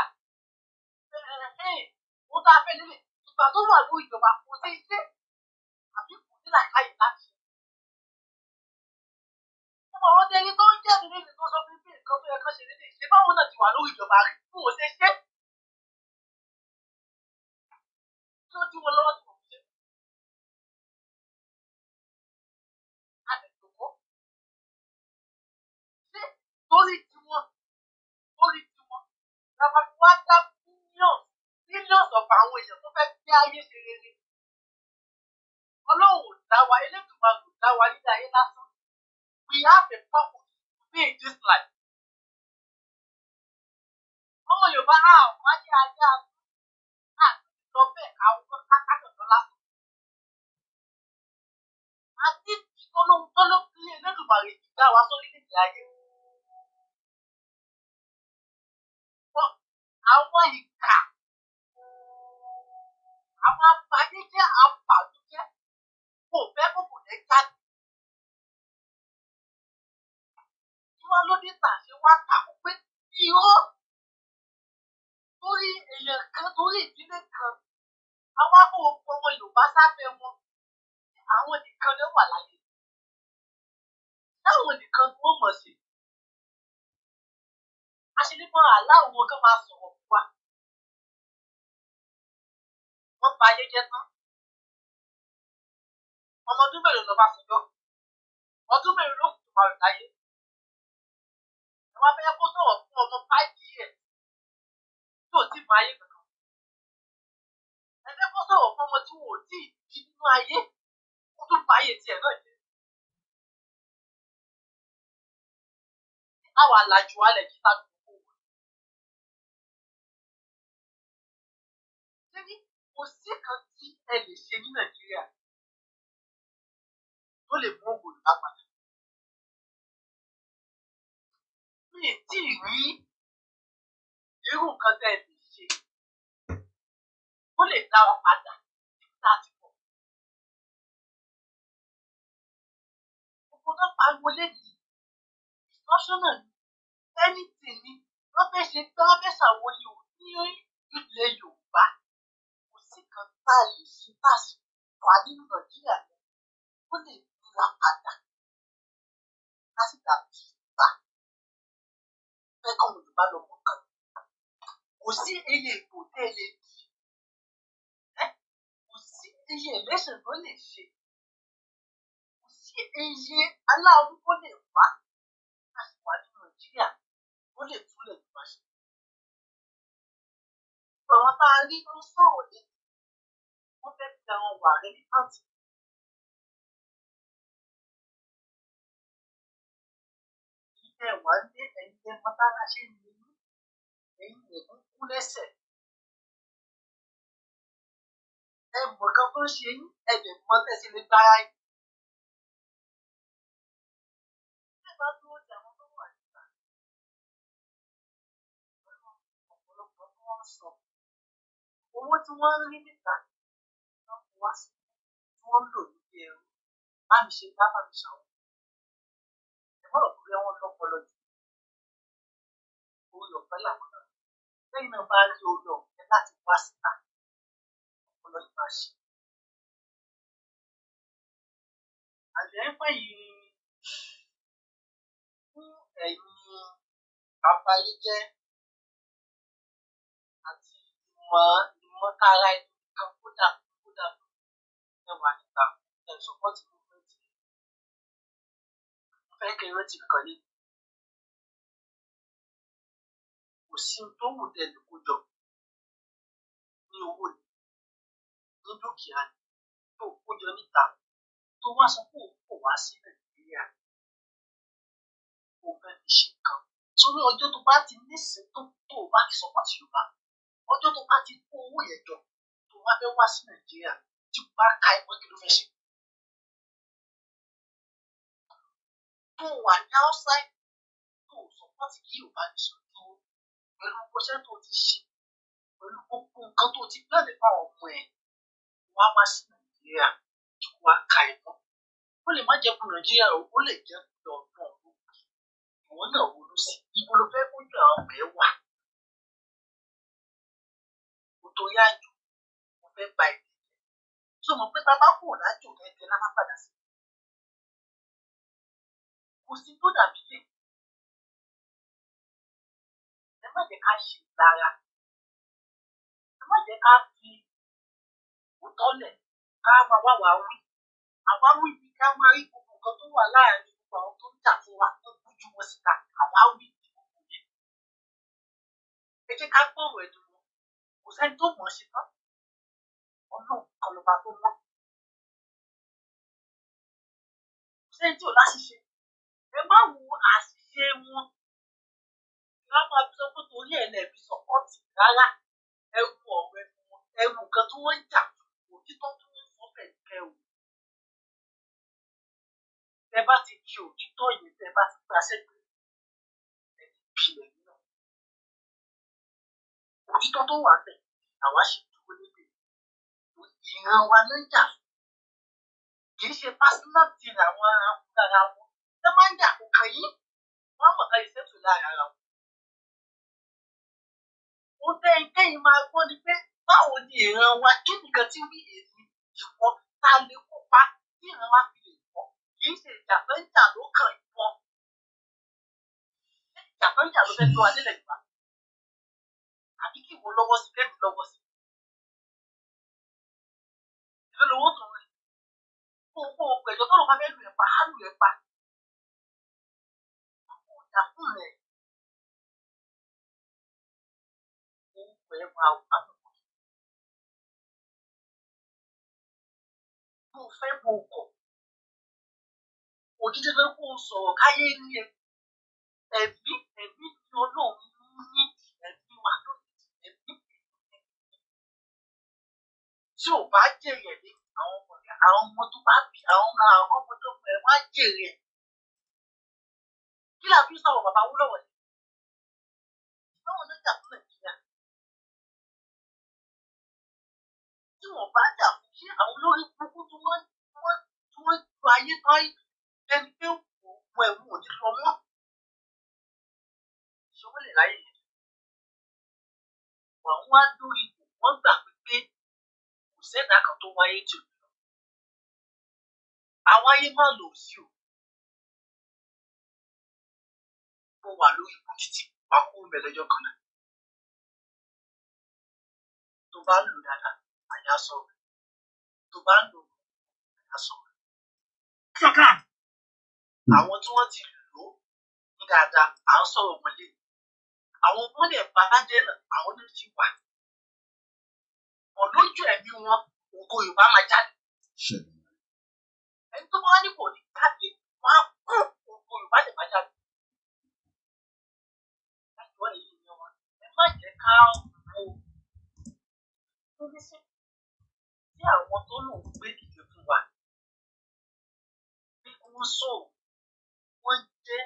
Mo tá a fẹ́ nílé ìgbà tó wà lórí ìjọba kò sí iṣẹ́ àbí kò ní làákàyè láti ṣe. Àwọn ẹni tó ń jáde nínú tó sọ fún mi nǹkan tó yẹ kán ṣe nílé ìṣe báwọn náà ti wà lórí ìjọba rẹ̀ fún òṣè ṣe. ló dí wọn lọ́wọ́ tí wọ́n fi ṣe? Àbẹ̀tòkọ́. Ṣé torí tiwọn làwọn fi wá dá millions of àwọn èèyàn tó fẹ́ gbé ayé ṣe rere? Ọlọ́run ò dá wa, Elédùmarè ò dá wa nílé ayé lásán. We have a purpose to be in this life. Ọmọ Yorùbá wáyé ayé àti lọ bẹ́ẹ̀ àwọn kákàtọ̀ lásán. Àti tọ́lọ́pì Elédùmarè ti dá wa sórílẹ̀-èdè ayé. Àwọn ìkà, àwọn abayéjẹ́, àbàlújẹ́ kò fẹ́ kókò lẹ́ jáde. Tí wọ́n ló dé tà ṣe wá kàkó pé irọ́ torí èèyàn kan, torí ìdílé kan, àwọn akọ̀wé ọmọ Yorùbá sábẹ́ wọn, àwọn nìkan ló wà láyé. Táwọn nìkan ni wọ́n mọ̀ sí. Aṣèlémọ̀ aláwọ̀ wọn kan máa sọ̀rọ̀ fún wa. Wọ́n ba ayé jẹ́ tán. Ọmọ ọdún mélòó lọ bá sọjọ́? Ọdún mélòó ló kù tó máa rìn láyé? Ẹ wá fẹ́ kó sọ̀rọ̀ fún ọmọ 5 years tí ò tí ì máa yé kankan. Ẹ fẹ́ kó sọ̀rọ̀ fún ọmọ tí wọn ò tí ì jí nínú ayé kó tó ba ayé tiẹ̀ náà jẹ́. Àwa làjú alẹ̀ kí tá gbogbo wò. Ṣé ní kò sí kan tí ẹ lè ṣe ní Nàìjíríà tó lè mú ògùn Yorùbá padà? Mi ì tí ì rí irú nǹkan tẹ́ ẹ lè ṣe tó lè dá wa padà níbi tá a ti bọ̀. Gbogbo tó pariwo léyìí, ìtọ́sọ́nà ni, anything ni, wọ́n fẹ́ ṣe tí wọ́n fẹ́ ṣàwọn ní ilẹ̀ Yorùbá. Kò sí kan tá a lè ṣe tá a sì wà nínú Nàìjíríà yẹn tó lè dá wa padà láti dàbí ìgbà. Fẹ́ kọ́ Yorùbá lọ mọ̀ kan. Kò sí iye ìbò tẹ́ ẹ lè dì. Kò sí iye election tó lè ṣe. Kò sí iye aláwọ̀ tó lè wá láti wà nínú Nàìjíríà tó lè túlẹ̀ Yorùbá ṣe. Àwọn tá a rí tó ń sọ̀rọ̀ lé wọ́n fẹ́ fi àwọn wà rẹ̀ ní pàǹtí. Ilé wà ń dé ẹ̀yìn ẹ̀ mọ́tàlá ṣe ń lé ní ẹ̀yìn ẹ̀kún kú lẹ́sẹ̀. Ẹ mọ̀ kan tó ń ṣe yín, ẹ lè mọ tẹ́sí lè gbára yín. Ẹ bá dúró ti àwọn tó wà níta. Ọ̀pọ̀lọpọ̀ tí wọ́n ń sọ. Owó tí wọ́n ń rí níta wọ́n fi wá sí tí wọ́n ń lò níbi ẹ̀rù. Bá mi ṣe bá mi ṣàwọn. Ẹ má rò pé wọ́n lọ́pọlọ jù. Orí ọ̀fẹ́ làwọn náà. Lẹ́yìn náà bá rí orí ọ̀fẹ́ láti wá síta. Ọpọlọ yìí máa ṣe. Àlẹ́ pẹ́ yìí fún ẹ̀yin abayéjẹ́ àti ìmọ̀tara ẹni kan kódà ẹwà níta ẹ̀ sọ́pọ́tì movement. Fẹ́ kí rántí kan ní. Kò sí tó wù tẹ̀lé kó jọ ní owó ni, ní dúkìá ni, tó kó jọ níta, tó wá sọ pé òun kò wá sí Nàìjíríà. Ó fẹ́ fi ṣe nǹkan. Sórí ọjọ́ tó bá ti nísìn tó o bá ti sọ́pọ́tì Yorùbá, ọjọ́ tó bá ti kó owó yẹn jọ tó wá fẹ́ wá sí Nàìjíríà tí o bá ka ẹ̀wọ̀n kí ló fẹ́ ṣe. Tó wà ní outside tó sọ́pọ́tì kí Yorùbá ní sọ́tò pẹ̀lú ọṣẹ́ tó ti ṣe, pẹ̀lú gbogbo nǹkan tó ti gbẹ́lẹ̀ fáwọn ọmọ ẹ̀ wá wá sí Nàìjíríà tí wọ́n á ka ẹ̀wọ̀n. Ó lè má jẹ́ fún Nàìjíríà ó lè jẹ́ fún ọdún ọdún. Ìwọ náà ronú sí ibo ló fẹ́ kójú àwọn ọmọ ẹ wà. Kò tó yá jù, mo fẹ́ gba ìdíje. Tó mọ̀ pé bàbá kò lájò ẹ̀jẹ̀ lábá padà sí. Kò sí tó dàbí lè. Ẹ má jẹ́ ká ṣe ìlara. Ẹ má jẹ́ ká fi òótọ́ lẹ̀ ká máa wá wàá wí àwa wí ni ká máa rí gbogbo nǹkan tó wà láàrin gbogbo àwọn tó ń jà fún wa tó gbójú wọn síta àwa wí ní gbogbo yẹn ẹ jẹ́ ká gbọ́rọ̀ ẹ̀dùn wọn kò sẹ́ni tó mọ̀ ọ́ ṣe tán ọlọ́run kan lọ́ba tó mọ́ kò sẹ́ni tí ò láṣìṣe ẹ má wo àṣìṣe wọn ká máa sọ pé torí ẹ̀ lẹ̀ fi sọ́pọ́ọ̀tì rárá ẹ wo ọ̀rọ̀ ẹnu wọn ẹ wo nǹkan tí wọ́n ń jà òtítọ́ tí wọ́n sọ bẹ́ẹ̀ kẹ́ o tẹ bá ti di òtítọ́ yìí tẹ bá ti gbà sẹ́gbẹ̀ẹ́ ẹ ti bí ẹ̀yìn náà òtítọ́ tó wà bẹ́ẹ̀ àwa ṣe dúró níbẹ̀ ìran wa ló ń jà kì í ṣe personality àwọn ara wọn ẹ máa ń jà kó kàn yín wọ́n mọ̀ ká ìṣètò lára ara wọn. Ó tẹ́ kẹ́yìn máa gbọ́ ni pé báwo ni ìran wa kí nìkan tí wí èmi ìwọ ta lè kópa tí ìran wa fi lè pọ̀ kì í ṣe ìjà tó ń jà ló kàn ìwọ ìjà tó ń jà ló fẹ́ tó wa nílẹ̀ Yorùbá àbí kí ìwọ lọ́wọ́ sí kẹ́mi lọ́wọ́ sí ìlú lówó tó rí gbogbo ògbẹ̀jọ tó lọ́ máa fẹ́ lù ẹ̀ pa á lù ẹ̀ pa àwọn ọ̀dà fún rẹ̀ gbogbo ẹ̀ máa wà lọ́wọ́ mo fẹ́ mo kọ̀ òjijì ló kó sọ̀rọ̀ káyé rí ẹ ẹ̀mí ni Ọlọ́run ní ẹ̀mí wa lónìí ẹ̀mí tí ò bá jèrè ní àwọn ọmọ tó bá bí àwọn ọmọ tó pẹ̀ wá jèrè ẹ̀ kí la fi sọ̀rọ̀ bàbá Awólọ́wọ̀ ni báwo ló jà fún Nàìjíríà tí wọ́n bá jà fún ṣé àwọn olórí burúkú tí wọ́n lu ayé tán ẹni pé òun ẹ̀wù ò ní lọ mọ́ ìṣòwò lè láyé yẹn wọ́n wá lórí ipò wọ́n gbà pé kò sẹ́dá kan tó wáyé jù lọ àwọn ayé máa lò sí o mo wà lórí ipò títí wàá kó mẹlẹ́jọ́ kan náà tó bá lò dáadáa àyà sọ̀rọ̀ tó bá lò àyà sọ̀rọ̀ àwọn tí wọ́n ti lò ní dáadáa à ń sọ̀rọ̀ wọlé àwọn ọmọ lè bá dé náà àwọn ló ti wà ọ̀lójú ẹ̀mí wọn ògo Yorùbá máa jáde ẹni tó bá wá ní kò ní jáde wọ́n á kú ògo Yorùbá lè máa jáde láti wọ́n èyí ni wọn ẹ má jẹ́ ká wo lórí sí tí àwọn tó lò ń gbé dìde fún wa bí wọ́n sọ̀rọ̀ wọ́n jẹ́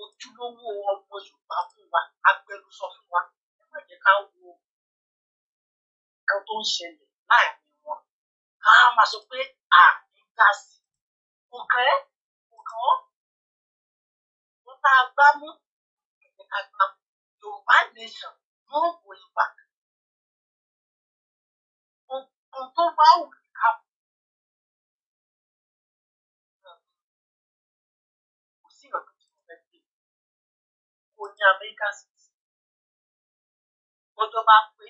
ojúlówó ọmọ Yorùbá fún wa agbẹnusọ fún wa ẹ má jẹ́ ká wo nǹkan tó ń ṣẹlẹ̀ láàrin wọn ká máa sọ pé àní dá sí kò kàn wọ́n tá a gbá mú ẹ̀jẹ̀ ká gbá mú Yorùbá nation yóò wò ìgbà ohun tó bá wù ká kò sí ọ̀dọ́ tí mo fẹ́ gbé kò ní Amẹ́ríkà sí gbọ́dọ̀ bá pé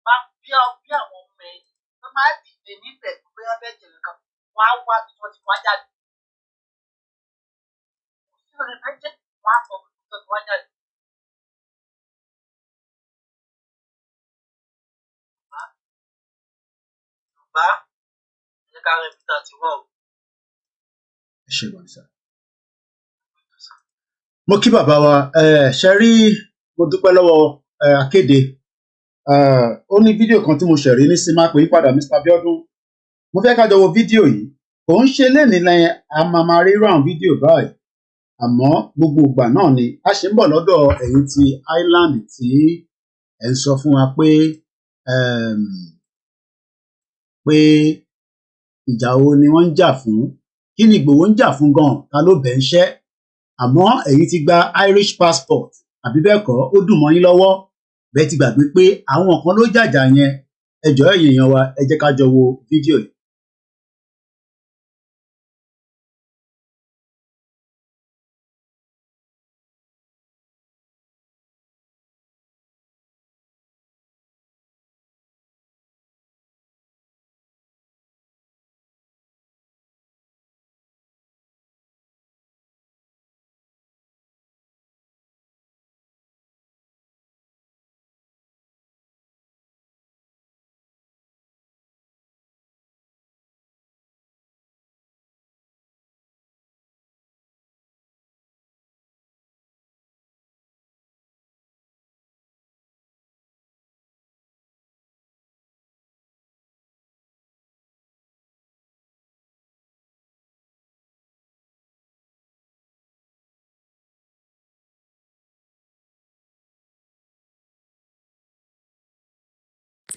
bá bí àwọn ọmọ ẹ̀ tó máa dìde níbẹ̀ pé wọ́n fẹ́ jẹ̀rẹ̀ kan wọ́n á wá bí wọ́n ti wá jáde kò sí ọ̀rẹ́ fẹ́ jẹ́ wọ́n á sọ bí wọ́n ti wá jáde. Yorùbá ẹ ká rẹ̀ peter ti wọ̀ ọ́. ẹ ṣe wọn sá. mo kí bàbá wa ṣe rí mo dúpẹ́ lọ́wọ́ akéde ó ní fídíò kan tí mo ṣẹ̀ rí ní sinmi pé padà Mr. Abiodun mo fẹ́ ká jọ wo fídíò yìí kò ń ṣe lẹ́nìí lẹ́yìn a máa rí round fídíò báyìí àmọ́ gbogbo ìgbà náà ni a ṣe ń bọ̀ lọ́dọ̀ ẹ̀yin ti Island tí ẹ̀ ń sọ fún wa pé ìjà wo ni wọ́n ń jà fún kí ni Ìgbòho ń jà fún gan ta ló bẹ̀ ń ṣẹ́ àmọ́ èyí ti gba Irish passport àbí bẹ́ẹ̀ kọ́ ó dùn mọ́ yín lọ́wọ́ bẹ́ẹ̀ ti gbàgbé pé àwọn kan ló jàjà yẹn ẹ jọ̀ọ́ ẹ̀yin èèyàn wa ẹ jẹ́ ká jọ wo fídíò yìí.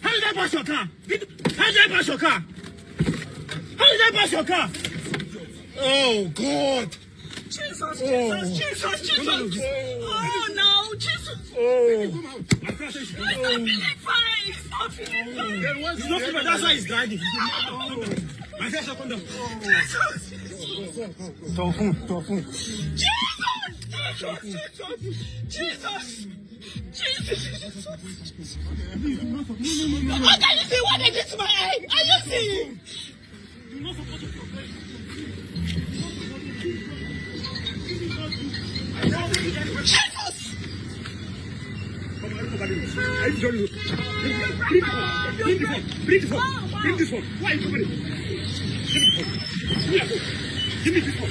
How did I pass your car? How did I pass your car? How did I pass your car? Oh, God. Jesus, oh. Jesus. Oh, no, Jesus. Oh. He's not feeling fine. That's why he's dragging. My face up on the Jesus. How can you see what they did to my eye? Are you seeing? Jesus! Bring this one. Why are you covering? Give me this one.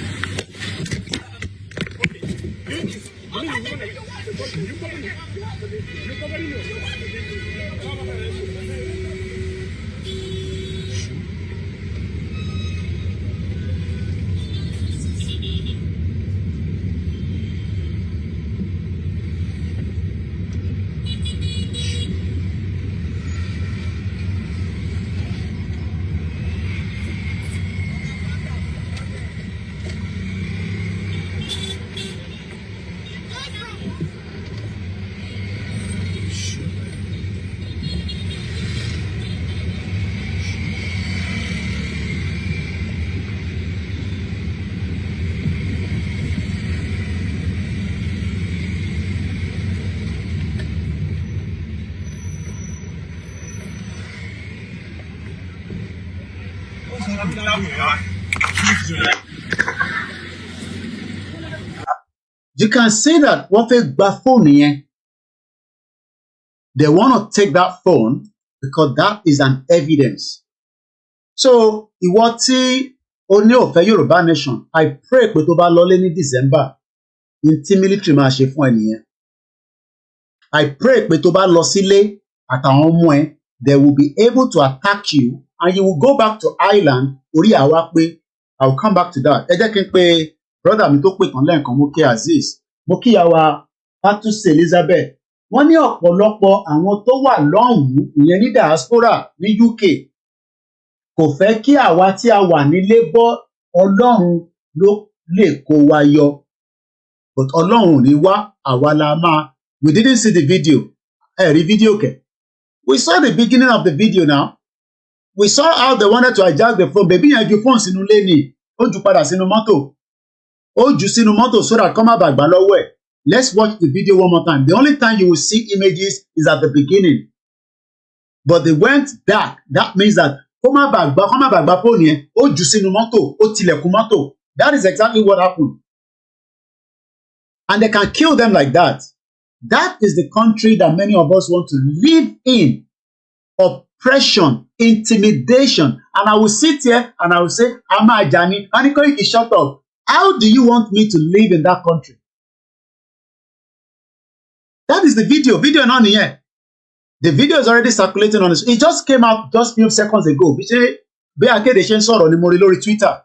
You can see that what they gba phone here, they want to take that phone because that is an evidence. So, ìwọ tí o ní ò fẹ́ Yorùbá nation, I pray pé tó bá lọlé ní December, ní tí military máa ṣe fún ẹ nìyẹn. I pray pé tó bá lọ sílé àtàwọn ọmọ ẹ, they will be able to attack you and you will go back to Ireland. Orí àwa pé, I will come back to that. Ẹ jẹ́ kí n pe brother mi tó pè tán lẹ́ẹ̀kan, mo kí Azeez, mo kí ìyàwó Fatuse Elizabeth. Wọ́n ní ọ̀pọ̀lọpọ̀ àwọn tó wà lọ́hùn-ún ìyẹn ní diaspora ní UK kò fẹ́ kí àwa tí a wà nílé bọ́, Ọlọ́run ló lè kó wa yọ. But Ọlọ́run ò ní wá, àwa la máa. We didn't see the video. Rí video kẹ̀. We saw the beginning of the video now. We saw how they wanted to hijack the phone. Bèbí yẹn ju phone sínú ilé ni. Ó jù padà sínú mọ́tò. Ó jù sínú mọ́tò so that kó má bàa gbà lọ́wọ́ ẹ̀. Let's watch the video one more time. The only time you will see images is at the beginning. But they went dark. That means that kó má bàa gbà phone yẹn. Ó jù sínú mọ́tò. Ó tilẹ̀kùn mọ́tò. That is exactly what happened. And they can kill them like that. That is the country that many of us want to live in. Oppression, intimidation. And I will sit here and I will say, Ama Ajani, Koiki, shut up. How do you want me to live in that country? That is the video. Video not here. The video is already circulating on this. It just came out just a few seconds ago. Bí akéde ṣe ń sọ̀rọ̀ ni mo rí lórí Twitter.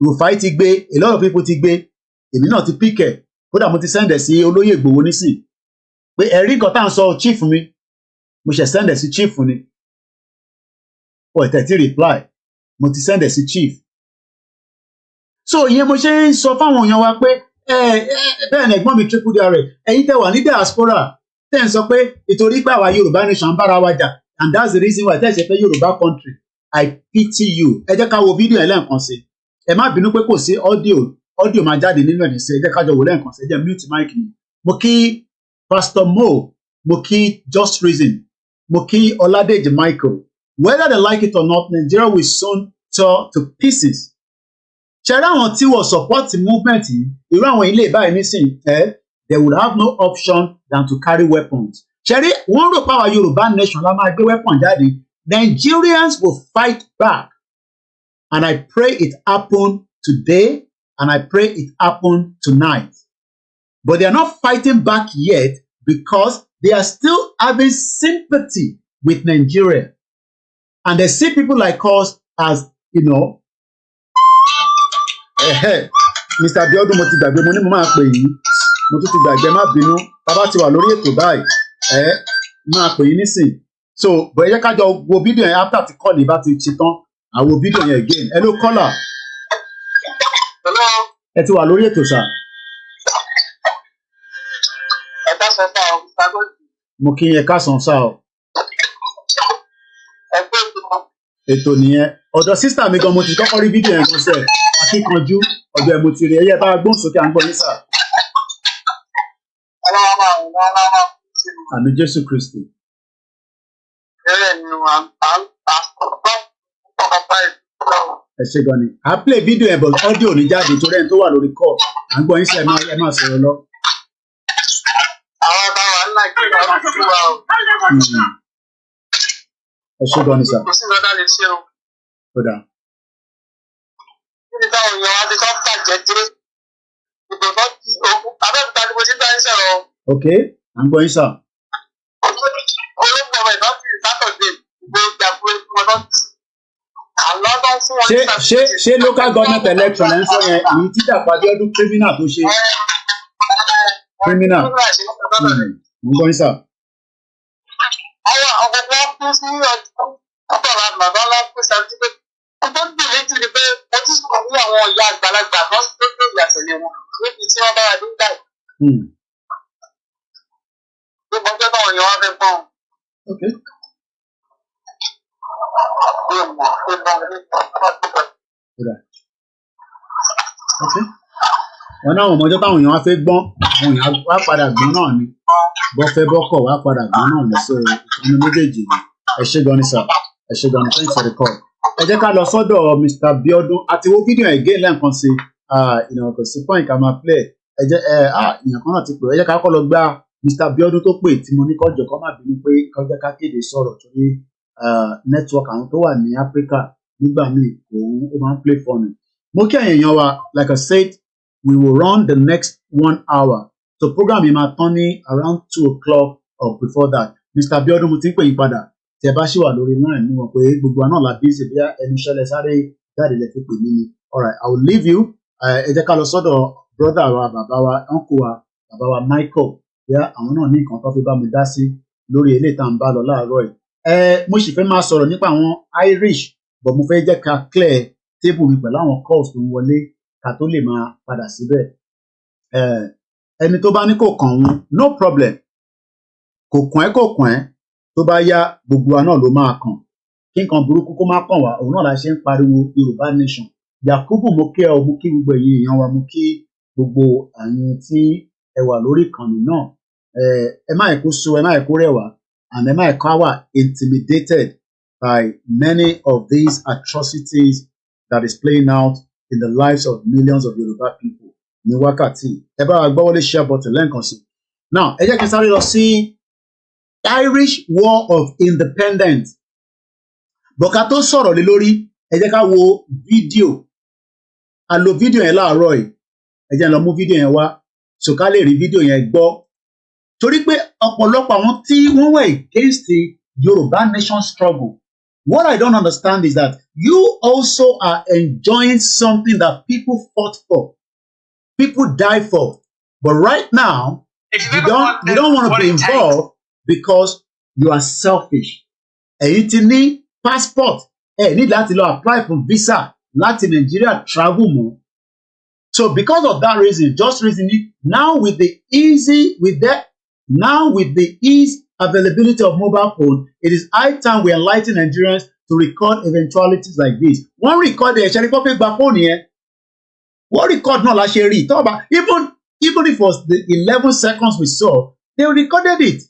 Rufai ti gbé, a lot of people ti gbé. Èmi náà ti pick ẹ̀. Kódà mo ti send ẹ̀ sí Olóyè Ìgbòho nísìn. Pé ẹ̀rí nǹkan tá à ń sọ chief mi. Mo ṣe send ẹ̀ sí chief ni. Ó tẹ̀tí reply. Mo ti send ẹ̀ sí chief. So ìyẹn mo ṣe ń sọ fáwọn èèyàn wa pé bẹ́ẹ̀ ni ẹ̀gbọ́n mi triple dr ẹ̀yin tẹ́ wà ní diaspora tẹ́ ń sọ pé ìtorí pé àwa Yorùbá nation ń bára wa jà and that's the reason why tẹ́ ṣe fẹ́ Yorùbá country. I pity you. Ẹ jẹ́ ká wo fídíò ẹ̀ lẹ́ẹ̀kan sí. Ẹ má bínú pé kò sí audio máa jáde nínú ẹ̀ sí. Ẹ jẹ́ ká jọ wò lẹ́ẹ̀kan sí. Ẹ jẹ́ mute mic mi. Mo kí Pastor Mo, mo kí Just Reason, mo kí Oladeji Michael. Whether they like it or not, Nigeria will soon tear to pieces. Ṣẹ̀rí àwọn tí wọ́n support the movement yìí, irú àwọn ilé ìbáyìí nísìn, they will have no option than to carry weapons. Ṣẹ̀rí wọ́n rò pé àwa Yorùbá nation la máa gbé weapon jáde. Nigerians will fight back. And I pray it happen today and I pray it happen tonight. But they are not fighting back yet because they are still having sympathy with Nigeria. And they see people like us as, you know, Mr. Biodun mo ti gbàgbé mo ní mo máa pè yín mo tún ti gbàgbé má bínú bàbá ti wà lórí ètò báyìí máa pè yín nísìn so bọ̀ ẹ jẹ́ ká jọ wo fídíò yẹn after ti call ní bá ti ṣe tán àwọn fídíò yẹn again hello caller ẹ ti wà lórí ètò sà. mo kí yẹn káàsán sá o. ètò nìyẹn ọ̀dọ̀ sísítà mi gan mo ti kọ́kọ́ rí fídíò yẹn gan sẹ akíkanjú ọ̀dọ̀ ẹ mo ti rí ẹyẹ bá gbóhùn sókè à ń gbọ́ yín sà. àmì Jésù Kristi. ẹ ṣe gan ni à ń play fídíò yẹn but audio ní jáde torí ẹni tó wà lórí call à ń gbọ́ yín sẹ ẹ máa sọ̀rọ̀ lọ. ẹ ṣe gan ni sà. kódà. ok à ń gbọ́ yín sà. ṣé local government election ẹ̀ ń sọ yẹn èyí tí Dàpọ̀ Abíọ́dún criminal tó ṣe criminal ń gbọ́ yín sà. Okay. Okay. wọn náà ọmọjọ́ táwọn èèyàn wá fẹ́ gbọ́n àwọn èèyàn wá padà gbọ́n náà ni bọ́fẹ́ bọ́kọ̀ wá padà gbọ́n náà ni so ìkànnì méjèèjì ni ẹ ṣé gan ni sir ẹ ṣé gan ni thanks for the call. ẹ jẹ́ ká lọ sọ́dọ̀ Mr. Bíọ́dún àti wo fídíò again lẹ́ẹ̀kan sí kò sí point ká máa play ẹ jẹ́ ìyàn kan náà ti pè ẹ jẹ́ ká kọ́ lọ gbá Mr. Bíọ́dún tó pè tí mo ní kọjọ kọ́ má bínú pé kọjá ká kéde sọ̀rọ̀ torí network àwọn tó wà ní Áfíríkà nígbà míì òun ó máa ń play phone. mo kí ẹ̀yin èèyàn wa like I said we will run the next 1 hour so program yìí máa tán ní around 2 o'clock or before that. Mr. Bíọ́dún mo ti ń pè yín padà tí ẹ bá ṣì wà lórí line mo mọ̀ pé gbogbo àná la busy bí ẹnu ṣẹlẹ̀ sáré jáde lẹ fi pè mí ni alright I will leave you ẹ jẹ́ ká lọ sọ́dọ̀ brother wa bàbá wa uncle wa bàbá wa Michael àwọn náà ní nǹkan tó fi bá mi dá sí lórí eléyìí tá à ń bá lọ láàárọ̀ yìí. mo sì fẹ́ máa sọ̀rọ̀ nípa àwọn Irish but mo fẹ́ jẹ́ ká clear table mi pẹ̀lú àwọn calls tó ń wọlé ká tó lè máa padà síbẹ̀. ẹni tó bá ní kò kàn wọn no problem kò kàn ẹ́ tó bá yá gbogbo wa náà ló máa kàn kí nǹkan burúkú kó má kàn wá òun náà la ṣe ń pariwo Yorùbá nation. Yakubu mo kí ẹ mo kí gbogbo ẹ̀yin èèyàn wa mo kí gbogbo àyìn tí ẹ wà lórí ìkànnì náà ẹ má ẹ̀kú sú ẹ má ẹ̀kú rẹwà and ẹ má ẹ̀kú wà intimidated by many of these atrocities that is playing out in the lives of millions of Yoruba people ní wákàtí ẹ bá wa gbọ́ wọlé share button lẹ́ẹ̀kan sí. Now ẹ jẹ́ kí n sáré lọ sí Irish War of Independence bọ̀ká tó sọ̀rọ̀ lé lórí ẹ jẹ́ ká wo fídíò a lo fídíò yẹn láàárọ̀ yìí ẹ jẹ́ lọ mú fídíò yẹn wá so ká lè rí fídíò yẹn gbọ́ torí pé ọ̀pọ̀lọpọ̀ àwọn tí wọ́n were against the Yoruba nation struggle what I don't understand is that you also are enjoying something that people fought for people died for but right now you don't want to be involved because you are selfish ẹ̀yin ti ní passport ẹ ní láti lọ apply for visa láti Nigeria travel mọ́. So because of that reason, just reason it now with the ease availability of mobile phone, it is high time we enlighten Nigerians to record eventualities like this. One record the ṣe kó fẹ́ gba fóònù yẹn. One record náà la ṣe rí tọ́ba even if it was the 11 seconds we saw, they recorded it.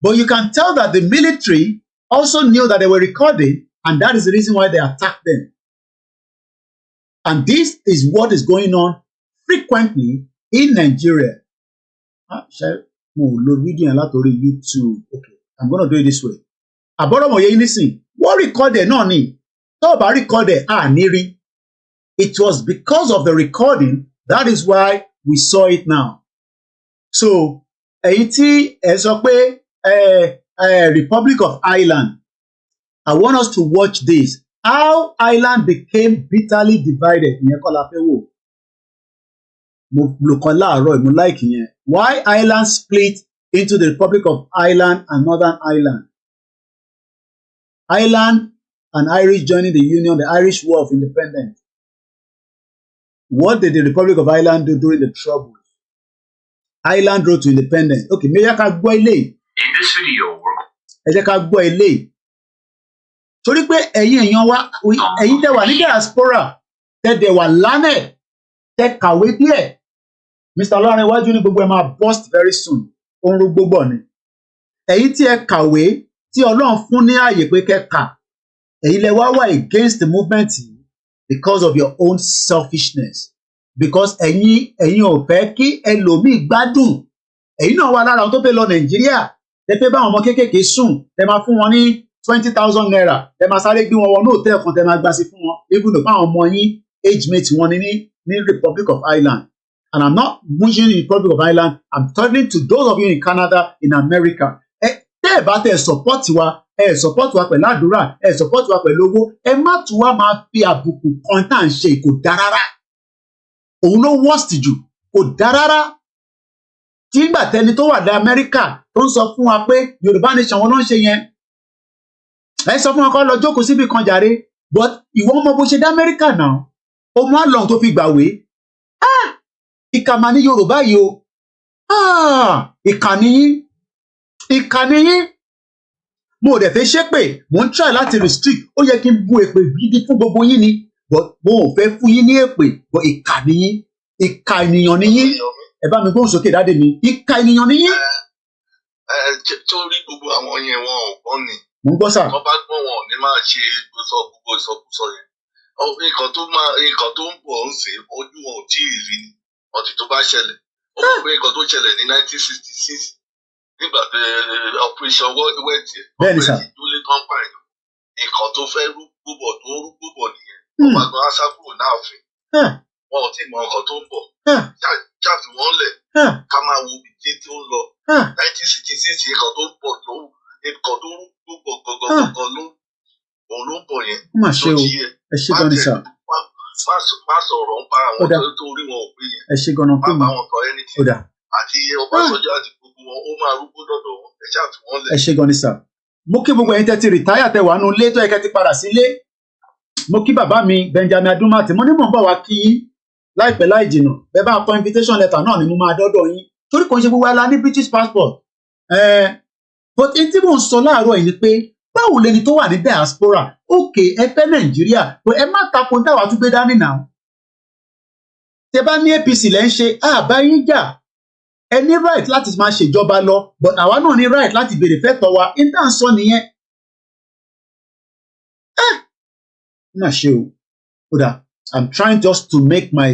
But you can tell that the military also knew that they were recording, and that is the reason why they attacked them. And this is what is going on frequently in Nigeria. Mo lo video yẹn látòrí YouTube. Okay, I'm gonna do it this way. Àbọ̀rọ̀mọ̀ yẹn nísìn, wọ́n recorded náà ni. Tó o bá recorded, ní rí. It was because of the recording, that is why we saw it now. So, èyí tí ẹ sọ pé Republic of Ireland, I want us to watch this. How Ireland became bitterly divided. Ìyẹn kọ́ la fẹ́ wò. Mo lò kan láàárọ̀ mo like yẹn. Why Ireland split into the Republic of Ireland and Northern Ireland. Ireland and Irish joining the Union, the Irish War of Independence. What did the Republic of Ireland do during the Troubles? Ireland road to independence. Okay, maybe I can go ilé. In this video, Ẹ jẹ́ ká gbọ́ ilé. Torí pé ẹ̀yin èèyàn wa, ẹ̀yin tẹ́ wà ní diaspora, tẹ́ dẹ̀ wà learned, tẹ́ kàwé díẹ̀. Mr. Ọlọ́runwájú ní gbogbo ẹ̀ máa burst very soon. Ó ń rú gbogbo ni. Ẹ̀yin tí ẹ kàwé, tí Ọlọ́run fún ní ààyè pé kẹ́ kà, ẹ̀yin lẹ wá wà against the movement because of your own selfishness. Because ẹ̀yin ò fẹ́ kí ẹlòmíì gbádùn. Ẹ̀yin náà wà lára àwọn tó fẹ́ lọ Nàìjíríà. Ẹ fẹ́ bá àwọn ọmọ kéékèèké sùn. Ẹ máa fún wọn ní 20,000 naira. Ẹ máa sáré gbé wọn wọnú hòtẹ́ẹ̀lì kan tẹ máa gbà sí fún wọn. Even though àwọn ọmọ yín age mate wọn ní Republic of Ireland. And I'm not mentioning the Republic of Ireland. I'm talking to those of you in Canada, in America. Tẹ́ ẹ bá tẹ support wa, ẹ support wa pẹ̀lú àdúrà, ẹ support wa pẹ̀lú owó. Ẹ má tún wá máa fi àbùkù kan tá à ń ṣe kò dáa rárá. Òun ló worst jù kò dáa rárá. Tí ìgbà tẹni tó wà ní Amẹ́ríkà tó ń sọ fún wa pé Yorùbá nation wọn ló ń ṣe yẹn. Ẹ sọ fún wọn kó lọ jókòó síbi kan jàre. But ìwọ ọmọ bó ṣe dé Amẹ́ríkà náà, ó mú àlọ́ tó fi gbàwé. Ìkà mà ní Yorùbá yìí o. Ìkà nìyí. Ìkà nìyí. Mo dẹ̀ fẹ́ ṣépè, mo ń try láti restrict. Ó yẹ kí n bú èpè gidi fún gbogbo yín ni. But mo ò fẹ́ fún yín ní èpè. But ìkà nìyí. Ìkà ènìyàn nìyí. Ẹ bá mi gbóhùn sókè dáadé mi. Ìkà ènìyàn nìyí. Torí gbogbo àwọn yẹn wọn ò gbọ́n ni. Mo ń gbọ́ sà. Wọ́n bá gbọ́n wọn ní máa ṣe gbogbo ìsọkúsọ yẹn. Nǹkan tó ń bọ̀ ń sìn ojú wọn ò tí ì rí ni. Ọtí tó bá ṣẹlẹ̀. Ó mọ̀ pé nǹkan tó ṣẹlẹ̀ ní 1966 nígbà tó operation wet yẹn. Bẹ́ẹ̀ni sà. Ìdúlé tó ń pààyàn. Nǹkan tó fẹ́ rú gbúbọ̀ nìyẹn. Wọ́n máa gbọ́n aṣá kúrò náàfin. Wọn ò tí ì mọ nǹkan tó ń bọ̀. Jáfi wọ́n lẹ̀. Ká máa wo ibi tí ó ń lọ. 1966 nǹkan tó ń bọ̀ nǹkan tó rú gbúbọ̀ gangan òun ló ń bọ̀ yẹn. Ó mà ṣe o. Ẹ ṣe gan ni sà. Má sọ̀rọ̀ ń bá àwọn tó rí wọn ò pé yẹn. Ẹ ṣe gan ni pé má bá wọn sọ anything. Àti Ọbásanjọ́ àti gbogbo wọn ó máa rúgbó lọ́dọ̀ wọn. Ẹ ṣáà fi wọ́n lẹ̀. Ẹ ṣe gan ni sà. Mo kí gbogbo ẹ̀yin tẹ́ ti rìtáyà tẹ́ wà nù ilé tó yẹ kẹ́ ti padà sílé. Mo kí bàbá mi Benjamin Adumati. Mo ní mò ń bọ̀ wá kí yín láìpẹ́ láì jìnà. Bẹ́ẹ̀ bá kọ invitation letter náà ni mo máa dọ́dọ̀ yín. Torí kò ń ṣe gbogbo ala ní British passport. But n tí mò ń sọ láàárọ̀ yìí ni pé báwo lẹni tó wà ní diaspora òkè ẹ fẹ́ Nàìjíríà pé ẹ má tako dáwà tún gbé dání náà. Tẹ́ bá ní APC lẹ́ ń ṣe àbá yín jà. Ẹ ní right láti máa ṣèjọba lọ but àwa náà ní right láti béèrè fẹ́tọ̀ wa intan sọ nìyẹn. Má ṣe o. Kódà I'm trying just to make my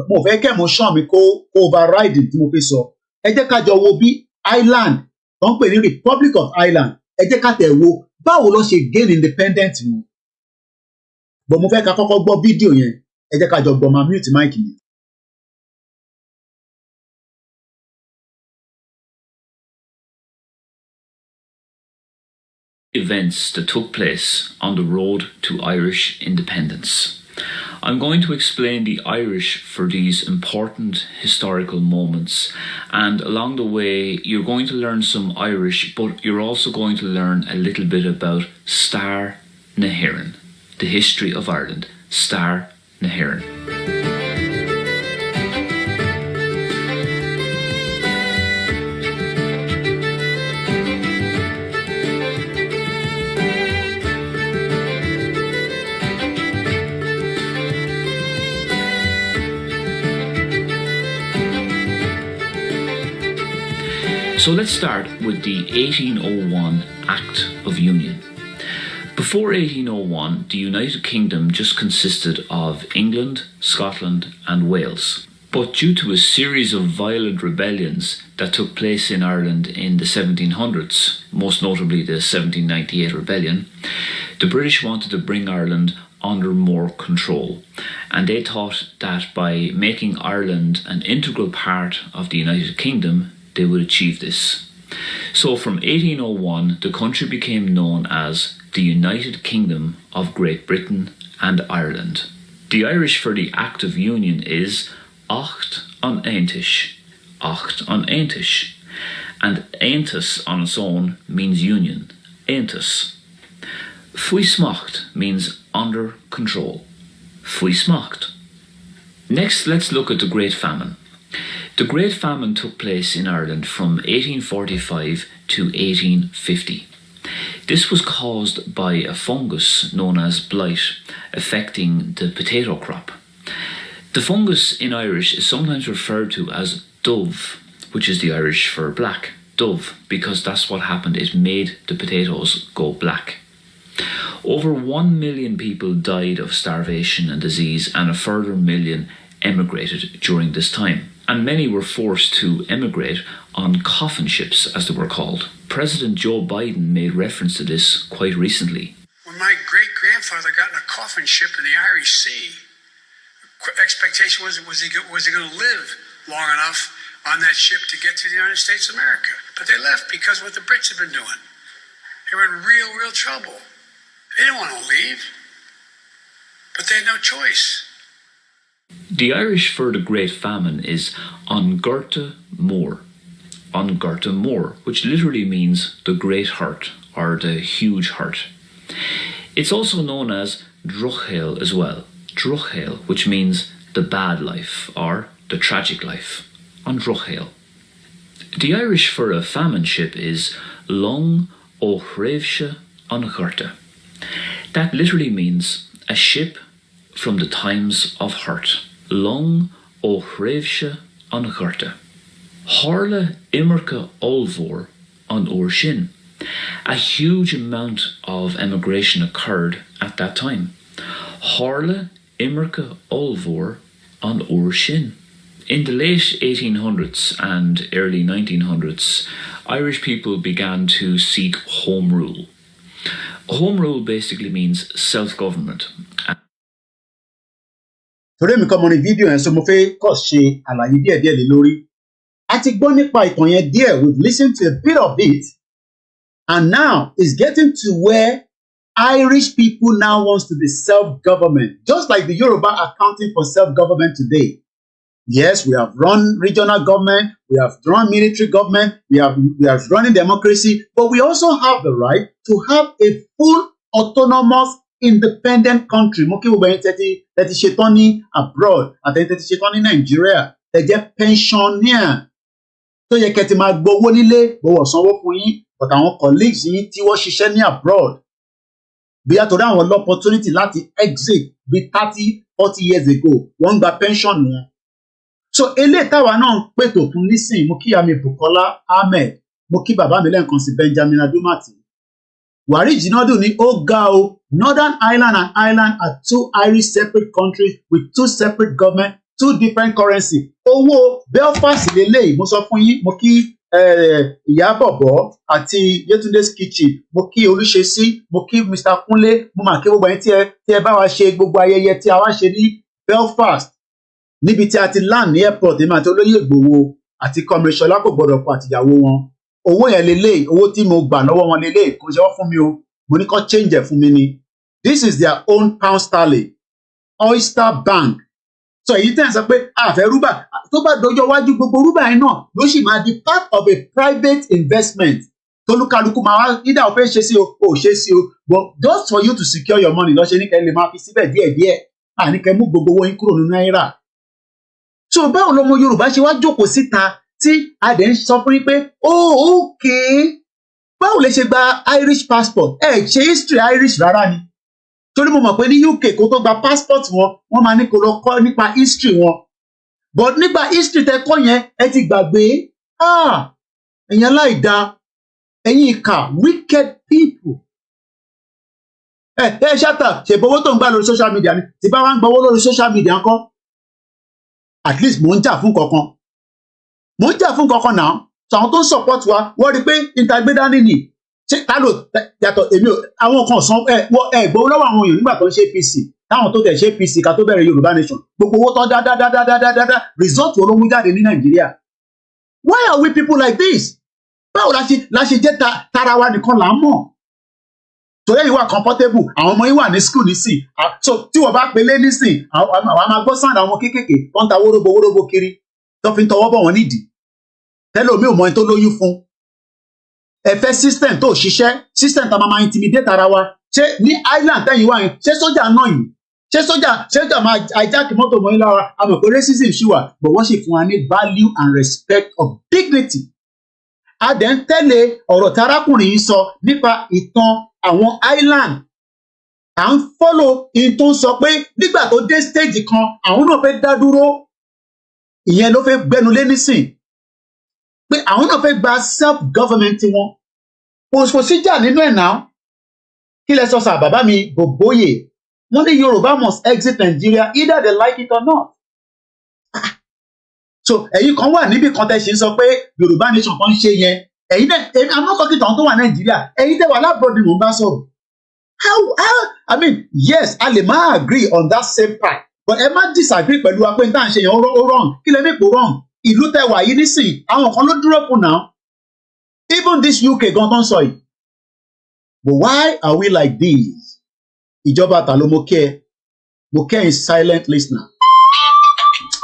mo fẹ́ kẹ́ emotion mi kó override tí mo fi sọ. Ẹ jẹ́ ká jọ wo bí Ireland tó ń pè ní Republic of Ireland ẹ jẹ́ ká tẹ̀ wo báwo ló ṣe gain independent wọn. But mo fẹ́ ká kọ́kọ́ gbọ́ fídíò yẹn ẹ jẹ́ ká jọ gbọ́ máa mute mic mi. Events that took place on the road to Irish independence. I'm going to explain the Irish for these important historical moments, and along the way you're going to learn some Irish, but you're also going to learn a little bit about Star na HÉireann, the history of Ireland. Star na HÉireann. So let's start with the 1801 Act of Union. Before 1801, the United Kingdom just consisted of England, Scotland and Wales. But due to a series of violent rebellions that took place in Ireland in the 1700s, most notably the 1798 rebellion, the British wanted to bring Ireland under more control, and they thought that by making Ireland an integral part of the United Kingdom, they would achieve this. So from 1801, the country became known as the United Kingdom of Great Britain and Ireland. The Irish for the Act of Union is Acht an Aontais, Acht an Aontais, and Aontais on its own means union, Aontais. Fuismacht means under control. Fuismacht. Next, let's look at the Great Famine. The Great Famine took place in Ireland from 1845 to 1850. This was caused by a fungus known as blight affecting the potato crop. The fungus in Irish is sometimes referred to as dove, which is the Irish for black, dove, because that's what happened. It made the potatoes go black. Over 1 million people died of starvation and disease, and a further million emigrated during this time. And many were forced to emigrate on coffin ships, as they were called. President Joe Biden made reference to this quite recently. When my great-grandfather got in a coffin ship in the Irish Sea, the expectation was he going to live long enough on that ship to get to the United States of America. But they left because of what the Brits had been doing. They were in real trouble. They didn't want to leave, but they had no choice. The Irish for the Great Famine is An Gorta Mór. An Gorta Mór, which literally means the great hurt or the huge hurt. It's also known as Druchail as well. Druchail, which means the bad life or the tragic life. An Druchail. The Irish for a famine ship is Long ó Hreimhse an Gorta. That literally means a ship from the times of hurt. Long ó Hreimhse an Gorta. Harla Imirka Olvor an Urshin. A huge amount of emigration occurred at that time. Harla Imirka Olvor an Urshin. In the late 1800s and early 1900s, Irish people began to seek home rule. Home rule basically means self-government. Torí mi kọ́ mo ní fídíò yẹn so mo fẹ́ kọ́ ṣe àlàyé díẹ̀díẹ̀ lé lórí. A ti gbọ́ nípa ìtàn yẹn díẹ̀, we've listened to a bit of it, and now it's getting to where Irish people now wants to be self-government, just like the Yoruba are counting for self-government today. Yes, we have run regional government, we have run military government, we have running democracy, but we also have the right to have a full autonomous independent country. Mo kí gbogbo ẹ̀yin tẹ́tí ṣetán ní abroad àtẹ̀yin tẹ́tí ṣetán ní Nàìjíríà ẹ jẹ́ pensioner tó yẹ kẹ́ ti máa gbowó nílé gbowó sanwó fún yín, but àwọn colleagues yín tí wọ́n ṣiṣẹ́ ní abroad bí àtọ̀dá àwọn opportunity láti exit bí 30-40 years ago wọ́n ń gba pension wọn. So eléyìí táwa náà ń pètò fún nísìnyí, mo kí Yami Bukola Ahmed, mo kí bàbá mi lẹ́ẹ̀kan sí Benjamin Adumati. Wàrí Jìnàdù ní ó ga o, Northern Ireland and Ireland are two Irish separate countries with two separate governments, two different currency. Owó Belfast lélẹ́yìí, mo sọ fún yín, mo kí Ìyábọ̀bọ̀ àti Yetunde's Kitchen, mo kí Olúṣesí, mo kí Mr. Kúnlé, mo mà kí gbogbo ẹ̀yin tí ẹ bá wa ṣe gbogbo ayẹyẹ tí a wá ṣe ní Belfast. Níbi tí a ti land ní airport èmi àti Olóyè Ìgbòho àti Comrade Ṣọlá kò gbọdọ̀ kọ àtìyàwó wọn. Owó yẹn lélẹ́yìí, owó tí mo gbà lọ́wọ́ wọn lélẹ́yìí, kò ṣe wọ́n fún mi o, mo ní kó change ẹ̀ fún mi ni. This is their own pound sterling, Oyster Bank. So èyí tẹ́ ẹ̀ sọ pé àfẹ́ rúbà tó bá dọjọ́ iwájú gbogbo rúbà yẹn náà ló sì máa di part of a private investment. Tolúkálukú máa wá either o fẹ́ ṣe sí o ò ṣe sí o, but just for you to secure your money lọ́ṣẹ́ ní kẹ́ lè máa fi síbẹ̀ díẹ̀díẹ̀, àní kẹ́ mú gbogbo owó yín kúrò nínú náírà. So báwo lọmọ Yorùbá ṣe wá jókòó síta tí a dẹ̀ ń sọ fún yín pé okay, báwo lè ṣe gba Irish passport ṣe history Irish rárá ni, torí mo mọ̀ pé ní UK kó tó gba passport wọ́n máa ní kó lọ kọ́ nípa history wọn, but nípa history tẹ́ kọ́ yẹn ẹ ti gbàgbé. Ẹ̀yin aláìda, ẹ̀yin ìkà, wicked people. Ṣáta ṣèbówó tó ń gbà lórí social media ni, tí bá wá ń gbowó lórí social media ńkọ́? At least mò ń jà fún kankan náà. So àwọn tó ń support wa wọ́n rí pé ìtagbédání ni ṣé ta ló yàtọ̀ èmi àwọn kan san gbowó lọ́wọ́ àwọn èèyàn nígbà tó ń ṣe APC, táwọn tó tẹ̀ ṣe APC ká tó bẹ̀rẹ̀ Yorùbá nation, gbogbo owó tán dáadáa result wo ló mú jáde ní Nàìjíríà? Why are we people like this? Báwo la ṣe jẹ́ tara wa nìkan là ń mọ̀? Torí ẹ̀yin wà comfortable, àwọn ọmọ yín wà ní school nísìn, so tí wọ́n bá pelé nísìn àwọn máa gbọ́ sound àwọn kéékèèké tó ń ta wóróbo kiri tó fi ń tọwọ́ bọ̀ wọ́n nídìí. Tẹ́lẹ̀ omi ò mọ ẹni tó lóyún fún. Ẹ fẹ́ system tó ṣiṣẹ́, system tá máa intimidate ara wa, ṣé ní island tẹ́yìn wá yẹn ṣé sójà náà yìí ṣé sójà máa hijack mọ́tò mọ́ yín lára a mọ̀ pé racism ṣì wà but wọ́n sì fún wa ní value and respect of dignity. A dẹ̀ ń tẹ̀lé ọ̀rọ̀ tí arákùnrin yìí sọ nípa ìtàn àwọn island. À ń follow in tó ń sọ pé nígbà tó dé stage kan àwọn náà fẹ́ dá dúró ìyẹn ló fẹ́ gbẹnulé nísìn pé àwọn náà fẹ́ gba self government wọn kò sí jà nínú ẹ̀ náà. Kí lẹ sọ sà bàbá mi Bòbóyè wọ́n ní Yorùbá must exit Nigeria either they like it or not. So ẹ̀yin kan wà níbi kan tẹ́ ṣe ń sọ pé Yorùbá nation kan ń ṣe yẹn ẹ̀yin náà I'm not talking to àwọn tó wà Nàìjíríà ẹ̀yin tẹ́ wà lábọ̀dì mò ń bá sọ̀rọ̀. How I mean yes a lè má agree on that same part but ẹ má disagree pẹ̀lú wa pé n tá à ń ṣe yẹn ó wrong kí lè ní ipò wrong ìlú tẹ́ wà yìí nísìn àwọn kan ló dúró kù náà even this UK gan tó ń sọ yìí. But why are we like this? Ìjọba ta ló mo kẹ́ in silent listener.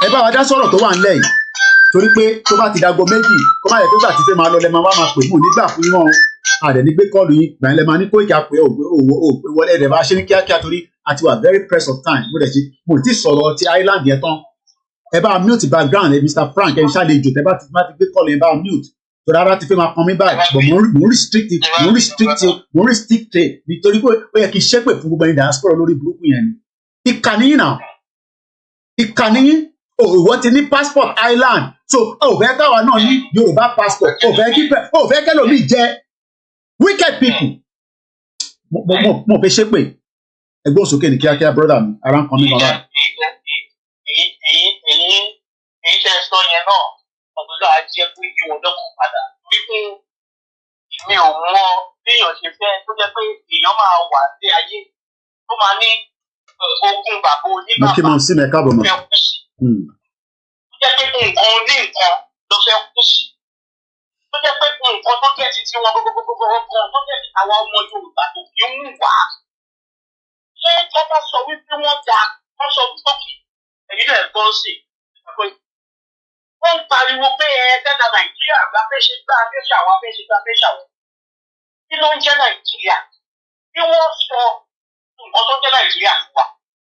Ẹ bá wa dá sọ̀rọ̀ tó wà ńlẹ̀ yìí torí pé tó bá ti dago méjì kó má yẹ pé gbà tí fẹ́ máa lọ lẹ́ máa pè mú nígbà fún wọn àdẹ̀ ní gbé kọ́ọ̀lù yín gbà ń lẹ́ máa ní Koiki àpè òpè wọlé ẹ̀dẹ̀ bá ṣe ní kíákíá torí a ti wà very press of time mo ti sọ̀rọ̀ ti island yẹn tán ẹ bá mute background ẹ Mr. Frank ẹ ń ṣàlejò tẹ bá ti gbé kọ́ọ̀lù yẹn bá mute torí ara ti fẹ́ máa pọn mí báyìí but mo ń restrict nítorí pé ó yẹ kí n ṣépè fún gbogbo ẹni diaspora lórí burúkú yẹn ni ìkànnì yìí náà ìkànnì yìí ìwọ ti ní passport island so ó fẹ́ káwa náà ní Yorùbá passport ó fẹ́ kẹ́lòmíì jẹ́ wicked people mo fẹ́ ṣépè ẹgbẹ́ òsókè ní kíákíá brother mi ara ń kan ní bàbá. èyí tẹ́ sọ yẹn náà ọ̀gbọ́dọ̀ á jẹ́ pé kí wọn lọ́kàn padà wípé mi ò mọ béèyàn ṣe fẹ́ tó jẹ́ pé èèyàn máa wà ní ayé tó máa ní ogún bàbá oníbàbà mo kí mọ̀ sí mẹ́ka bọ̀ mọ́. fẹ́ kú sí. tó jẹ́ pé nǹkan ní nǹkan ló fẹ́ kú sí. tó jẹ́ pé nǹkan tó jẹ́ ti tí wọn gbogbogbò tó jẹ́ ti àwọn ọmọ Yorùbá tó kì í mú wá. ṣé tọ́ba sọ wípé wọ́n da wọ́n sọ wípé kì èyí náà gbọ́n sí i. Wọ́n ń pariwo pé dáadáa Nàìjíríà gba fẹ́ ṣe gbá fẹ́ ṣàwọn fẹ́ ṣe gbá fẹ́ ṣàwọn. Kí ló ń jẹ́ Nàìjíríà? Bí wọ́n sọ nǹkan tó jẹ́ Nàìjíríà fún wa.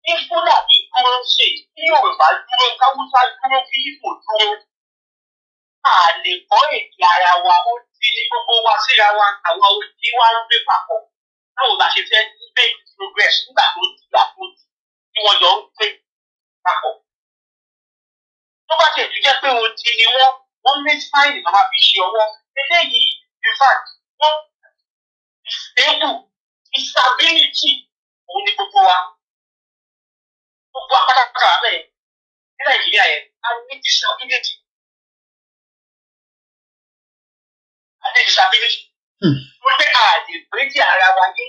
Ní Fúlàní dúró ṣe, kí Yorùbá dúró, káwúsá dúró, kí Ìgbò dúró. A lè gbọ́ èdè ara wa, ó ti ní gbogbo wa síra wa, àwa òdì wa ń gbé papọ̀. Báwo la ṣe fẹ́ make progress nígbà tó ti gbà tó ti tí wọ́n jọ ń gbé papọ̀? Tó bá tẹ̀ tó jẹ́ pé o ti ni wọ́n ní sáìnì máa fi ṣe ọwọ́ eléyìí in fact wọ́n stable stability òun ni gbogbo wa gbogbo apátákà rẹ̀ ní Nàìjíríà yẹn a ní disability wọ́n pé a lè gbéjì ara wa yé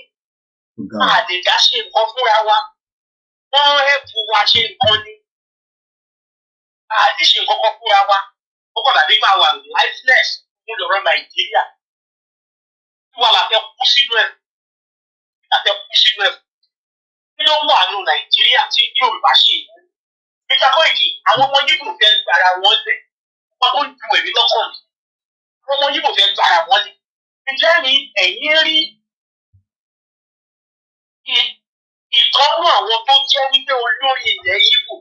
a lè dá ṣe nǹkan fúnra wa wọ́n ẹ̀bù wa ṣe nǹkan ni. Àti ṣe kọ́kọ́ fúnra wa ó kọ́ dàbí máa wà lifeless ní lọ́rọ̀ Nàìjíríà tí wàá láfẹ́ kú sínú ẹ̀ kí ló wà nù Nàìjíríà tí Yorùbá ṣe yìí Mr. Koiki àwọn ọmọ Yíbò fẹ́ gbára wọn lé wọn tó ju èmi lọ́kàn mi àwọn ọmọ Yíbò fẹ́ gbára wọn lé ǹjẹ́ ni ẹ̀yin rí ìtọ́nú àwọn tó jẹ́ wípé olórí ilẹ̀ Yíbò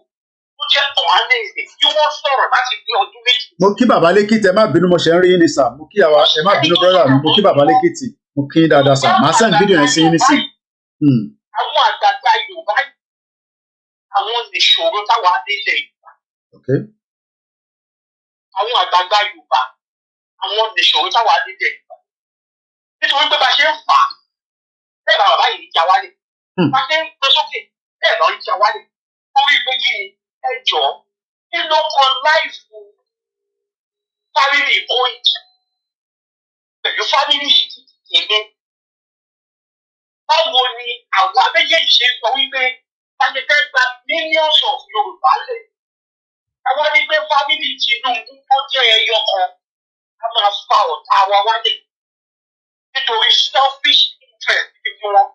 mo kí bàbá lẹ́kìtì ẹ má bínú mo ṣe ń rí yín ní sà mo kí àwa ẹ má bínú brother mi mo kí bàbá lẹ́kìtì mo kí yín dáadáa sà màá send fídíò yẹn sí yín nísìn. àwọn àgbààgbà Yorùbá àwọn nìṣòro táwa nílẹ̀ Yorùbá àwọn àgbààgbà Yorùbá àwọn nìṣòro táwa nílẹ̀ Yorùbá nítorí pé bá ṣe ń fà á bẹ́ẹ̀ bá bàbá yìí já wálé bá ṣe ń gbé sókè bẹ́ẹ̀ lọ ń já wálé orí pé kí ni ẹjọ́ kí ló kan láìfù fámìlì Koiki pẹ̀lú fámìlì tèmi. Báwo ni àwọn méjèèjì ṣe sọ wípé láti fẹ́ gba millions of Yorùbá lẹ̀? Àwọn ní pé fámìlì Tinubu tó jẹ́ ẹyọ kan a máa fa ọ̀tá wa wálẹ̀ nítorí selfish interest fífi wọn.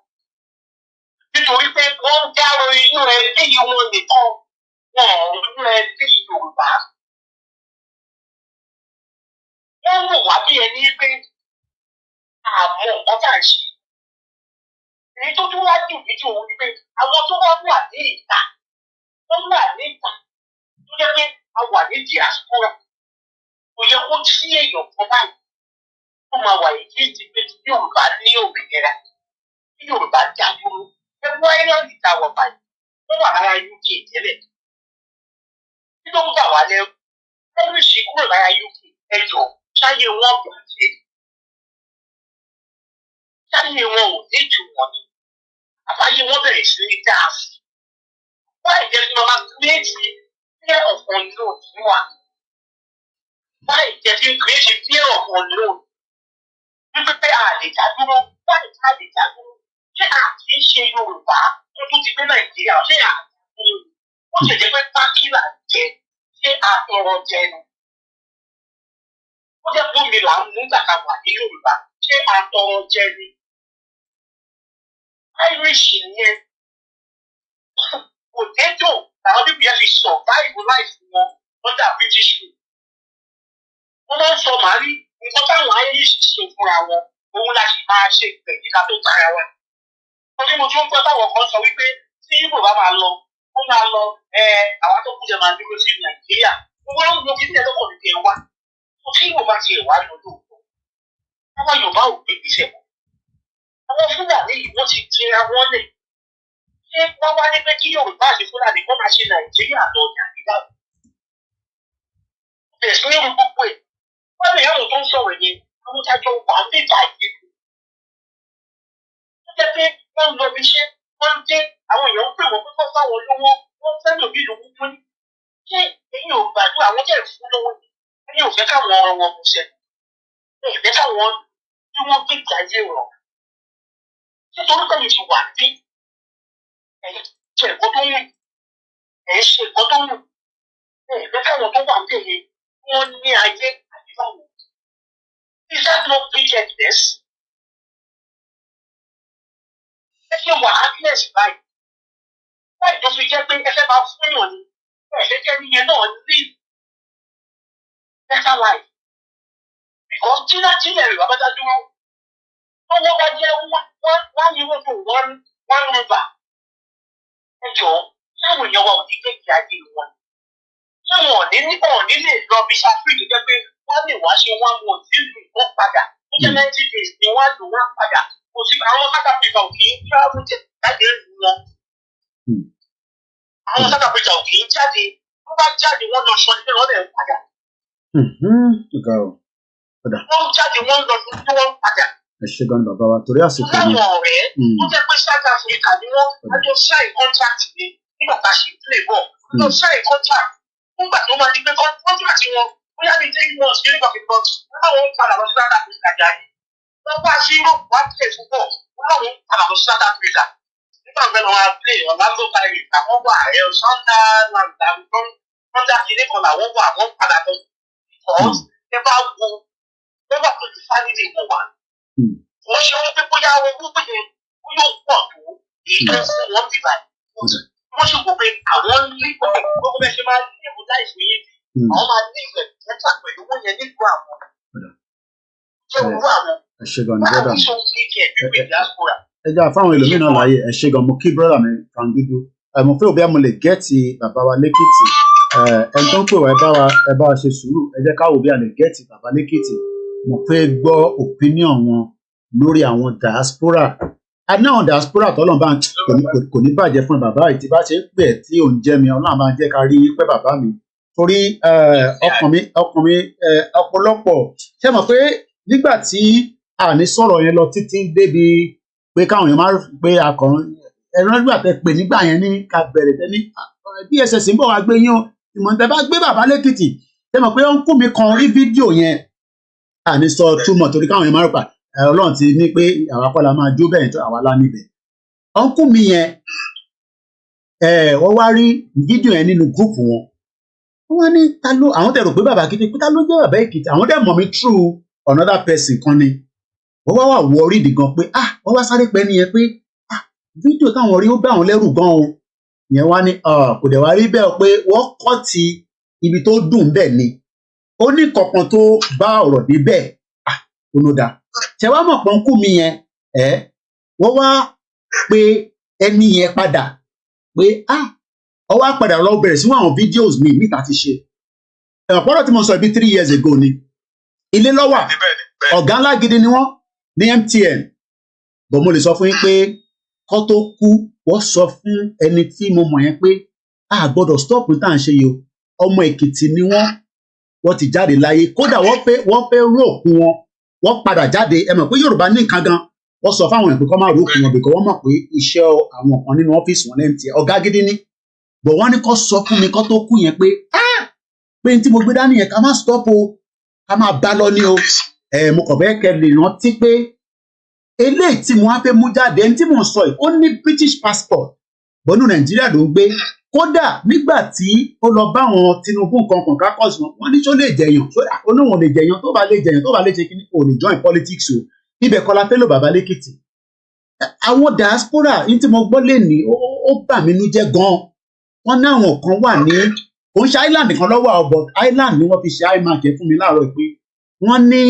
Nítorí pé wọ́n ń dárò inú ẹbí wọn nìkan wọn ò nínú ẹbí Yorùbá. Wọ́n wò wá bí ẹni pé àmọ́ nǹkan tá à ń ṣe. èyí tó tún wá dùn mí jù òun ni pé àwọn tó wá wà ní ìta wọ́n wà ní ìta tó jẹ́ pé a wà ní diaspora kò yẹ kó tí èèyàn kan báyìí tó máa wà yìí ti pé tí Yorùbá ní òmìnira tí Yorùbá já dúró ẹgbẹ́ Ireland ta wọ̀ báyìí wọ́n wà lára UK tẹ́lẹ̀ tí tó ń gbà wá lẹ́rú ẹrú ìṣe kúrò lára UK ẹjọ́ ṣáyé wọn bàjẹ́ ṣáyé wọn ò ní ìtumọ̀ ni àbáyé wọn bẹ̀rẹ̀ sí ní dáàsì wáyé jẹ́ kí wọ́n máa create fear of unknown fún wa wáyé jẹ́ kí n create fear of unknown wípé pé a lè dá dúró wáyé tí a lè dá dúró ṣé a kì í ṣe Yorùbá tó tún ti gbé Nàìjíríà ṣé a kì í ó ṣe jẹ́ pé pákí là ń jẹ ṣé a tọrọ jẹ nu ó jẹ́ bómi là ń mú gbàgbà wà ní Yorùbá ṣé a tọrọ jẹ ni Irish yẹn potato làwọn bíbí yẹn fi survive life wọn under British rule wọ́n máa ń sọ màálí nǹkan táwọn Irish ṣe fúnra wọn òun la sì máa ṣe ìgbẹ̀yìn ká tó tara wa torí mo tún gbọ́ táwọn kan sọ wípé tí Igbo bá máa lọ ó máa lọ àwọn tó kú jẹ máa dúró sí Nàìjíríà wọ́n ń lo kíní ẹlọ́kọ̀ ní tiẹ̀ wá tó tí Igbo bá tiẹ̀ wá lọ lóòótọ́ àwọn Yorùbá ò gbé gbèsè mọ́ àwọn Fúlàní yìí wọ́n ti tira wọ́n lẹ̀ ṣé wọ́n wá ní pé kí Yorùbá àti Fúlàní kó máa ṣe Nàìjíríà lọ yàgbá ẹ̀sùn nínú gbogbo ẹ̀ wọ́n lè yàtọ̀ tó ń sọ̀rọ̀ yẹn àwọn tájọ wà ń bèbà ìdìbò ó jẹ́ pé wọ́n ń lọ bí iṣẹ́ wọ́n ń dé àwọn èèyàn ń pè wọ́n pípọ́ fáwọn lówó wọ́n fẹ́ lòbí lòwú fún ṣé ẹ̀yin ò gbàdúrà àwọn jẹ́ ìfún lówó ẹ̀yin ò fẹ́ káwọn ọ̀rọ̀ wọn kò ṣẹ ẹ̀yin fẹ́ káwọn tí wọ́n gbé ìgbàyé rọ̀ nítorí pé mi ti wà bí ẹ̀yin ṣe ẹ̀kọ́ tó wù ẹ̀yin ṣe ẹ̀kọ́ tó wù ẹ̀yin fẹ́ káwọn tó wà ń bẹ̀yẹ wọ́n ní ayé àti báwo is that not wickedness? ẹ ṣe wà happiness báyìí báyìí tó fi jẹ́ pé ẹ fẹ́ máa fún yàn ní ẹ fẹ́ kẹ́ níyẹn náà live better life because tílẹ̀ rẹ̀ bàbá dúró tọ́wọ́ bá jẹ́ one euro to one river ẹ jọ láwọn èèyàn wa ò ní kéèkì ayé wọn ṣé wọn ò ní lè lọ bí ṣàfihàn jẹ́ pé wọ́n lè wá ṣe one month nílùú ìbọn padà ó jẹ́ 90 days ni wọ́n á lò wọ́n padà kò sí àwọn South Africa ò kì í travel jáde ìlú wọn àwọn South Africa ò kì í jáde wọ́n bá jáde wọ́n lọ sọ nígbà wọ́n lè padà wọ́n jáde wọ́n lọ sọ nígbà wọ́n padà. ẹ ṣe gan bàbá wa torí àsìkò yìí. láwọn ọ̀rẹ́ tó jẹ́ pé South Africa ni wọ́n ájọ sign contract ni nígbà tá a ṣe play ball lọ sign contract nígbà tó máa di pé contract wọn bóyá ní 3 months ní nígbà pípọ́ láwọn ń padà lọ sí South Africa jáde wọ́n bá sí Europe wá play football láwọn ń padà lọ sí South Africa nígbà tó lọ́wọ́ play Orlando Pirates àwọn wà ẹ̀ Sunday kìíní kan làwọn wà wọ́n padà lọ because ẹ bá wo wọ́n wà pẹ̀lú family wọn wà wọ́n ṣe wọ́n pé bóyá owó pé yóò pọ̀ tó èyí tó fún wọn bíbá wọ́n ṣe wò pé àwọn ní gbogbo bẹ́ẹ̀ ṣe máa ní ìbò láì fi yín àwọn máa ní ìwẹ̀ mẹ́ta pẹ̀lú owó yẹn nígbà àwọn jẹ́ owó àwọn ẹ ṣe gan ni brother ṣe ń fi kí ẹ̀jú pé diaspora. ẹ jẹ́ àfáwọn ẹlòmíràn láàyè ẹ ṣe gan mo kí brother mi Frangido mo fẹ́ òbí àmọ́ lè gẹ́ẹ̀tì bàbá wa lẹ́kìtì ẹni tó ń pè wá ẹ bá wa ṣe sùúrù ẹ jẹ́ káwọ́ bí a lè gẹ́ẹ̀tì bàbá lẹ́kìtì mo fẹ́ gbọ́ opinion wọn lórí àwọn diaspora àwọn diaspora tọ́lọ́n bá kò ní bàjẹ́ fún bàbá yìí tí bá ṣe ń pè tí ò ń jẹ́ mi ọlọ́run máa jẹ́ ká rí pẹ́ bàbá mi torí ọkàn mi ọ̀pọ̀lọpọ̀ ṣé mọ̀ pé nígbà tí a ní sọ̀rọ̀ yẹn lọ títí débi pé káwọn èèyàn máa pé akàn ẹ̀rọ nígbà tẹ pè nígbà yẹn ní ká bẹ̀rẹ̀ tẹ ní DSS ń bọ̀ wá gbé yín o ìmọ̀ntẹ́ bá gbé bàbá lẹ́kìtì ṣé mọ̀ pé ó ń kú mi kan rí fídíò yẹn a ní sọ túmọ̀ torí káwọn èèyàn máa rò pa Ọlọ́run ti ní pé àwa kọ́ la máa jó bẹ́ẹ̀ tó àwa lá níbẹ̀ ọ̀nkú mi yẹn wọ́n wá rí fídíò yẹn nínú gúrùpù wọn wọ́n ní ta ló àwọn tẹ̀ rò pé bàbá Èkìtì pé ta ló jẹ́ bàbá Èkìtì àwọn dẹ̀ mọ̀ mí through another person kan ni wọ́n wá wà worried gan pé wọ́n wá sáré pẹ́ nìyẹn pé fídíò táwọn rí ó bá àwọn lẹ́rù gan o yẹn wá ní kò dẹ̀ wá rí bẹ́ẹ̀ pé wọ́n kọ́ ti ibi tó dùn bẹ́ẹ̀ ni ó ní kankan tó bá ọ̀rọ̀ dé bẹ́ẹ̀ olódà ṣe wá mọ̀ pọ́nkú mi yẹn wọ́n wá pé ẹni yẹn padà pé ọwọ́ á padà lọ bẹ̀rẹ̀ sí àwọn videos mi níta ti ṣe ọ̀pọ̀lọpọ̀ tí mo sọ ibi 3 years ago ni ilé lọ́wà ọ̀gá ńlá gidi ni wọ́n ní MTN bọ̀ mo lè sọ fún yín pé kọ́ tó kú wọ́n sọ fún ẹni tí mo mọ̀ yẹn pé a gbọ́dọ̀ stop ní tá à ń ṣe yìí o ọmọ Èkìtì ni wọ́n ti jáde láyé kódà wọ́n fẹ́ róòkù wọ́n padà jáde ẹ mọ̀ pé Yorùbá ní nǹkan gan wọ́n sọ fáwọn èèyàn pé kọ́ máa róòkù wọn bìkọ́ wọ́n mọ̀ pé iṣẹ́ àwọn kan nínú ọ́fíìsì wọn lẹ́yìn tí ọ̀gá gidi ni bọ̀ wọ́n ní kọ́ sọ fún mi kọ́ tó kú yẹn pé pé tí mo gbé dání yẹn ká má stop o ká má bá lọ ní o mo kàn bẹ́ẹ̀ kẹ́ lè rántí pé eléyìí tí mo wá fẹ́ mú jáde ẹni tí mo sọ yìí ó ní British passport bọ́nú Nàìjíríà ló ń gbé kódà nígbà tí ó lọ bá àwọn Tinubu nǹkan kan kákọ́sì wọn ní tó lè jẹyàn olóhùn lè jẹyàn tó bá lè jẹyàn tó bá lè ṣe kí kò lè join politics o ibẹ̀ kọ́ la fẹ́ lò bàbá lẹ́kìtì àwọn diaspora ní tí mo gbọ́ lè ní ó bà mí nú jẹ́ gan-an wọ́n ní àwọn kan wà ní kò ń ṣe island kan lọ́wọ́ but island ni wọ́n fi ṣe imac fún mi láàárọ̀ pé wọ́n ní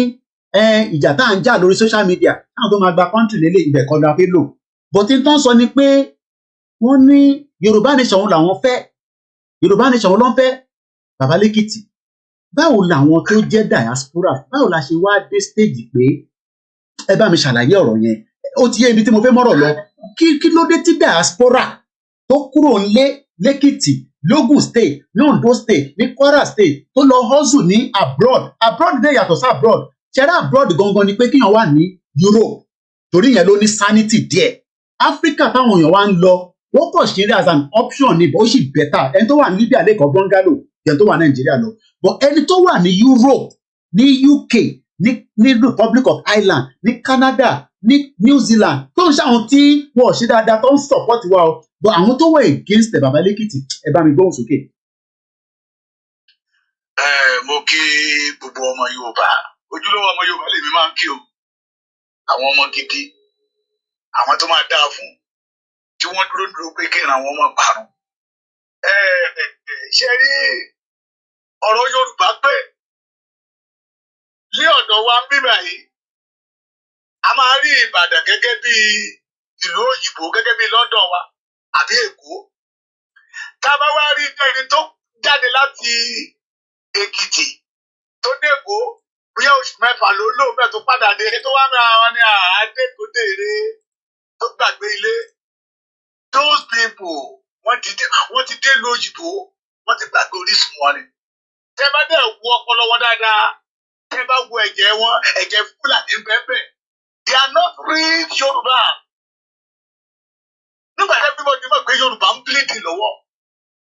ìjà tá à ń jà lórí social media táwọn tó máa gba country lélẹ̀ ibẹ̀ kọ́ la fẹ́ lò but tí tó ń sọ ni pé wọ́n ní Yorùbá nation làwọn fẹ́ Yorùbá nation ló ń fẹ́ bàbá lẹ́kìtì báwo làwọn tó jẹ́ diaspora báwo la ṣe wá dé stage pé ẹ bá mi ṣàlàyé ọ̀rọ̀ yẹn ó ti yé ibi tí mo fẹ́ mọ́rọ̀ lọ kí ló dé tí diaspora tó kúrò lẹ́kìtì Logun state ní Ondo state ní Kwara state tó lọ hustle ní abroad dé yàtọ̀ sí abroad ṣẹ́rẹ́ abroad gangan ni pé kíyàn wà ní Europe torí yẹn ló ní sanity díẹ̀ Africa táwọn èèyàn wá ń lọ wọ́n kàn ṣe rí as an option ni but ó sì better ẹni tó wà ní Libya lẹ́kọ̀ọ́ bungalow ẹni tó wà ní Nàìjíríà lọ but ẹni tó wà ní Europe ní UK ní Republic of Ireland ní Canada ní New Zealand tó ń ṣàwọn tí wọ́n ṣe dáadáa tó ń support wa o but àwọn tó wà against ẹ̀ bàbá lẹ́kìtì ẹ bá mi gbóhùn sókè. Mo kí gbogbo ọmọ Yorùbá ojúlówó ọmọ Yorùbá lèmi máa ń kí o àwọn ọmọ gidi àwọn tó máa dáa fún tí wọ́n dúró pé kí ìran àwọn ọmọ parun. Ṣé rí ọ̀rọ̀ Yorùbá pé ní ọ̀dọ̀ wa ń bíbà yìí a máa rí Ìbàdàn gẹ́gẹ́ bí ìlú òyìnbó gẹ́gẹ́ bí London wa àbí Èkó tá a bá wá rí ẹni tó jáde láti Èkìtì tó dèkó bóyá oṣù mẹ́fà ló lò bẹ́ẹ̀ tó padà dé tó wá mẹ́ra wọn ní àádékòdèrè tó gbàgbé ilé those people wọ́n ti dé lóyìnbó wọ́n ti gbàgbé orísun wọn ni tẹ́ bá dẹ̀ wo ọpọlọ wọn dáadáa tẹ́ bá wo ẹ̀jẹ̀ wọn ẹ̀jẹ̀ Fúlàní bẹ́ẹ̀ they are not real Yorùbá nígbà tí everybody mọ̀ pé Yorùbá ń bleed lọ́wọ́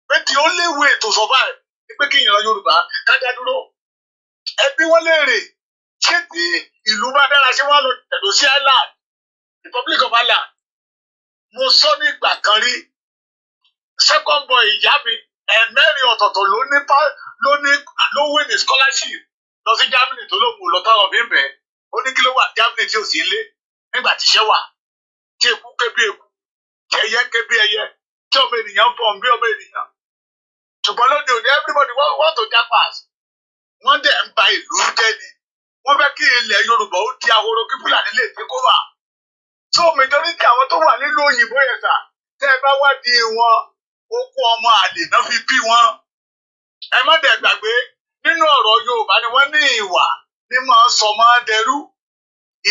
pé the only way to survive ni pé kí ìran Yorùbá kájá dúró ẹbí wọn léèrè ṣé tí ìlú bá dára ṣé wọn lọ tẹ̀dó sí Ireland Republic of Ireland mo sọ ní ìgbà kan rí second boy ìyá mi ẹ̀mẹ́rin ọ̀tọ̀ọ̀tọ̀ ló win ní scholarship lọ sí Germany tó lóun lọ tọrọ bí bẹ́ẹ̀ ó ní kí ló wà Germany tí ò sí ilé nígbà tí iṣẹ́ wà tí eku ké bí eku tí ẹyẹ ké bí ẹyẹ tí ọmọ ènìyàn fọ̀n bí ọmọ ènìyàn ṣùgbọ́n lóde òní everybody want to japas wọ́n dẹ̀ ń ba ìlú jẹ́ ni wọ́n fẹ́ kí ilẹ̀ Yorùbá ó di ahoro kí Fúlàní lè take over so majority àwọn tó wà nínú òyìnbó yẹn sà tẹ́ ẹ bá wádìí wọn okó ọmọ àlè náà fi bí wọn ẹ má dẹ̀ gbàgbé nínú ọ̀rọ̀ Yorùbá ni wọ́n ní ìwà ní máa ń sọ máa dẹrú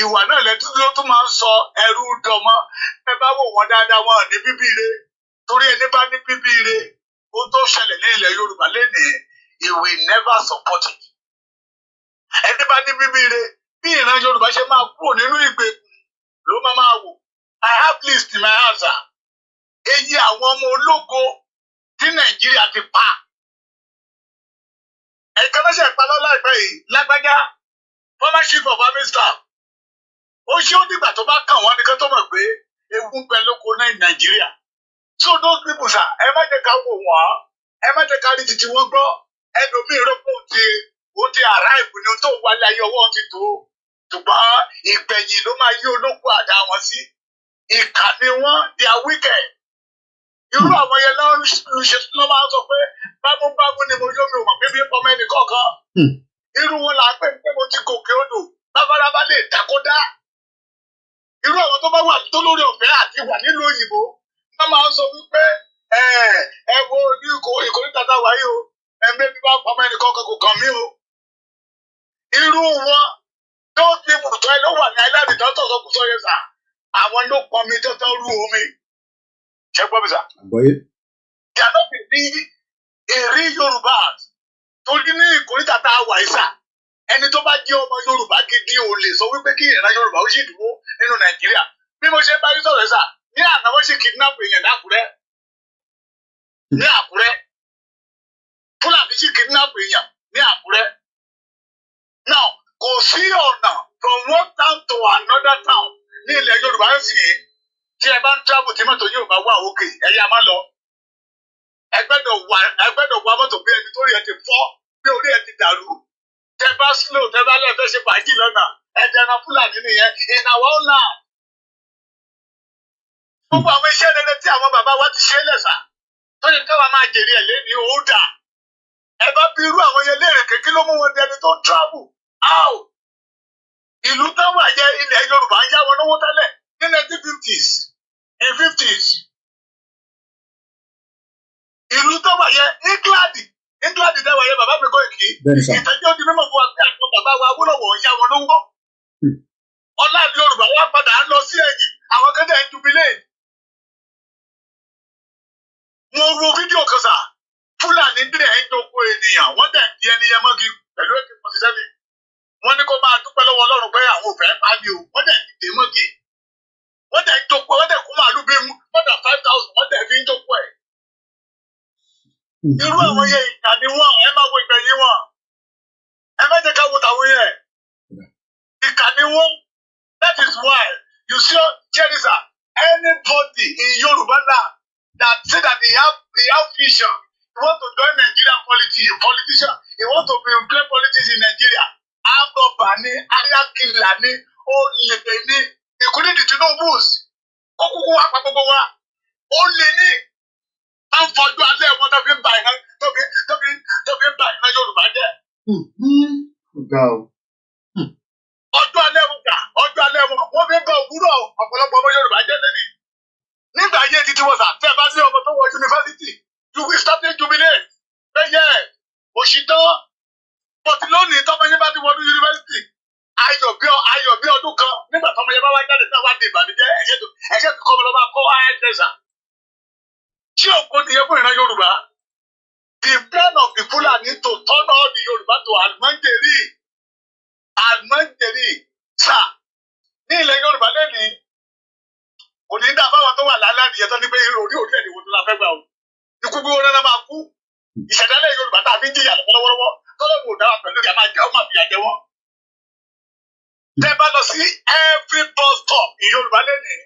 ìwà náà lẹ́tọ́ ló tún máa ń sọ ẹrú dọmọ ẹ bá wò wọ́n dáadáa wọn ní bíbí ire torí ẹni bá ní bíbí ire ó tó ṣẹlẹ̀ ní ilẹ̀ Yorùbá lénìí he will never support it ẹni bá ní bíbí ire bí ìran Yorùbá ṣe máa kúrò nínú ìgbèkùn ló máa wò I have list in my answer èyí àwọn ọmọ ológo tí Nàìjíríà ti pa ẹ̀ka lọ́sẹ̀ ìpalọ́ láìpẹ́ yìí lágbájá former chief of army staff ó ṣe ó dìgbà tó bá kàn wọ́n nìkan tó mọ̀ pé ewu ń bẹ lóko náà Nàìjíríà so those people sà ẹ má jẹ́ ká wò wọ́n ẹ má jẹ́ ká rí títí wọ́n gbọ́ ẹlòmíì rọ́pò ó ti arrive ní tó wálé ayé ọwọ́ ti tó ṣùgbọ́n ìgbẹ̀yìn ló máa yí olóko àdá wọn sí ìkà ni wọ́n they are wicked irú àwọn yẹn náà ló máa sọ pé bámúbámú ni mo yó mi ò mọ̀ pé bí ọmọ ẹnì kọ̀ọ̀kan irú wọn là ń pè pé mo ti gòkè odò bábárábá lè dákódá irú àwọn tó bá wà tó lórí ọ̀fẹ́ àti wà nílùú òyìnbó wọ́n máa ń sọ wípé ẹ wo ní ìkórìtà tá a wáyé o ẹ̀mẹ́bí bá pamọ́ ẹnìkan kò kàn mí o. irú wọn tó ti bùtọ́ ẹ ló wà ní aláàbí tó tọ̀ sọ́kùsọ yẹn sà àwọn ló pọn mi tó tán rú omi. ṣé gbọ́ mi sà? Àgbọ̀yé. ìyànà mi ní èrè Yorùbá torí ní ìkórìtà tá a wà yìí sà ẹni tó bá jẹ́ ọmọ Yorùbá gidi ò lè sọ wípé kí ìran Yorùbá ó sì dúró nínú Nàìjíríà bí mo ṣe bá yín sọ̀rọ̀ sà ní àná wọ́n sì kidnap èèyàn lákùrẹ́ ní Àkúrẹ́ Fúlàní sì kidnap èèyàn ní Àkúrẹ́. Now kò sí ọ̀nà from one town to another town ní ilẹ̀ Yorùbá ń sì yé tí ẹ bá ń travel tí mọ́tò yóò bá wà òkè ẹ̀yà má lọ. ẹ gbẹ́dọ̀ wá mọ́tò bí ẹni tó rí ẹ ti fọ́ bí orí ẹ ti dàrú. tẹ bá slow tẹ bá lẹ́ẹ̀ fẹ́ ṣe fàájì lọ́nà ẹ̀dẹ̀nà Fúlàní nìyẹn in our own land. gbogbo àwọn iṣẹ́ rere tí àwọn bàbá wa ti ṣe é lẹ̀sà tó yẹ káwa máa jèrè ẹ̀ lẹ́ni òòdà. ẹ bá bí irú àwọn yẹn léèrè kékeré ló mú wọn dẹni tó travel out. ìlú táwọn àjẹ ilẹ̀ Yorùbá ń yá wọn lówó tẹ́lẹ̀ ní 1950s in 50s. ìlú táwọn àjẹ England táwọn àjẹ bàbá mi Koiki ìtẹ́jú ọdún mímọ̀ fún wa pé àwọn bàbá wa Awólọ́wọ̀ ń yá wọn lówó. ọlá Yorùbá wá padà ń lọ sí ẹ̀yìn àwọn kẹ́tẹ́ ń jubilate. mo wo fídíò kan sà Fúlàní dẹ̀ ń dóko ènìyàn wọ́n dẹ̀ di ẹni yẹn mọ́gi pẹ̀lú AK-47 wọ́n ní kó máa dúpẹ́ lọ́wọ́ Ọlọ́run pé àwọn òfẹ́ pa ni o wọ́n dẹ̀ dé mọ́gi wọ́n dẹ̀ ń dóko wọ́n dẹ̀ kó màálù bíi more than 5,000 wọ́n dẹ̀ fi ń dóko ẹ̀. irú àwọn yẹn ìkà ni wọ́n ẹ máa wo ìgbẹ̀yìn wọn ẹ má jẹ́ ká wo tàwọn yẹn ìkà ni wọ́n. That is why you see Jerisa anybody in Yoruba land that say that they have vision. He want to join Nigerian politician. He want to play politics in Nigeria. Agobani, Ayakilani, Olebeni, including the Tinubus. Okuku wa papopo wa. Oleni. An fojú alẹ́ wọn tó fi ń ba iná Yorùbá jẹ́. Ọjọ́ alẹ́ wọn wọ́n fi ń bá òwúrọ̀ ọ̀pọ̀lọpọ̀ ọmọ Yorùbá jẹ́ lẹ́ni. Nígbà ayé títí wọ́n sà tẹ́ ẹ bá sí ọmọ tó wọ yunifásitì you will start to jubilate. Bẹ́yẹ òṣìṣẹ́ bọ̀tí lónìí tọ́mọ yẹn bá ti wọnú yunifásitì ayọ̀ bí ọdún kan nígbà tọ́mọ yẹn bá wá jáde náà wá di ìbànújẹ́ ẹ̀ṣẹ̀ tó kọ́ ọmọ lọ́ba kọ́ ayẹ́tẹ̀sà. Tí òkú nìyẹn fún ìran Yorùbá the plan of the Fulani to turn all the Yorùbá to Almanjeri sà ní ilẹ̀ Yorùbá lẹ́nìí kò ní dá fáwọn tó wà lálẹ́ tó ní pé orí ẹ̀dínwó tó la fẹ́ gbà o. Ikú gbogbo náà máa kú. Ìṣẹ̀dálẹ̀ Yorùbá tá a fi ń jìyà lọ́wọ́lọ́wọ́ tọ́lọ́wọ́ dáwà pẹ̀lú ìyá máa jẹ́ ọmọ àbíyá jẹ́ wọ́n. Tẹ́ bá lọ sí every bus stop in Yorùbá lẹ́nìí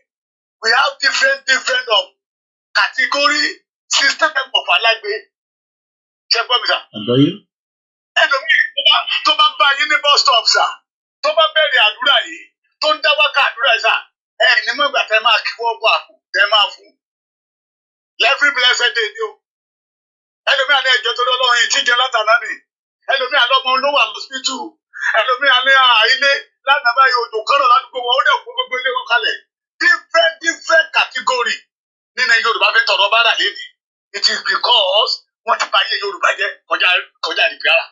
we have different of category system of alágbe. Ṣé gbọ́ mi sà? Ẹlòmíì tó bá bá yín ní bus stop sà tó bá bẹ̀rẹ̀ àdúrà yìí tó ń dá wákà àdúrà yìí sà ní mọ̀gbà tẹ́ máa kí wọ́n bọ̀ àpò tẹ́ máa fún. Every blessed day ni o. Ẹlòmíà ní ẹjọ́ tó lọ́wọ́ yìí tíjẹ látàná ni. Ẹlòmíà lọ́mọ olówó àlọ́sípítù. Ẹlòmíà ní ilé lánàá báyìí òjò kọ́rọ̀ ládùúgbò wọn ó dẹ̀ kó gbogbo ilé wọn kalẹ̀. Different category nínú Yorùbá fi tọ̀rọ̀ bára lébi. It is because wọ́n ti bà ayé Yorùbá jẹ́ kọjá ìpìára.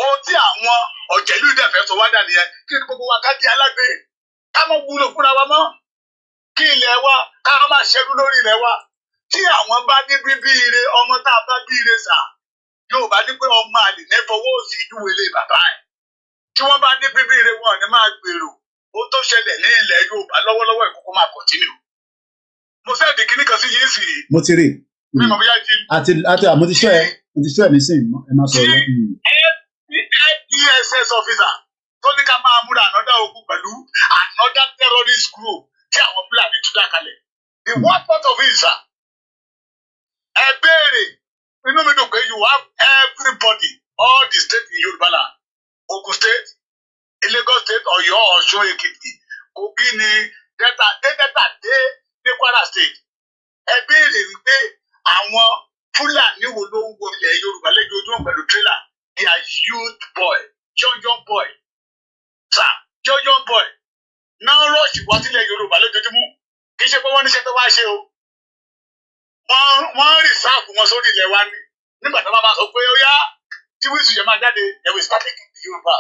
Ohun tí àwọn ọ̀jẹ̀lú ìdẹ̀fẹ́ sọ wá dà nìyẹn kí gbogbo wa ká di alágbe ká mọ̀ wúlò fúnra wa mọ́. Kí ilẹ̀ wa ká máa ṣẹ́rú lórí ilẹ̀ wa. Tí àwọn bá ní bíbí ire ọmọ tá a bá bí ire sà yóò bá ní pé ọmọ àlè ní fọwọ́ òsì ìdúwèlé bàbá ẹ̀. Tí wọ́n bá ní bíbí ire wọn ní máa gbèrò ó tó ṣẹlẹ̀ ní ilẹ̀ Yorùbá lọ́wọ́lọ́wọ́ ìkókó máa kọ̀tínú. Mo fẹ́ di kíní kan sí yìí sì. Mo ti rí. Mi mọ̀ bóyá jí. Àti àmójúṣọ́ ẹ̀ nísìnyí ẹ máa sọ ọ́. DSS officer tó ní ká máa múra another ogun pẹ̀lú another terrorist group tí àwọn Fúlàní tún dá kalẹ̀. The worst part of it sir. Ẹ béèrè inú mi dùn pé you have everybody all the states in Yorùbá land Ogun state Lagos state Ọ̀yọ́ Ọ̀ṣun Èkìtì Kogi ni Delta dé ní Kwara state. Ẹ béèrè wípé àwọn Fúlàní wo ló ń wọ ilẹ̀ Yorùbá lẹ́jọ́jọ́ pẹ̀lú trailer they are youth boy young boy sir young boy now rush ilẹ̀ wa ni nígbà tó bá máa sọ pé ó yá tí wíṣù yẹn máa jáde they will start taking the Yorùbá.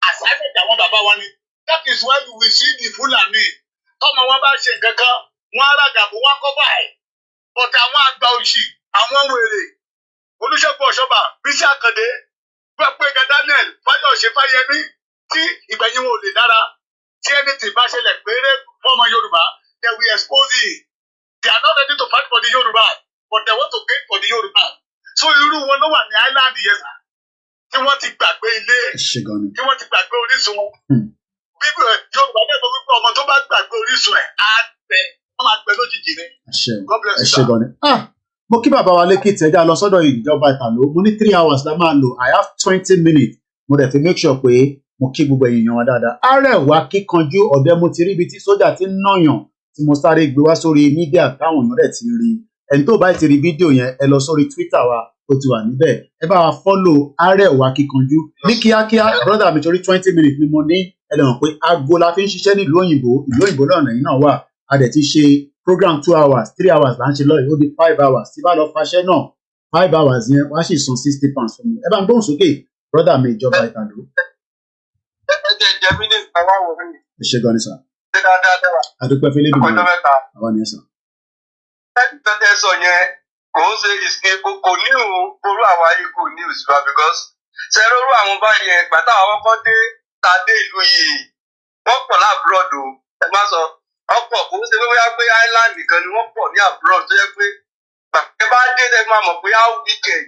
Assignment àwọn bàbá wa ni that is why you will see the Fulani tọ́mọ wọn bá ṣe nǹkan kan wọn á ràgàbọ̀ wọn kọ́ báyìí but àwọn àgbà òṣì àwọn wèrè Olúṣẹ́gun Ọ̀ṣọ́bà Bísí Àkàndé Gbẹ́gbẹ́ga Daniel Fáyọ̀ṣe Fáyẹmí tí ìgbẹ̀yìn wọn ò lè dára tí ẹni tí bá ṣẹlẹ̀ péré fọ́mọ Yorùbá they will expose it. They are not ready to fight for the Yorùbá but they want to gain for the Yorùbá. So irú wọn ló wà ní island yẹn sà tí wọ́n ti gbàgbé ilé tí wọ́n ti gbàgbé orísun wọn. Bíbí Yorùbá náà sọ wípé ọmọ tó bá gbàgbé orísun ẹ̀ á gbẹ wọ́n máa gbẹ lójijì ni. God bless you sir. Mo kí bàbá wa lẹ́kìtì ẹja lọ sọ́dọ̀ ìjọba ìtàló mo ní 3 hours la máa lò I have 20 minutes mo dẹ̀ fi make sure pé mo kí gbogbo èèyàn wa dáadáa. Arẹwà kíkanjú ọ̀dẹ mo ti rí ibi tí sójà ti ń nàyàn tí mo sáré gbé wá sórí mídíà táwọn èèyàn rẹ̀ ti rí. Ẹni tó bá ti rí fídíò yẹn ẹ lọ sórí Twitter wa ó ti wà níbẹ̀. Ẹ bá wa follow Arẹwà kíkanjú ní kíákíá brother mi torí 20 minutes ni mo ní ẹlẹ́wọ̀n pé aago la fi ń ṣiṣẹ́ nílùú òyìnbó lọ́nà yìí náà wà. A dẹ̀ ti ṣe program 2 hours 3 hours là ń ṣe lọ́yìn ó di 5 hours tí bá lọ faṣẹ́ náà 5 hours yẹn wá sì san 60 pounds fún mi. Ẹ bá ń gbóhùn sókè brother mi ìjọba ìtàló. Ẹ ṣe gan ni sà. Adúpẹ́ fẹ́lẹ́ dùn mọ́ àwọn ni ẹ sàn. Tẹ́tẹ́ sọ yẹn kò ń ṣe ìsìn kò ní orú àwa yìí kò ní òṣùpá because ṣẹ́rọ orú àwọn báyẹn gbàtà àwọn kọ́ dé ta dé ìlú yìí wọ́n pọ̀ láàbúrọ̀dù ẹ má sọ ọ̀pọ̀ kò ń ṣe wíwá pé island nìkan ni wọ́n pọ̀ ní abroad tó yẹ pé ẹ bá dé ẹ máa mọ̀ pé how wicked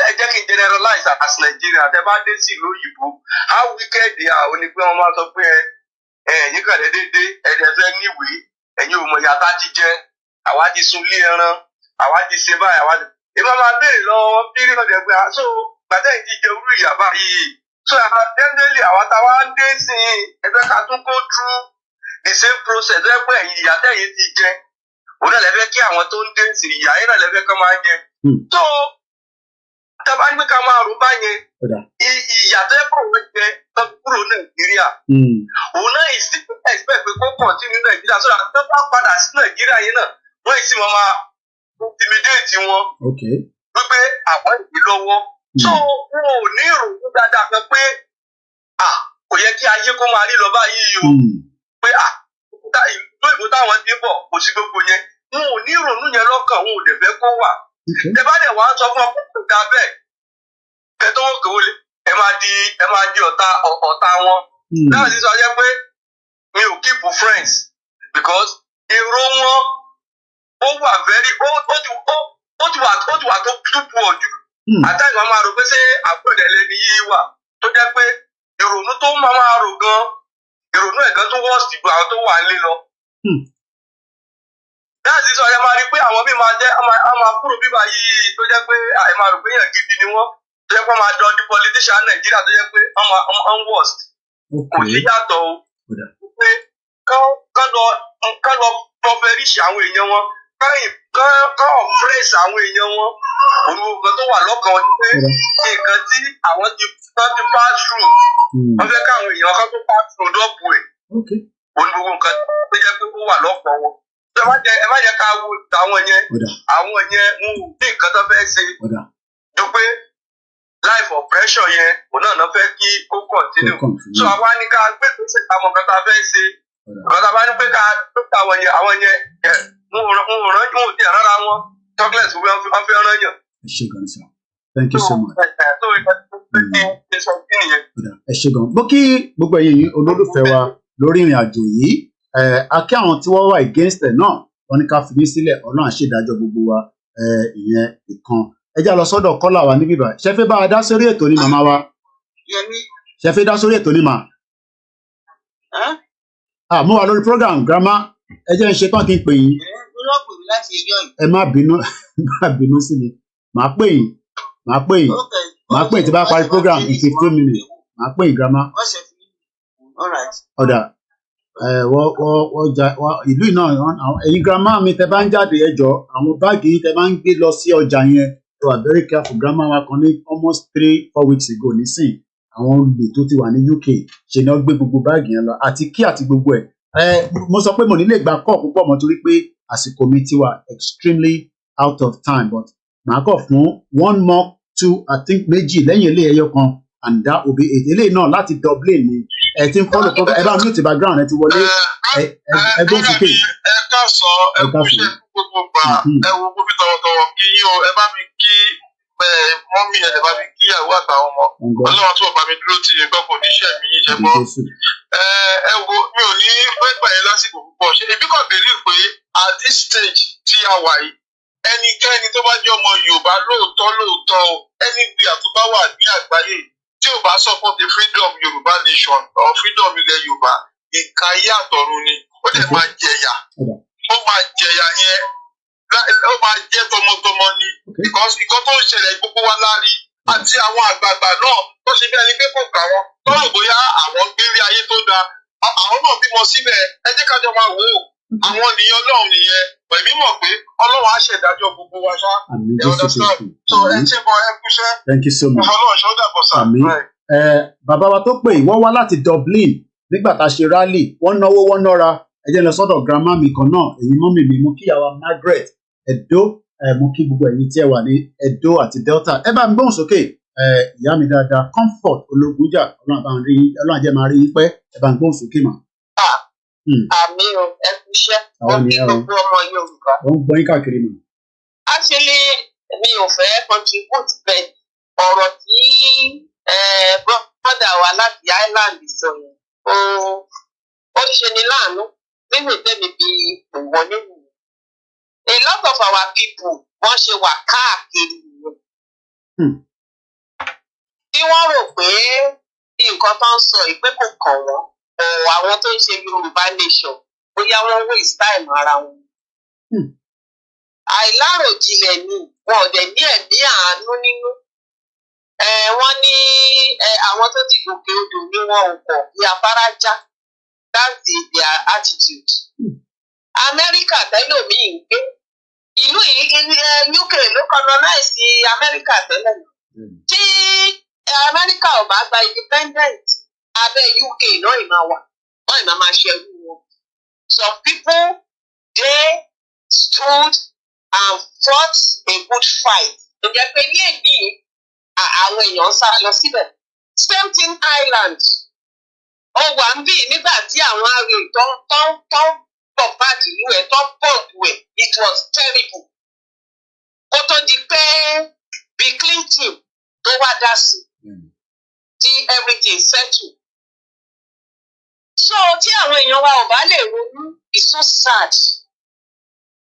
ẹ jẹ́ kí n generalize as Nigeria tẹ bá dé sí ìlú òyìnbó how wicked they are ó ní pé wọ́n máa sọ pé ẹ̀yin kàn déédéé ẹ̀dẹ̀ fẹ́ níwèé ẹ̀yin ò mọ̀ yàtá ti jẹ́ àwa ti sun ilé ẹran àwa ti ṣe báyìí àwa ti. ìmọ̀ máa béèrè lọ́wọ́ pírí ọ̀dẹ̀ pé so gbàtẹ́ yìí ti jẹ orú ìyàbá yìí so definitely àwa táwa ń dé sí ẹgbẹ́ ká tún go through the same process lẹ́pẹ́ ẹ̀yìn ìyàtẹ́ yìí ti jẹ òun náà lẹ́fẹ́ kí àwọn tó ń dé sí ìyá yìí náà lẹ́fẹ́ kọ́ máa jẹ. so tábà ní pé ká máa rò báyẹn ìyàtọ̀ ẹ̀kọ́ wọn jẹ kúrò Nàìjíríà òun náà ìsìn expect pé kó continue Nàìjíríà so that tó bá padà sí Nàìjíríà yìí náà wọ́n ìsìn wọn máa intimidate wọn wípé àwọn ìdí lọ́wọ́ so wọn ò ní ìròyìn dáadáa kan pé kò yẹ kí ayé kó máa rí lọ báyìí o pé ìlú ìbò táwọn ti ń bọ̀ kò sí gbogbo yẹn wọn ò ní ìrònú yẹn lọ́kàn wọn ò dẹ̀ fẹ́ kó wà ẹ bá dẹ̀ wá sọ fún ọkùnrin ká bẹ́ẹ̀ ẹ tó wọ́n kòwé ẹ máa di ọ̀tá wọn náà sì sọ jẹ́ pé mi ò keep friends because èrò wọn ó wà very ó ti wà tó pọ̀ jù àtàwọn máa máa rò pé ṣé àpẹẹrẹ lẹni yìí wà tó jẹ́ pé ìrònú tó máa rò gan ìrònú ẹ̀gán tó wọ́ọ̀sì ju àwọn tó wà nílé lọ. Láti sọ ẹ máa rí pé àwọn míì máa jẹ́ a máa kúrò bíbá yìí tó jẹ́ pé ẹ máa rò pé èèyàn gidi ni wọ́n tó jẹ́ pé wọ́n máa dán di politician Nàìjíríà tó jẹ́ pé wọ́n worst. Kò sí yàtọ̀ o pé kán lọ pọfẹ́rìṣì àwọn èèyàn wọn kán ọ̀fẹ́rẹ́sì àwọn èèyàn wọn olùkọ́ tó wà lọ́kàn wọn pé nǹkan tí àwọn ti pass through wọ́n fẹ́ káwọn èèyàn kan tó pass through dọ́pù ẹ̀ olùgbogbo nǹkan tó jẹ́ pé ó wà lọ́kàn wọn. Ẹ má jẹ́ ká wo àwọn yẹn wọn ò ní nǹkan tó fẹ́ ṣe tó pé life of pressure yẹn òun náà fẹ́ kí ó continue so àwa ní ká gbé tó ṣe àwọn nǹkan tá a fẹ́ ṣe nǹkan tá a bá ní pé ká tó ta àwọn yẹn wọn ò tí ì rárá wọn chocolate wọn fẹ́ rán yàn. Ẹ ṣé gan sir. Thank you so much. Ẹ ṣé gan. Bó kí gbogbo ẹ̀yin olólùfẹ́ wa lórí ìrìn àjò yìí akí àwọn tí wọ́n wà against ẹ̀ náà wọ́n ní ká fi mí sílẹ̀ Ọlọ́run àṣèdájọ́ gbogbo wa ìyẹn ìkan ẹ já lọ sọ́dọ̀ kọ́là wa níbí báyìí ṣe fẹ́ bá a dá sórí ètò ní màmá wa ṣe fẹ́ dá sórí ètò ní mà. Mo wà lórí program grandma ẹ jẹ́ ń ṣe tán kí n pè yín ẹ má bínú sí mi màá pè yín tí bá parí program in 15 minutes màá pè yín grandma. Ọ̀dà ìlú náà ẹ̀yin grandma mi tẹ bá ń jáde ẹjọ́ àwọn báàgì yìí tẹ bá ń gbé lọ sí ọjà yẹn so are very careful grandma wa kan ní almost 3-4 weeks ago nísìn àwọn olè tó ti wà ní UK ṣe ni wọ́n gbé gbogbo báàgì yẹn lọ àti kí àti gbogbo ẹ̀ mo sọ pé mo nílé gba kọ́ púpọ̀ mọ́ torí pé àsìkò mi ti wà extremely out of time, but màá kọ̀ fún 1 more 2 I think méjì lẹ́yìn ilé ẹyọ kan and that will be it. Eléyìí náà láti Dublin ni ẹ ti ń follow program ẹ bá mute background ẹ ti wọlé ẹ gbọ́n sókè. Ẹ káàsán ẹ kú iṣẹ́ gbogbo gbà ẹ wo gbogbo tọwọ́tọwọ́ kí yín o ẹ bá mi kí mọ́mí ẹ bá mi kí ìyàwó àtàwọn ọmọ Ọlọ́run tó bá mi dúró tì í gbọ́kọ̀ níṣẹ́ mi yín ṣe gbọ́. Ẹ wo mi ò ní fẹ́ gbà yín lásìkò púpọ̀ ṣe ebi kàn béèrè pé at this stage tí a wà yìí ẹnikẹ́ni tó bá jẹ́ ọmọ Yorùbá lóòótọ́ o ẹni gbé àtúbá wà ní àgbáyé tí ò bá support the freedom Yorùbá nation or freedom ilẹ̀ Yorùbá ìkàyé àtọ̀run ni ó dẹ̀ máa jẹ̀yà ó máa jẹ̀yà yẹn ó máa jẹ́ tọmọtọmọ ni because nǹkan tó ń ṣẹlẹ̀ gbogbo wa lárí àti àwọn àgbààgbà náà tó ṣe bí ẹni pé kò gbà wọn tó rò bóyá àwọn gbélé ayé tó dáa àwọn náà bímọ síbẹ̀ ẹ jẹ́ kájọ máa wò ó àwọn nìyẹn Ọlọ́run nìyẹn pẹ̀lú mọ̀ pé Ọlọ́run á ṣèdájọ́ gbogbo wa ṣá ẹ understand so ẹ ṣe bọ ẹ kúṣẹ́ thank you so much Ọlọ́run ṣọ́ dàbọ̀ sá. Bàbá wa tó pè wọ́n wá láti Dublin nígbà tá a ṣe rally wọ́n náwó wọ́n nọ́ra ẹ jẹ́ lọ sọ́dọ̀ grandma mi kan náà èyí mọ́mì mi mú kí àwa Margaret Edo mú kí gbogbo ẹ̀yin tí ẹ wà ní Edo àti Delta ẹ bá mi gbóhùn sókè ìyá mi dáadáa Comfort Ológunjà Ọlọ́run àjẹ́ máa rí yín pẹ́ ẹ bá mi gbóhùn sókè mà. Àmì o ẹ fi iṣẹ́ ó kí gbogbo ọmọ Yorùbá. ó ń gbọ́ yín káàkiri mà. Actually mi ò fẹ́ contribute bẹ́ẹ̀ ọ̀rọ̀ tí brother wa láti Ireland sọ yẹn ó ṣe ni láàánú nínú ìtẹ́mi bí ìwọlé nìyẹn. A lot of our people wọ́n ṣe wà káàkiri nìyẹn. Tí wọ́n rò pé nǹkan tó ń sọ yìí pé kò kàn wọ́n àwọn tó ń ṣe Yorùbá nation bóyá wọ́n waste time ara wọn. Àìláròjinlẹ̀ ni wọn ò dẹ̀ ní ẹ̀mí àánú nínú. Wọ́n ní àwọn tó ti gòkè odò ní wọn ò kọ̀ bí afárá já. That's their attitude. Amẹ́ríkà tẹ́lòmíì ń gbé. Ìlú UK ló colonize Amẹ́ríkà tẹ́lẹ̀. Tí Amẹ́ríkà ò bá gba independent abẹ́ UK náà ìmọ̀ wà wọ́n ìmọ̀ máa ṣe ẹrú wọn. Some people they stood and fought a good fight. Ǹjẹ́ pé ní èdè àwọn èèyàn sá lọ síbẹ̀. Same thing Ireland. Ó wà ń bì nígbà tí àwọn ará tó pọ̀ báàgì ìlú ẹ̀ tó bọ̀dù ẹ̀ it was terrible. Ó tó di pé Bill Clinton tó wá dá sí tí everything settle. So tí àwọn èèyàn wa ò bá lè ronú it's so sad.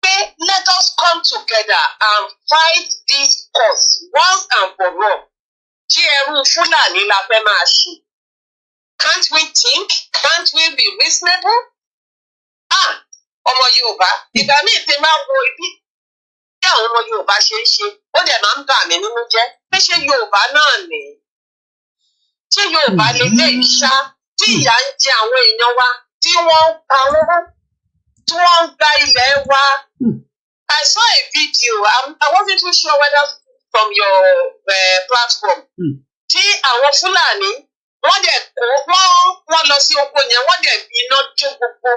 Pé let us come together and fight this cause once and for all. Tí ẹrú Fúlàní la fẹ́ máa ṣe. Can't we think? Can't we be reasonable? Ọmọ Yorùbá ìgbà míì ti máa wo ibi tí àwọn ọmọ Yorùbá ṣe ń ṣe ó dẹ̀ máa ń bà mí nínú jẹ́ pé ṣé Yorùbá náà nì ṣé Yorùbá lè lé ìṣá tí ìyà ń jẹ àwọn èèyàn wa tí wọ́n ń pa owó tí wọ́n ń gba ilẹ̀ wa. I saw a video I wasn't too sure whether from your platform tí àwọn Fúlàní wọ́n dẹ̀ kó wọ́n lọ sí oko yẹn wọ́n dẹ̀ fi iná jó gbogbo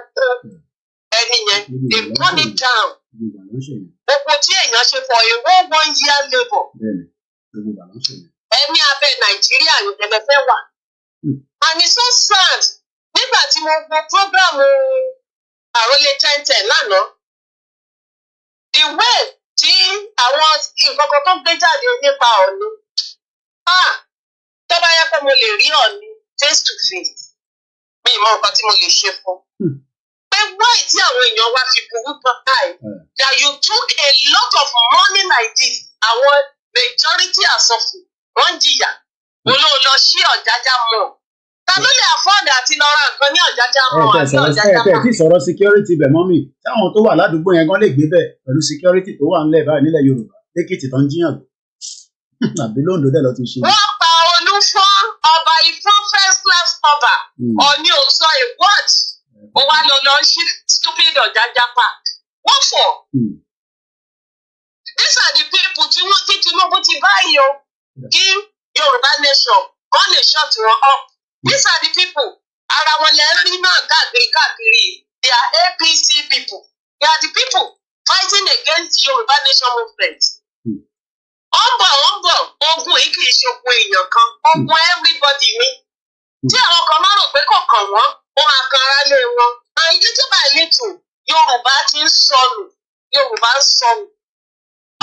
ẹni yẹn they turn it down. Gbogbo tí èèyàn ṣe for a whole 1 year labour. Ẹ̀mí abẹ́ Nàìjíríà yìí tẹ̀lé fẹ́ wà. And it's so sad nígbà tí mo wo program Àròlé 1010 lánàá. The way tí àwọn nǹkan kan tó gbé jáde nípa Ọ̀ọ̀ni. Tó bá yẹ kó mo lè rí Ọ̀ọ̀ni face to face. Mi ì mọ nǹkan tí mo lè ṣe fún. Pé why tí àwọn èèyàn wá fi burú tán báyìí? That you took a lot of money like this. Àwọn majority àsọfù wọ́n jìyà. Olóòlọ sí Ọ̀jájá mọ̀. Ta ló lè afford àti lọ ra nǹkan ní Ọ̀jájá mọ̀ àti Ọ̀jájá mọ̀? Tí sọ̀rọ̀ security bẹ̀ mọ́mì táwọn tó wà ládùúgbò yẹn gan lè gbé bẹ̀ pẹ̀lú security tó wà ńlẹ̀ báyìí nílẹ̀ Yorùbá lẹ́kìtì tó ń jiyàn gbò. Àbí lóńdó dẹ̀ lọ ti ṣe. Wọ́n pa Olúfọ́n ọba Ifọ̀n first class ọba Ọ̀ọ̀ni ò sọ a word. Ó wá lọ sí stupid Ọ̀jájá park. What for? These are the people tí wọ́n ti Tinubu ti báyìí o. Kí Yorùbá nation wọ́n lè shut wọn up. These are the people. Ara wọn lè rí náà káàkiri. They are APC people. They are the people fighting against Yoruba Nation movement. Ogun yìí kì í ṣe ogun èèyàn kan, ogun everybody ni. Tí àwọn kan máa rò pé kò kàn wọ́n, ó máa kan ara lé wọn. And little by little, Yorùbá ti ń sọnù. Yorùbá ń sọnù.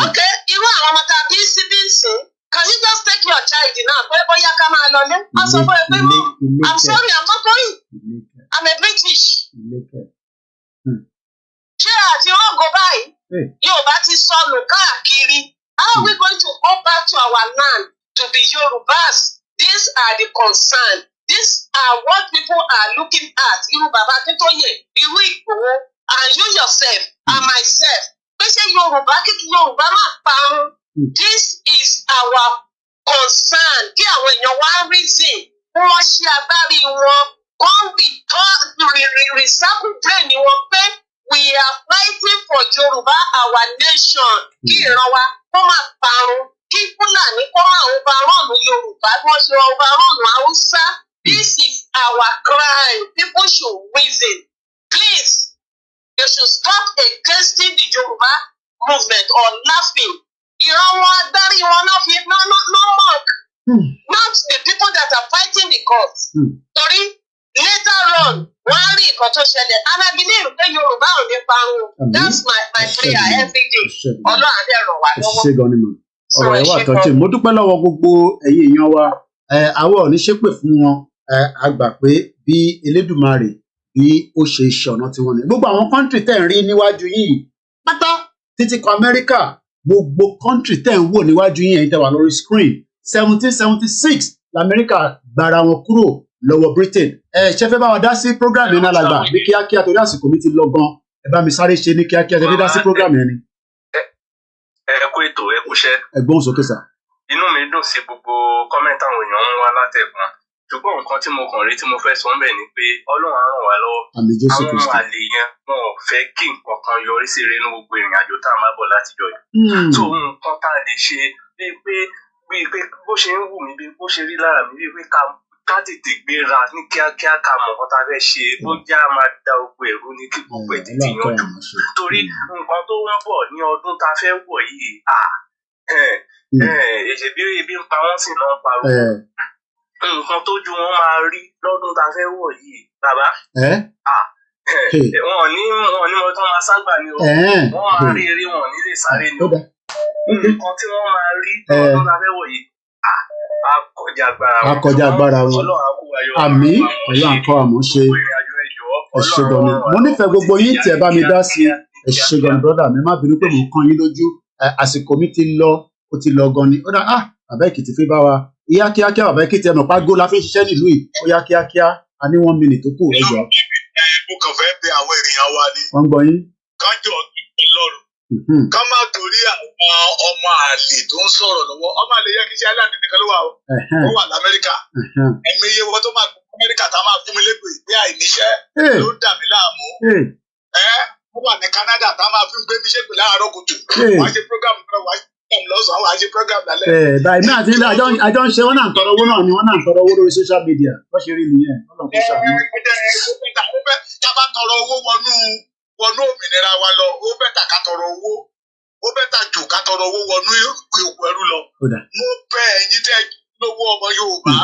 Okay, irú àwọn ọmọ tàbí síbí ìsìn. Can you just take your child now? Pé bóyá ká máa lọ ní. Wọ́n sọ fún ẹ pé mọ́, I'm sorry, I'm not going. I'm a British. Ṣé àti ọgọ báyìí? Yorùbá ti sọnù káàkiri. How are we going to go back to our land to be Yorubas? These are the concerns. These are what people are looking at. Irú bàbá Akíntóyè, irú Ìgbòho, and you yourself and myself. Pé ṣé Yorùbá kíkí Yorùbá máa parun? This is our concern. Kí àwọn èèyàn wá reason. Wọ́n ṣe agbárí wọn. Wọ́n recycle brain wọn pé we are fighting for Yorùbá, our nation. Kí ìran wa kó máa parun. Kí Fúlàní kó máa overrun Yorùbá bí wọ́n ṣe overrun Hausa. This is our crime. People should reason. Please, you should stop against the Yoruba movement or laughing. Ìran wọn agbárí wọn náà fi no mock. Not the people that are fighting the cause. Torí later on, wọ́n á rí nǹkan tó ṣẹlẹ̀. And I believe pé Yorùbá ò ní parun. That's my prayer every day. Ọlọ́run á dẹ̀ ràn wá lọ́wọ́. Ọ̀rọ̀ ẹ̀ wà tọ́jú. Mo dúpẹ́ lọ́wọ́ gbogbo ẹ̀yin èèyàn wa. Àwa ò ní ṣépè fún wọn. A gbà pé bí Elédùmarè bí ó ṣe ṣọ̀nà tí wọ́n ní. Gbogbo àwọn kọ́ńtì tẹ̀ ń rí níwájú yìí pátá títí kan Amẹ́ríkà gbogbo kọ́ńtì tẹ̀ ń wò níwájú yìí ẹ̀yin tẹ̀ wà lórí screen 1776 l'Amẹ́ríkà gbara wọn kúrò lọ́wọ́ Britain. Ṣé fẹ́ bá wa dá sí program yẹn náà lágbà ní kíákíá torí àsìkò mi ti lọ gan. Ẹ bá mi sáré ṣe ní kíákíá ṣe fẹ́ dá sí program yẹn ni. Ẹ kú ètò ẹ kúṣẹ́. Ẹ̀gbọ́n sókè sà. Inú mi dùn sí gbogbo kọ́mẹ́ntì àwọn èèyàn ń wá látẹ̀kùn. Ṣùgbọ́n nǹkan tí mo kàn rí tí mo fẹ́ sọ ń bẹ̀ ni pé Ọlọ́run á ràn wá lọ́wọ́. Àwọn ọmọ àlè yẹn wọn ò fẹ́ kí nǹkan kan yọrí sí eré ní gbogbo ìrìn àjò tá a máa bọ̀ látijọ́ yìí. So nǹkan tá a lè ṣe bíi pé bó ṣe ń wù mí bíi bó ṣe rí lára mi bíi pé ká tètè gbéra ní kíákíá ká mọ̀ nǹkan tá a fẹ́ ṣe bó já máa da gbogbo ẹ̀rú ní kí gbogbo ẹ̀ tètè yanjú. Torí nǹkan tó ń bọ̀ ní ọdún tá a fẹ́ wọ̀ yìí èjè bí ebi ń pa wọ́n sì náà ń parọ́. Nǹkan tójú wọn máa rí lọ́dún tá a fẹ́ wọ̀ yìí bàbá. Wọn ò ní mo tán máa ságbà ni o. Wọ́n máa rí eré wọn ò ní lè sáré ni o. Nǹkan tí wọ́n máa rí lọ́dún tá a fẹ́ wọ̀ yìí akọjá agbára wọn. Àmín pẹ̀lú àkọ́ àmọ́ ṣe ẹ̀ṣẹ̀gàn ni. Mo nífẹ̀ẹ́ gbogbo yín tí ẹ bá mi dá sí ẹ̀ṣẹ̀gàn brọ́dà mi má bínú pé mo kàn yín lójú. Àsìkò mi ti lọ ó ti lọ gan ni. Ó dá bàbá Èkìtì fi bá wa. Ìyá kíákíá bàbá Èkìtì ẹnu pa gó la fi ń ṣiṣẹ́ nílùú yìí. Ó yá kíákíá a ní 1 minute tó kù ẹjọ́. Mo kàn fẹ́ bẹ̀ àwọn ènìyàn wa ni. Wọ́n ń gbọ́ yín. Kájọ Ọlọ́run. Ká má torí àwọn ọmọ àlè tó ń sọ̀rọ̀ lọ́wọ́. Ọmọ àlè yẹ kí iṣẹ́ aláàdé nìkan ló wà o. Ó wà l'Amẹ́ríkà. Ẹ̀mí iye wọn tó máa gbọ́ Amẹ́ríkà tá a máa fún mi lépè pé àìníṣẹ́ ló ń dà mí láàmú. Ó wà ní Canada tá a máa fi ń gbé mi ṣépè láàárọ̀ kùtù. Wàá ṣe program kan wàá lọ́sàn-án wàá ṣe program lálẹ́. Báyìí náà àti àjọ ń ṣe wọ́n náà ń tọrọ owó náà ni wọ́n náà ń tọrọ owó lórí social media wọ́n ṣe rí nìyẹn wọ́n náà kó ṣàánú. Tá a bá tọrọ owó wọnú òmìnira wa lọ ó bẹ́tà ká tọrọ owó ó bẹ́tà jù ká tọrọ owó wọnú ìwò ẹrú lọ. Mo bẹ̀ ẹ̀yin tẹ́ ojúlówó ọmọ Yorùbá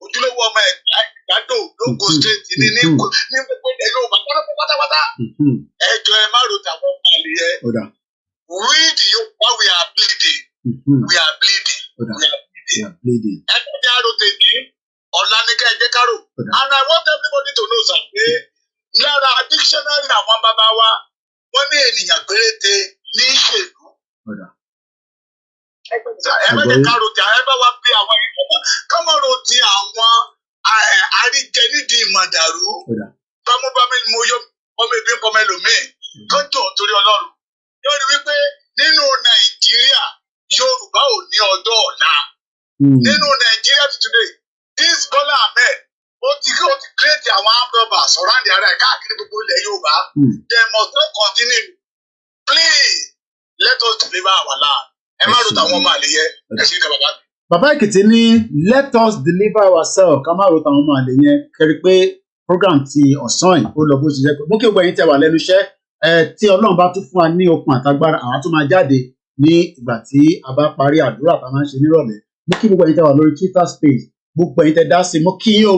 ojúlówó ọmọ Ẹ̀gbádò lógo state ní gbogbo ilẹ̀ Yorùbá pátápátá ẹ jọ̀ọ́ ẹ má ro tàwọn ọmọ àlè yẹn. We the Yoruba we are bleeding. We are bleeding. Ẹgbẹ́ àròtẹ̀ ní ọ̀la ní ká ẹgbẹ́ kárò. And I want everybody to know sir pé lára dictionary àwọn bàbá wa wọ́n ní ènìyàn péréte ní ìṣèlú. Ẹgbẹ́ káròtẹ̀ ẹ bá wa bí àwọn ẹgbẹ́ kámọ́rò ti àwọn àríjẹ nídìí ìmọ̀dàrú. Bámúbámú ni mo yọ ọmọ ìbí pọmọ ẹlòmíì tó jọ torí Ọlọ́run. Yóò rí wípé nínú Nàìjíríà Yorùbá ò ní ọjọ́ ọ̀la. Nínú Nàìjíríà today this Bola Ahmed ó ti create àwọn armed robbers surround ara ẹ̀ káàkiri gbogbo ilẹ̀ Yorùbá. They must not continue. Please let us deliver our land. Ẹ má ro tàwọn ọmọ àlè yẹn. Ẹ ṣe ní bàbá. Bàbá Èkìtì ní let us deliver ourselves ká má ro tàwọn ọmọ àlè yẹn kẹrí pé program ti ọ̀sán yìí ó lọ bó ṣe jẹ́ pé mo kí gbogbo ẹ̀yin tẹ́ wà lẹ́nu iṣẹ́ tí Ọlọ́run bá tún fún wa ní okun àtagbára àwọn tó máa jáde ní ìgbà tí a bá parí àdúrà tá a máa ń ṣe nírọ̀lẹ́. Mo kí gbogbo ẹ̀yin tẹ́ wà lórí Twitter space, gbogbo ẹ̀yin tẹ́ dá sí, mo kí yín o.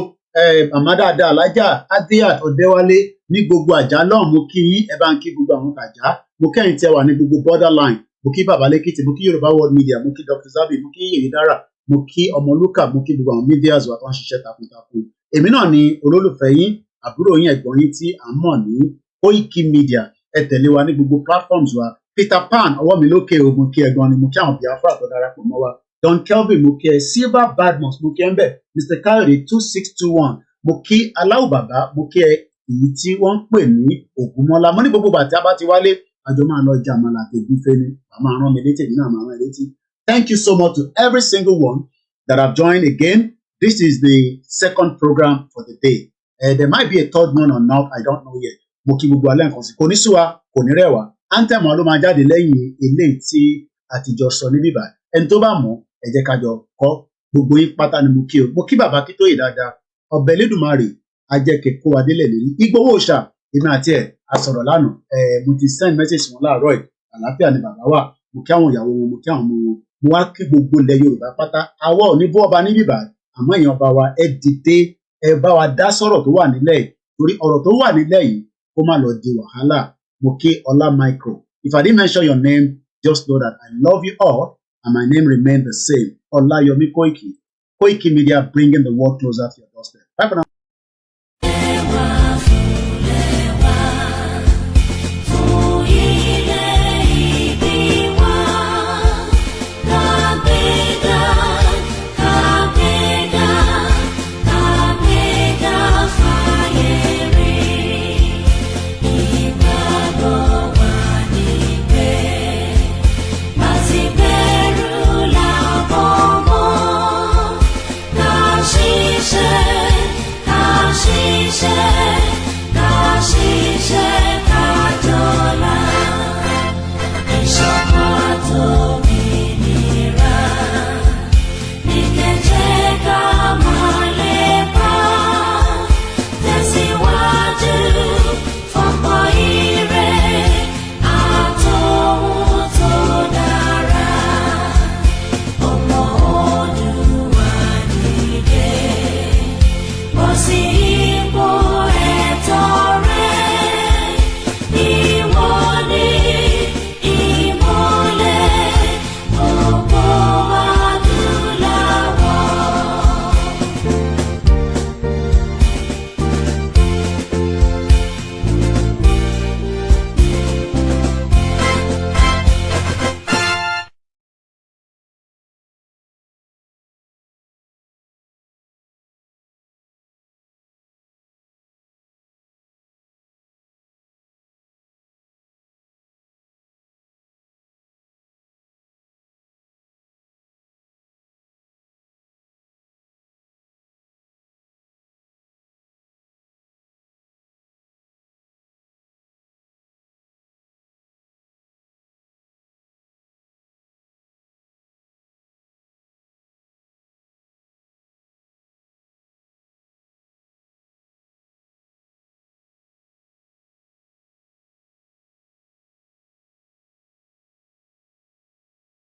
Màmá dáadáa Alájà Adéyàt Ọdẹ́wálé ní gbogbo àjà lọ́hùn, mo kí yín, ẹ bá ń kí gbogbo àwọn kàjá. Mo kẹ́yìn tí ẹ wà ní gbogbo borderline, mo kí Bàbá Lẹ́kìtì, mo kí Yorùbá World Media, mo kí Dr. Zabi, mo kí Yèyé Dára, mo kí Ọmọlúkà, mo kí gbogbo àwọn medias wa tó ń ṣiṣẹ́ takuntakun. Èmi náà ni olólùfẹ́ yín, àbúrò yín, ẹ̀gbọ́n yín tí à ń mọ̀ ní Koikimedia. Ẹ tẹ̀lé wa ní gbogbo platforms wa. Peter Pan, ọwọ́ mi lókè o, mo kí ẹ̀gbọ́n ni, mo kí àwọn Biafra tó darapọ̀ mọ́ wa. Don Kelvin, mo kí ẹ. Silver Badmus, mo kí ẹ ń bẹ̀. Mr. Kayode 2621, mo kí Aláwù Bàbá, mo kí ẹ èyí tí wọ́n ń pè ní Ògúnmọ́lá. Mo ní gbogbo bàtí a bá ti wálé, àjọ máa lọ jẹ àmàlà àtẹ̀gúnfẹ́ ni. Màmá rán mi létí, èmi náà máa rán ẹ létí. Thank you so much to every single one that have joined again. This is the second program for the day. There might be a third one or not, I don't know yet. Mo kí gbogbo alẹ́ nǹkan sí. Kò ní sú wa, kò ní rẹ̀ wá. Anthem ló máa jáde lẹ́yìn eléyìí tí àtijọ́ sọ ní bíbá. Ẹni tó bá mọ̀, ẹ jẹ́ ká jọ kọ́. Gbogbo yín pátá ni mo kí o. Mo kí bàbá Akíntóyè dáadáa. Ọbẹ̀ Elédùmarè ajẹ́kẹ̀ kó wa délẹ̀ lérí. Ìgbòho òòṣà, èmi àti ẹ̀ a sọ̀rọ̀ lánàá. Mo ti send message wọn láàárọ̀ yìí. Àlàáfíà ni bàbá wà. Mo kí àwọn ìyàwó wọn, mo kí àwọn ọmọ wọn. Mo wá kí gbogbo ilẹ̀ Yorùbá pátá. Àwa ò ní bú ọba ní bíbá. Àmọ́ èèyàn ọba wa ẹ dìde, ẹ bá wa dá sọ̀rọ̀ tó wà nílẹ̀ yìí. Torí ọ̀rọ̀ tó wà nílẹ̀ yìí kó má lọ di wàhálà. Mo kí Ọlá Micro. If I didn't mention your name, just know that I love you all and my name remains the same. OLAYOMI KOIKI. Koikimedia, bringing the world closer to your doorstep. Bye for now.